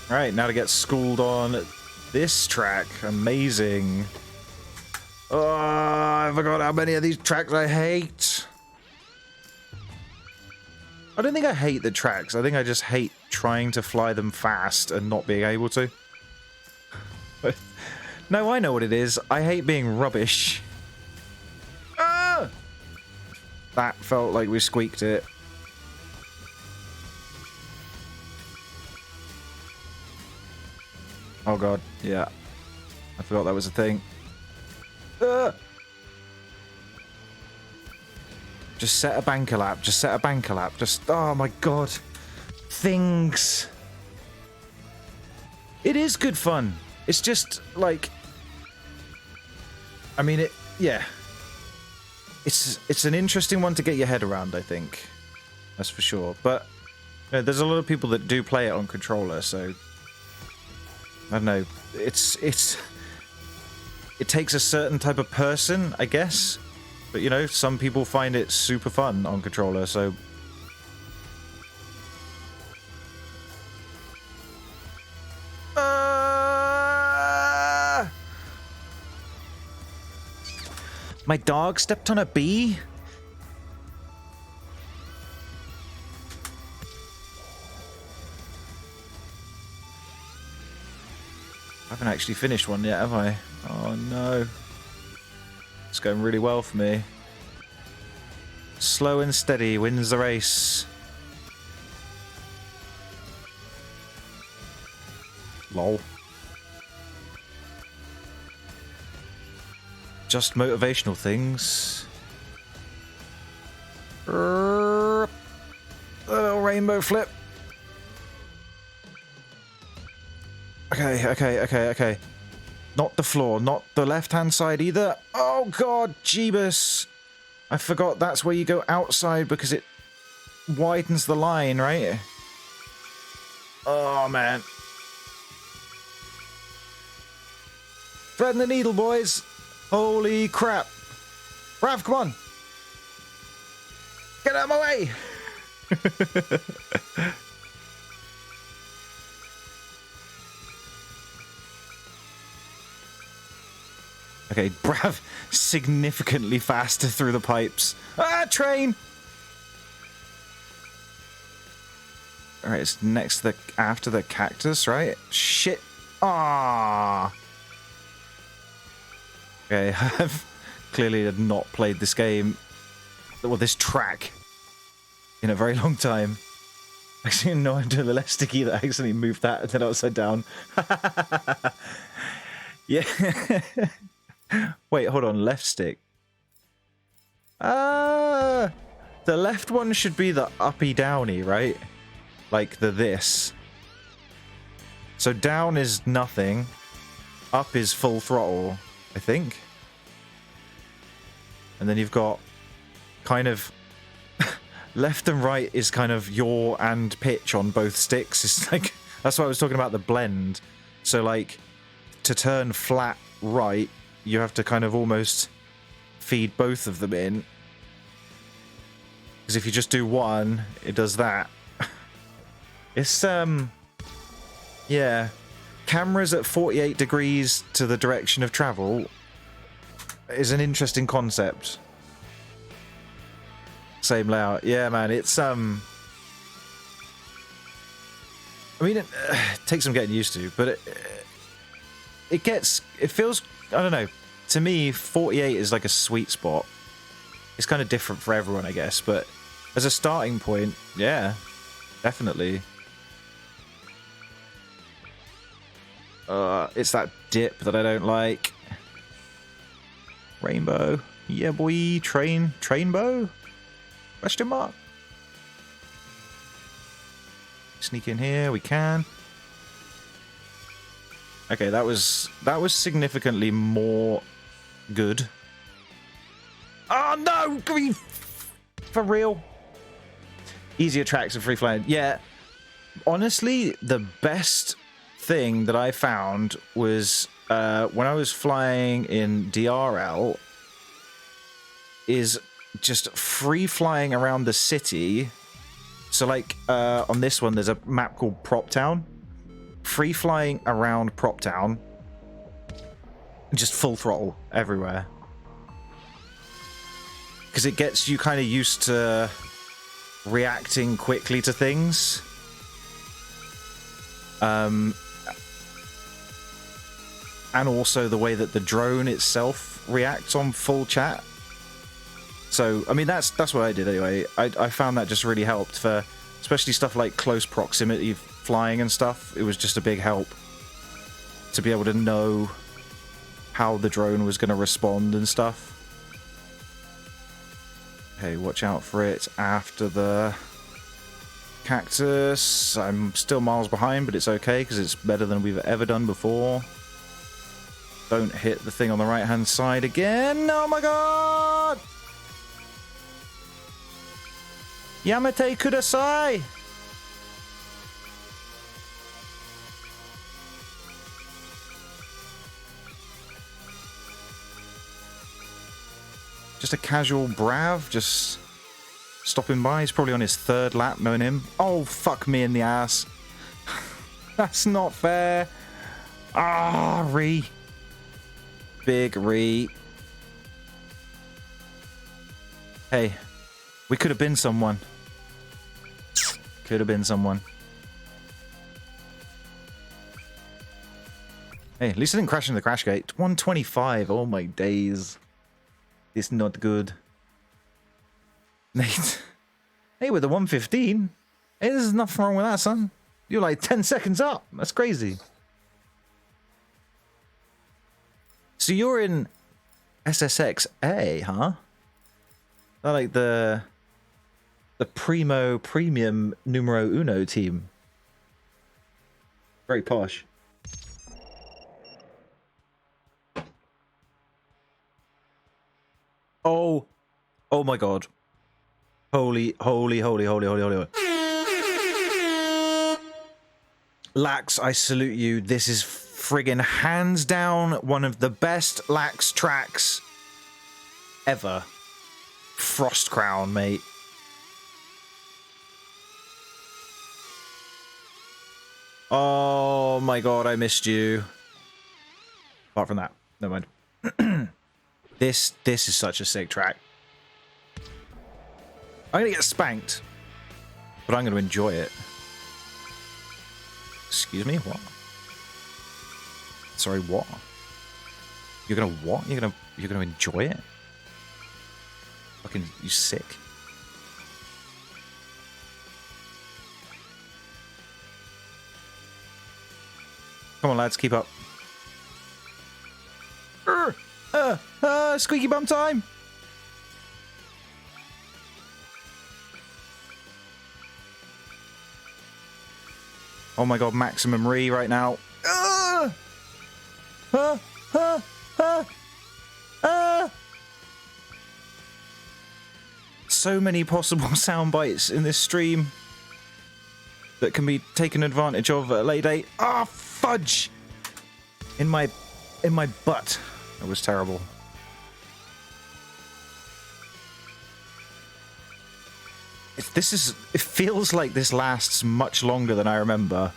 Alright, now to get schooled on this track. Amazing. Oh, I forgot how many of these tracks I hate. I don't think I hate the tracks. I think I just hate trying to fly them fast and not being able to. No, I know what it is. I hate being rubbish. Ah! That felt like we squeaked it. Oh god, yeah. I forgot that was a thing. Just set a banker lap. Just set a banker lap. Just, oh my god. Things. It is good fun. It's just, like... I mean, yeah. It's an interesting one to get your head around, I think. That's for sure. But, you know, there's a lot of people that do play it on controller, so... I don't know. It takes a certain type of person, I guess. But, you know, some people find it super fun on controller, so... My dog stepped on a bee? haven't actually finished one yet, have I? Oh no. It's going really well for me. Slow and steady wins the race. Lol. Just motivational things. A little rainbow flip. Okay. Not the floor, not the left-hand side either. Oh god, Jeebus. I forgot that's where you go outside because it widens the line, right? Oh man. Threading the needle, boys. Holy crap. Rav, come on. Get out of my way. Okay, Brav significantly faster through the pipes. Ah, train! Alright, it's next to after the cactus, right? Shit. Ah. Okay, I've clearly not played this game, or this track, in a very long time. Actually, no, I'm doing the left stick either. I accidentally moved that and then upside down. Yeah. Wait, hold on. Left stick. The left one should be the uppy downy, right? Like the this. So down is nothing. Up is full throttle, I think. And then you've got kind of left and right is kind of yaw and pitch on both sticks. It's like, that's why I was talking about the blend. So like to turn flat right, you have to kind of almost feed both of them in. Because if you just do one, it does that. It's, yeah. Cameras at 48 degrees to the direction of travel is an interesting concept. Same layout. Yeah, man, it's, I mean, it takes some getting used to, but it feels, I don't know, to me, 48 is like a sweet spot. It's kind of different for everyone, I guess, but as a starting point, yeah, definitely. It's that dip that I don't like. Rainbow. Yeah, boy. Trainbow? Question mark? Sneak in here, we can. Okay, that was significantly more good. Oh no! For real? Easier tracks and free flying. Yeah. Honestly, the best thing that I found was when I was flying in DRL is just free flying around the city. So like on this one there's a map called Prop Town. Free flying around Prop Town, just full throttle everywhere, because it gets you kind of used to reacting quickly to things. And also the way that the drone itself reacts on full chat. So, I mean, that's what I did anyway. I found that just really helped for, especially stuff like close proximity flying and stuff. It was just a big help to be able to know how the drone was going to respond and stuff. Okay, watch out for it after the cactus. I'm still miles behind, but it's okay because it's better than we've ever done before. Don't hit the thing on the right-hand side again. Oh my god! Yamate kudasai! Just a casual Brav, just stopping by. He's probably on his third lap, knowing him. Oh, fuck me in the ass. That's not fair. Ah, Ree. Big Ree. Hey, we could have been someone. Could have been someone. Hey, at least I didn't crash into the crash gate. 125. Oh my days. It's not good. Nate. Hey, with the 115. Hey, there's nothing wrong with that, son. You're like 10 seconds up. That's crazy. So you're in SSXA, huh? They're like the premium numero uno team. Very posh. Oh my god. Holy. LAAX, I salute you. This is friggin' hands down one of the best LAAX tracks ever. Frost Crown, mate. Oh my god, I missed you. Apart from that, never mind. This is such a sick track. I'm gonna get spanked, but I'm gonna enjoy it. Excuse me, what? Sorry, what? You're gonna what? You're gonna enjoy it? Fucking, you sick. Come on, lads, keep up. Squeaky bum time. Oh my god, maximum re right now. So many possible sound bites in this stream that can be taken advantage of at a late date. Ah, fudge! In my butt. It was terrible. It feels like this lasts much longer than I remember.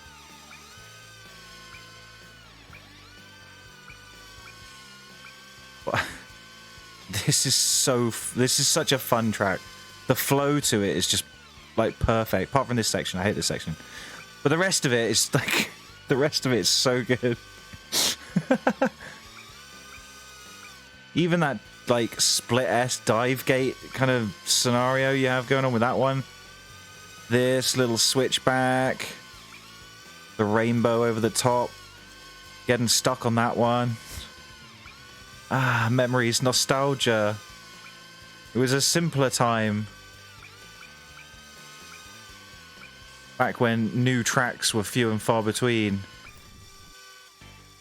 This is such a fun track. The flow to it is just like perfect. Apart from this section, I hate this section. But the rest of it is like, the rest of it is so good. Even that like split S dive gate kind of scenario you have going on with that one. This little switchback, the rainbow over the top, getting stuck on that one. Ah, memories, nostalgia. It was a simpler time. Back when new tracks were few and far between.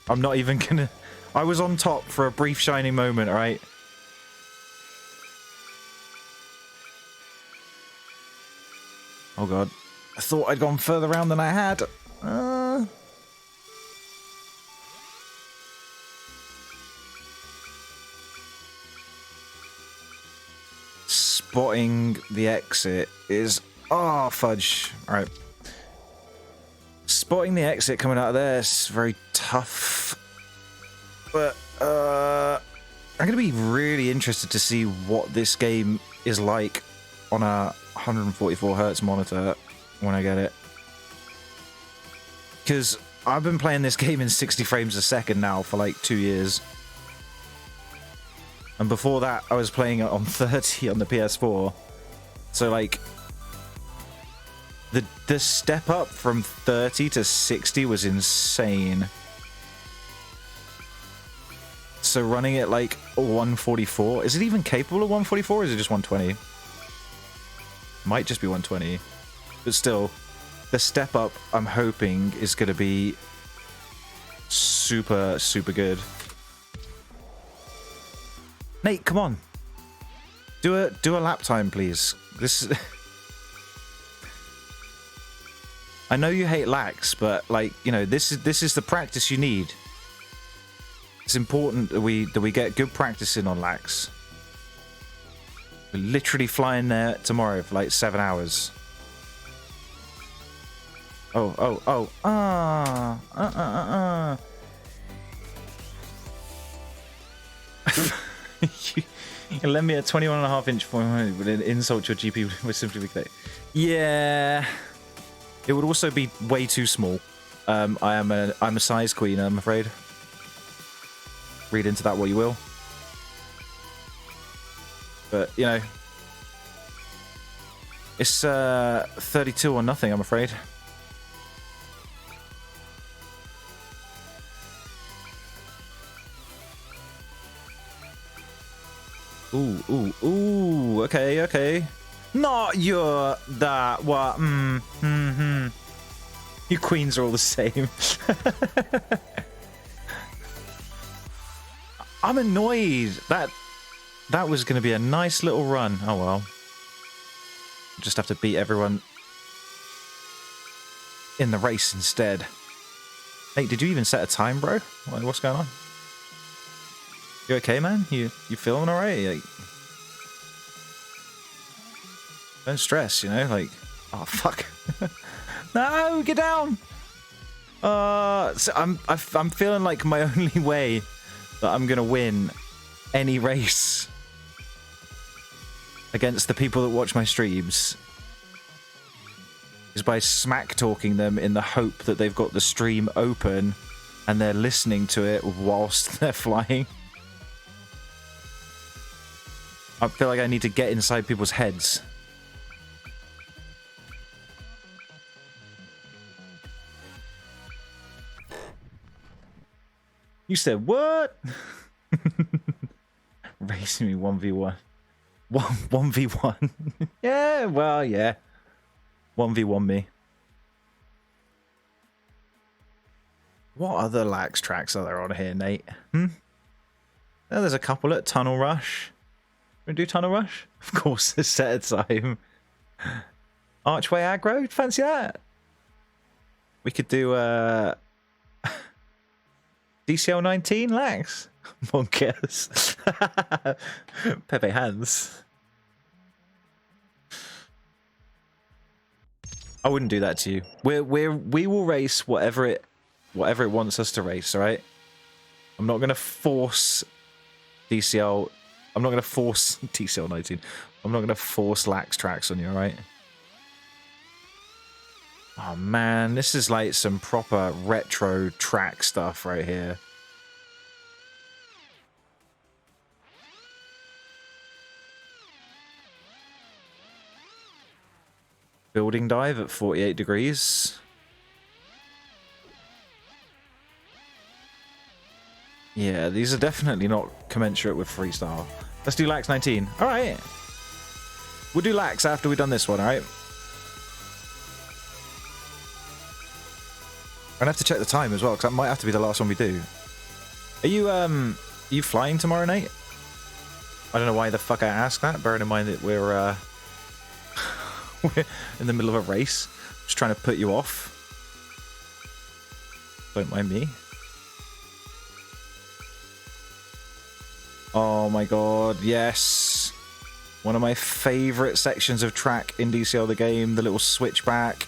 I'm not even gonna... I was on top for a brief shining moment, alright? Oh god. I thought I'd gone further around than I had. Spotting the exit is... Oh, fudge. Alright. Spotting the exit coming out of there is very tough. But, I'm going to be really interested to see what this game is like on a 144Hz monitor when I get it. Because I've been playing this game in 60 frames a second now for like 2 years. And before that, I was playing it on 30 on the PS4. So, like, the step up from 30 to 60 was insane. So running it like 144, is it even capable of 144 or is it just 120? Might just be 120. But still, the step up I'm hoping is going to be super, super good. Nate, come on. Do a lap time, please. This is... I know you hate LAAX, but like, you know, this is the practice you need. It's important that we get good practice in on LAAX. We're literally flying there tomorrow for like 7 hours. You lend me a 21.5-inch phone, but insult your GP with simply click. Yeah, it would also be way too small. I'm a size queen, I'm afraid. Read into that what you will. But, you know, it's 32 or nothing, I'm afraid. Ooh, ooh, ooh, okay, okay. Not your, that, what, You queens are all the same. I'm annoyed. That was going to be a nice little run. Oh, well. Just have to beat everyone in the race instead. Hey, did you even set a time, bro? What's going on? You okay, man? You feeling all right? Like, don't stress, you know? Like, oh, fuck. No, get down! So I'm feeling like my only way that I'm going to win any race against the people that watch my streams is by smack talking them in the hope that they've got the stream open and they're listening to it whilst they're flying. I feel like I need to get inside people's heads. You said what? Racing me 1v1. 1v1. Yeah, well, yeah. 1v1 me. What other LAAX tracks are there on here, Nate? Oh, there's a couple at Tunnel Rush. Want to do Tunnel Rush? Of course, there's set a time. Archway Aggro? Fancy that? We could do DCL 19 LAAX. Monkers. Pepe hands. I wouldn't do that to you. We will race whatever it wants us to race, alright? I'm not gonna force DCL. I'm not gonna force DCL 19. I'm not gonna force LAAX tracks on you, alright? Oh man, this is like some proper retro track stuff right here. Building dive at 48 degrees. Yeah, these are definitely not commensurate with freestyle. Let's do LAAX 19. All right. We'll do LAAX after we've done this one, all right? I'm gonna have to check the time as well, because that might have to be the last one we do. Are you flying tomorrow, Nate? I don't know why the fuck I asked that, bearing in mind that we're we're in the middle of a race. Just trying to put you off. Don't mind me. Oh my god, yes. One of my favourite sections of track in DCL the game, the little switchback,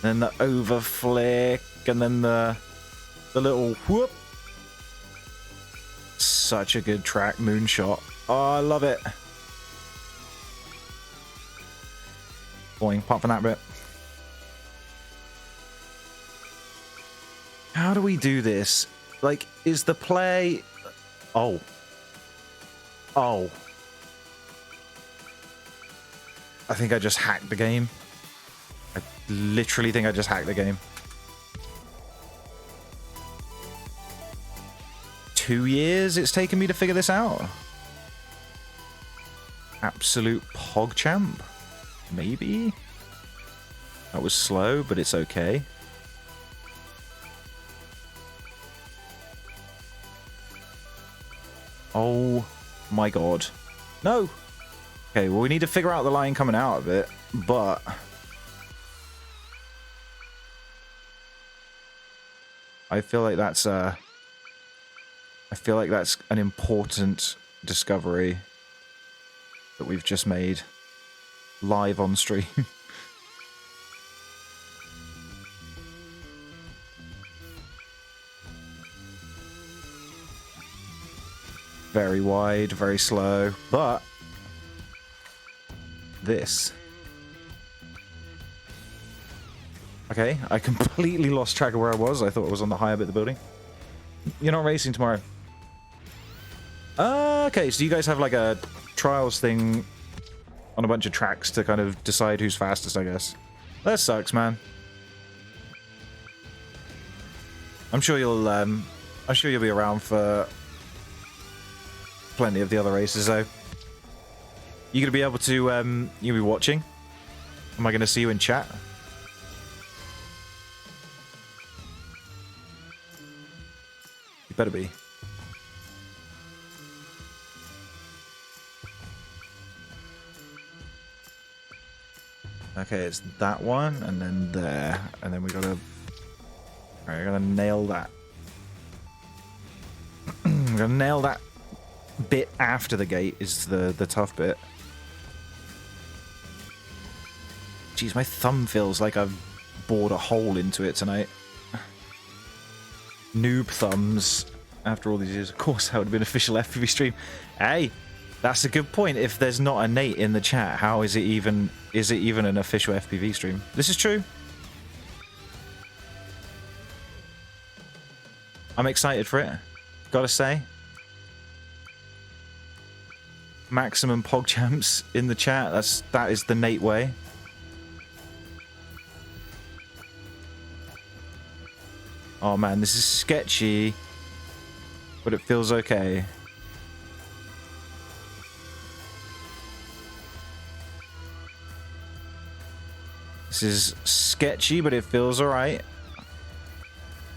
then the overflick, and then the little whoop. Such a good track, moonshot. Oh, I love it. Boing, pop from that bit. How do we do this? Like, is the play... Oh. Oh. I think I just hacked the game. I literally think I just hacked the game. 2 years it's taken me to figure this out. Absolute PogChamp. Maybe? That was slow, but it's okay. Oh my god. No! Okay, well we need to figure out the line coming out of it, but... I feel like that's an important discovery that we've just made live on stream. Very wide, very slow, but this. Okay, I completely lost track of where I was. I thought I was on the higher bit of the building. You're not racing tomorrow. Okay, so you guys have like a trials thing on a bunch of tracks to kind of decide who's fastest, I guess. That sucks, man. I'm sure you'll be around for plenty of the other races, though. You gonna be able to you'll be watching? Am I gonna see you in chat? You better be. Okay, it's that one, and then there, and then we gotta. Alright, we're gonna nail that. We're gonna nail that bit after the gate is the tough bit. Jeez, my thumb feels like I've bored a hole into it tonight. Noob thumbs. After all these years, of course, that would have been an official FPV stream. Hey, that's a good point. If there's not a NaTe in the chat, how is it even an official FPV stream? This is true. I'm excited for it. Gotta say. Maximum PogChamps in the chat. That is the NaTe way. Oh man, this is sketchy, but it feels okay. This is sketchy, but it feels alright.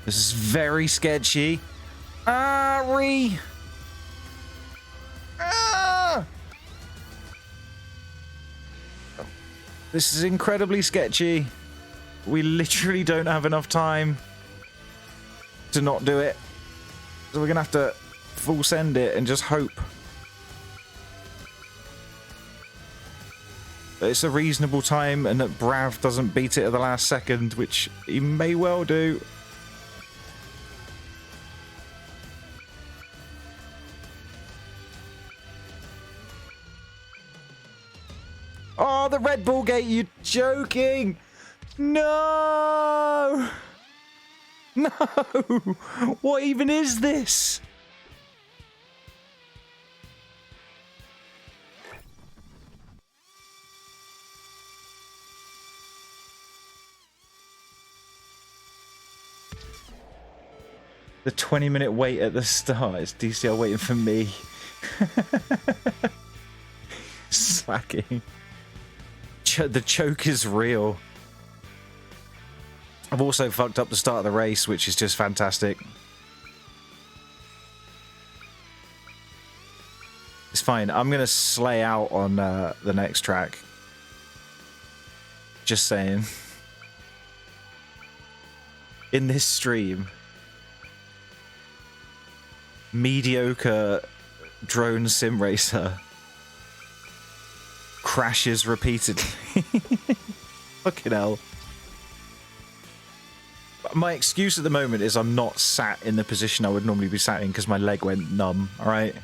This is very sketchy. Ah! This is incredibly sketchy. We literally don't have enough time to not do it. So we're gonna have to full send it and just hope. That it's a reasonable time and that Brav doesn't beat it at the last second, which he may well do. Oh, the Red Bull gate, you're joking! No! No! What even is this? The 20-minute wait at the start. It's DCL waiting for me. Slacking. The choke is real. I've also fucked up the start of the race, which is just fantastic. It's fine. I'm going to slay out on the next track. Just saying. In this stream, mediocre drone sim racer crashes repeatedly. Fucking hell. My excuse at the moment is I'm not sat in the position I would normally be sat in because my leg went numb, alright?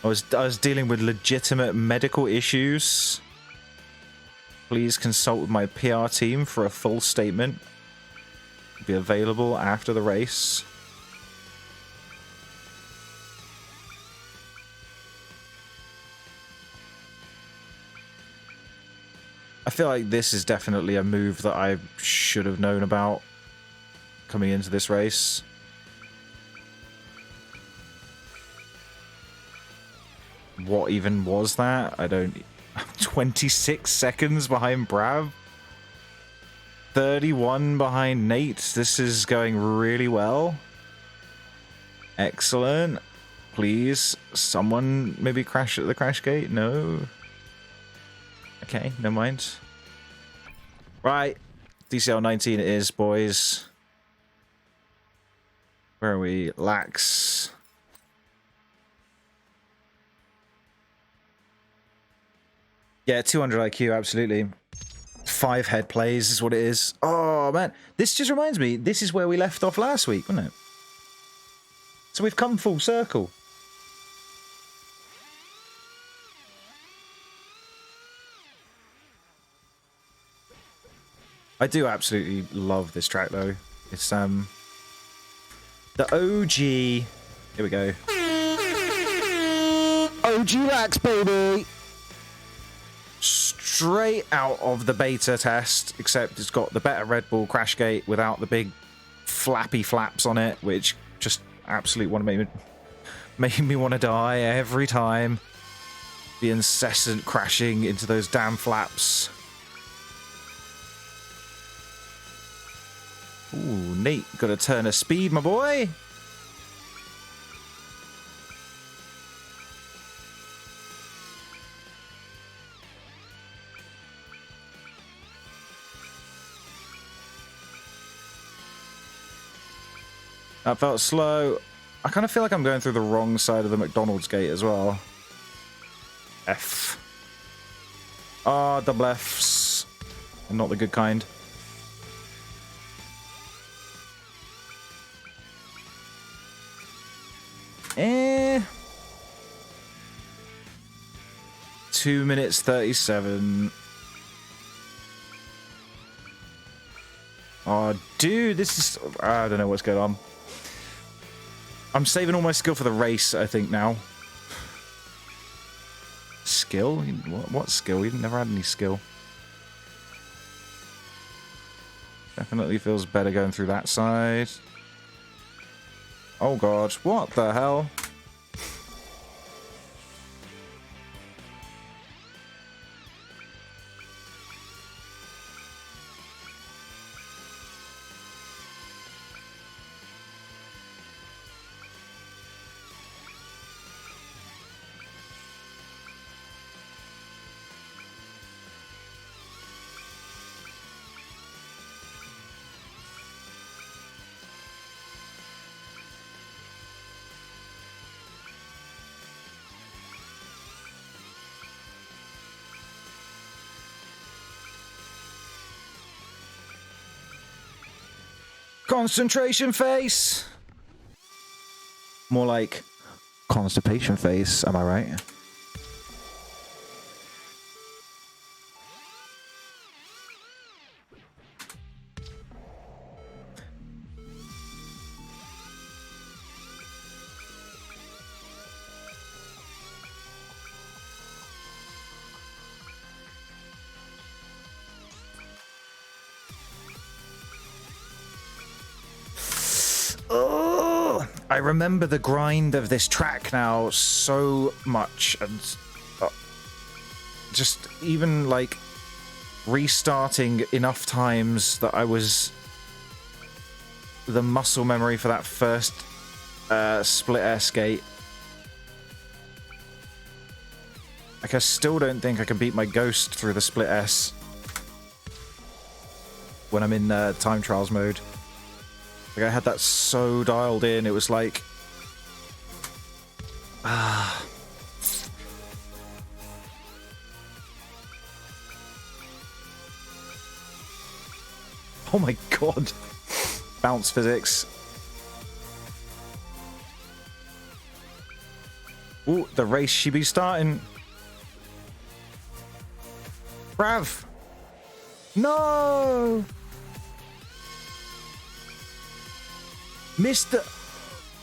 I was dealing with legitimate medical issues. Please consult with my PR team for a full statement. Be available after the race. I feel like this is definitely a move that I should have known about coming into this race. What even was that? I don't... 26 seconds behind Brav. 31 behind NaTe. This is going really well. Excellent. Please, someone maybe crash at the crash gate? No. Okay, never mind. Right. DCL 19 it is, boys. Where are we? LAAX. Yeah, 200 IQ, absolutely. 5 head plays is what it is. Oh, man. This just reminds me, this is where we left off last week, wasn't it? So we've come full circle. I do absolutely love this track, though. It's, the OG... Here we go. OG LAAX, baby! Straight out of the beta test, except it's got the better Red Bull crash gate without the big flappy flaps on it, which just absolutely want to make me want to die every time. The incessant crashing into those damn flaps. Ooh, neat. Got a turn of speed, my boy. That felt slow. I kind of feel like I'm going through the wrong side of the McDonald's gate as well. F. Ah, double Fs. And not the good kind. Eh. 2 minutes 37. Oh, dude, this is... I don't know what's going on. I'm saving all my skill for the race, I think, now. Skill? What skill? We've never had any skill. Definitely feels better going through that side. Oh god, what the hell? Concentration face! More like constipation face, am I right? I remember the grind of this track now so much, and just even like restarting enough times that I was the muscle memory for that first split air skate. Like, I still don't think I can beat my ghost through the split S when I'm in time trials mode. Like, I had that so dialed in, it was like... Oh my god. Bounce physics. Ooh, the race should be starting. Brav! No! Mr.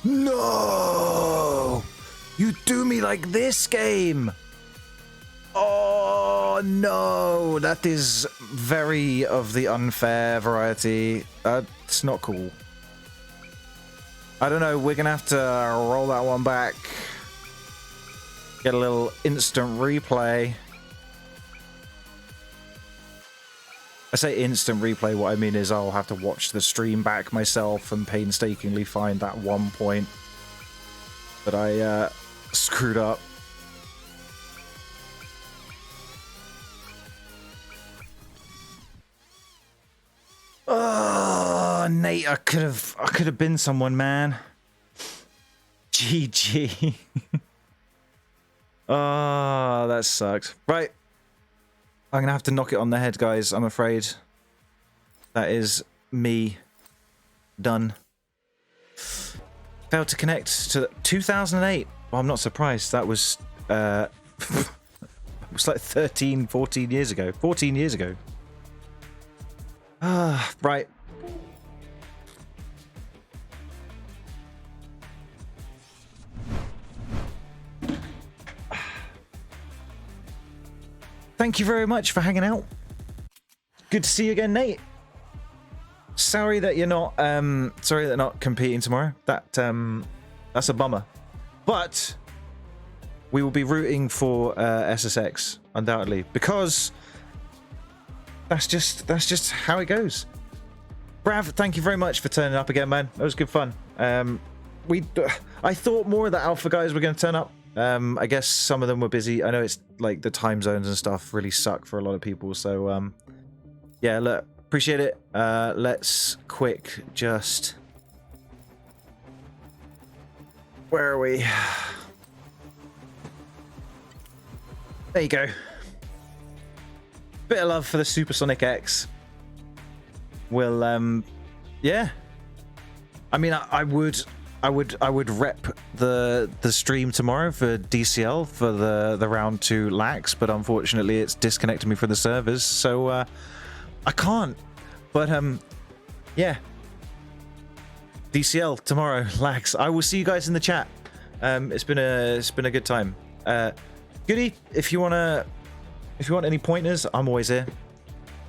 No! You do me like this, game! Oh, no! That is very of the unfair variety. That's not cool. I don't know, we're gonna have to roll that one back. Get a little instant replay. I say instant replay, what I mean is I'll have to watch the stream back myself and painstakingly find that one point that I screwed up. Oh, Nate, I could have been someone, man. GG. Oh, that sucked. Right. I'm going to have to knock it on the head, guys, I'm afraid. That is me. Done. Failed to connect to 2008. Well, I'm not surprised. That was, it was like 13, 14 years ago. 14 years ago. Ah, right. thank you very much for hanging out. Good to see you again, Nate. Sorry that you're not competing tomorrow. That's a bummer. But we will be rooting for SSX undoubtedly, because that's just how it goes. Brav, thank you very much for turning up again, man. That was good fun. I thought more of the alpha guys were going to turn up. I guess some of them were busy. I know it's like the time zones and stuff really suck for a lot of people. So yeah, look, appreciate it. Let's quick just... Where are we? There you go. Bit of love for the Supersonic X. We'll yeah. I mean, I would rep the stream tomorrow for DCL for the round 2 LAAX, but unfortunately it's disconnected me from the servers, so I can't. But yeah, DCL tomorrow, LAAX. I will see you guys in the chat. It's been a good time. Goody, if you want any pointers, I'm always here,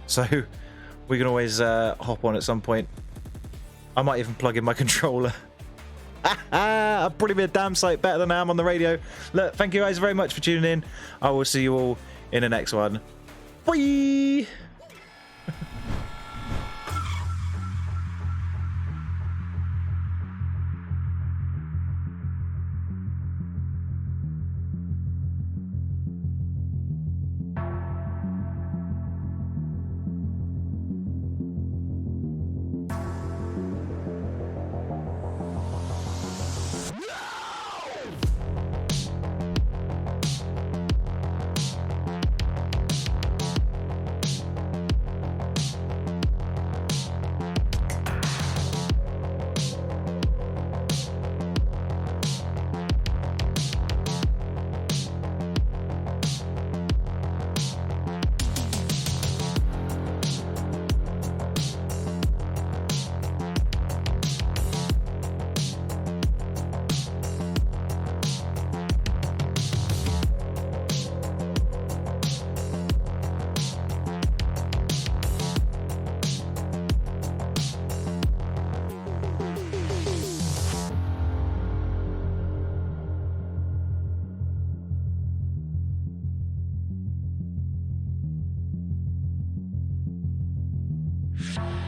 so we can always hop on at some point. I might even plug in my controller. I'll probably be a damn sight better than I am on the radio. Look, thank you guys very much for tuning in. I will see you all in the next one. Bye. you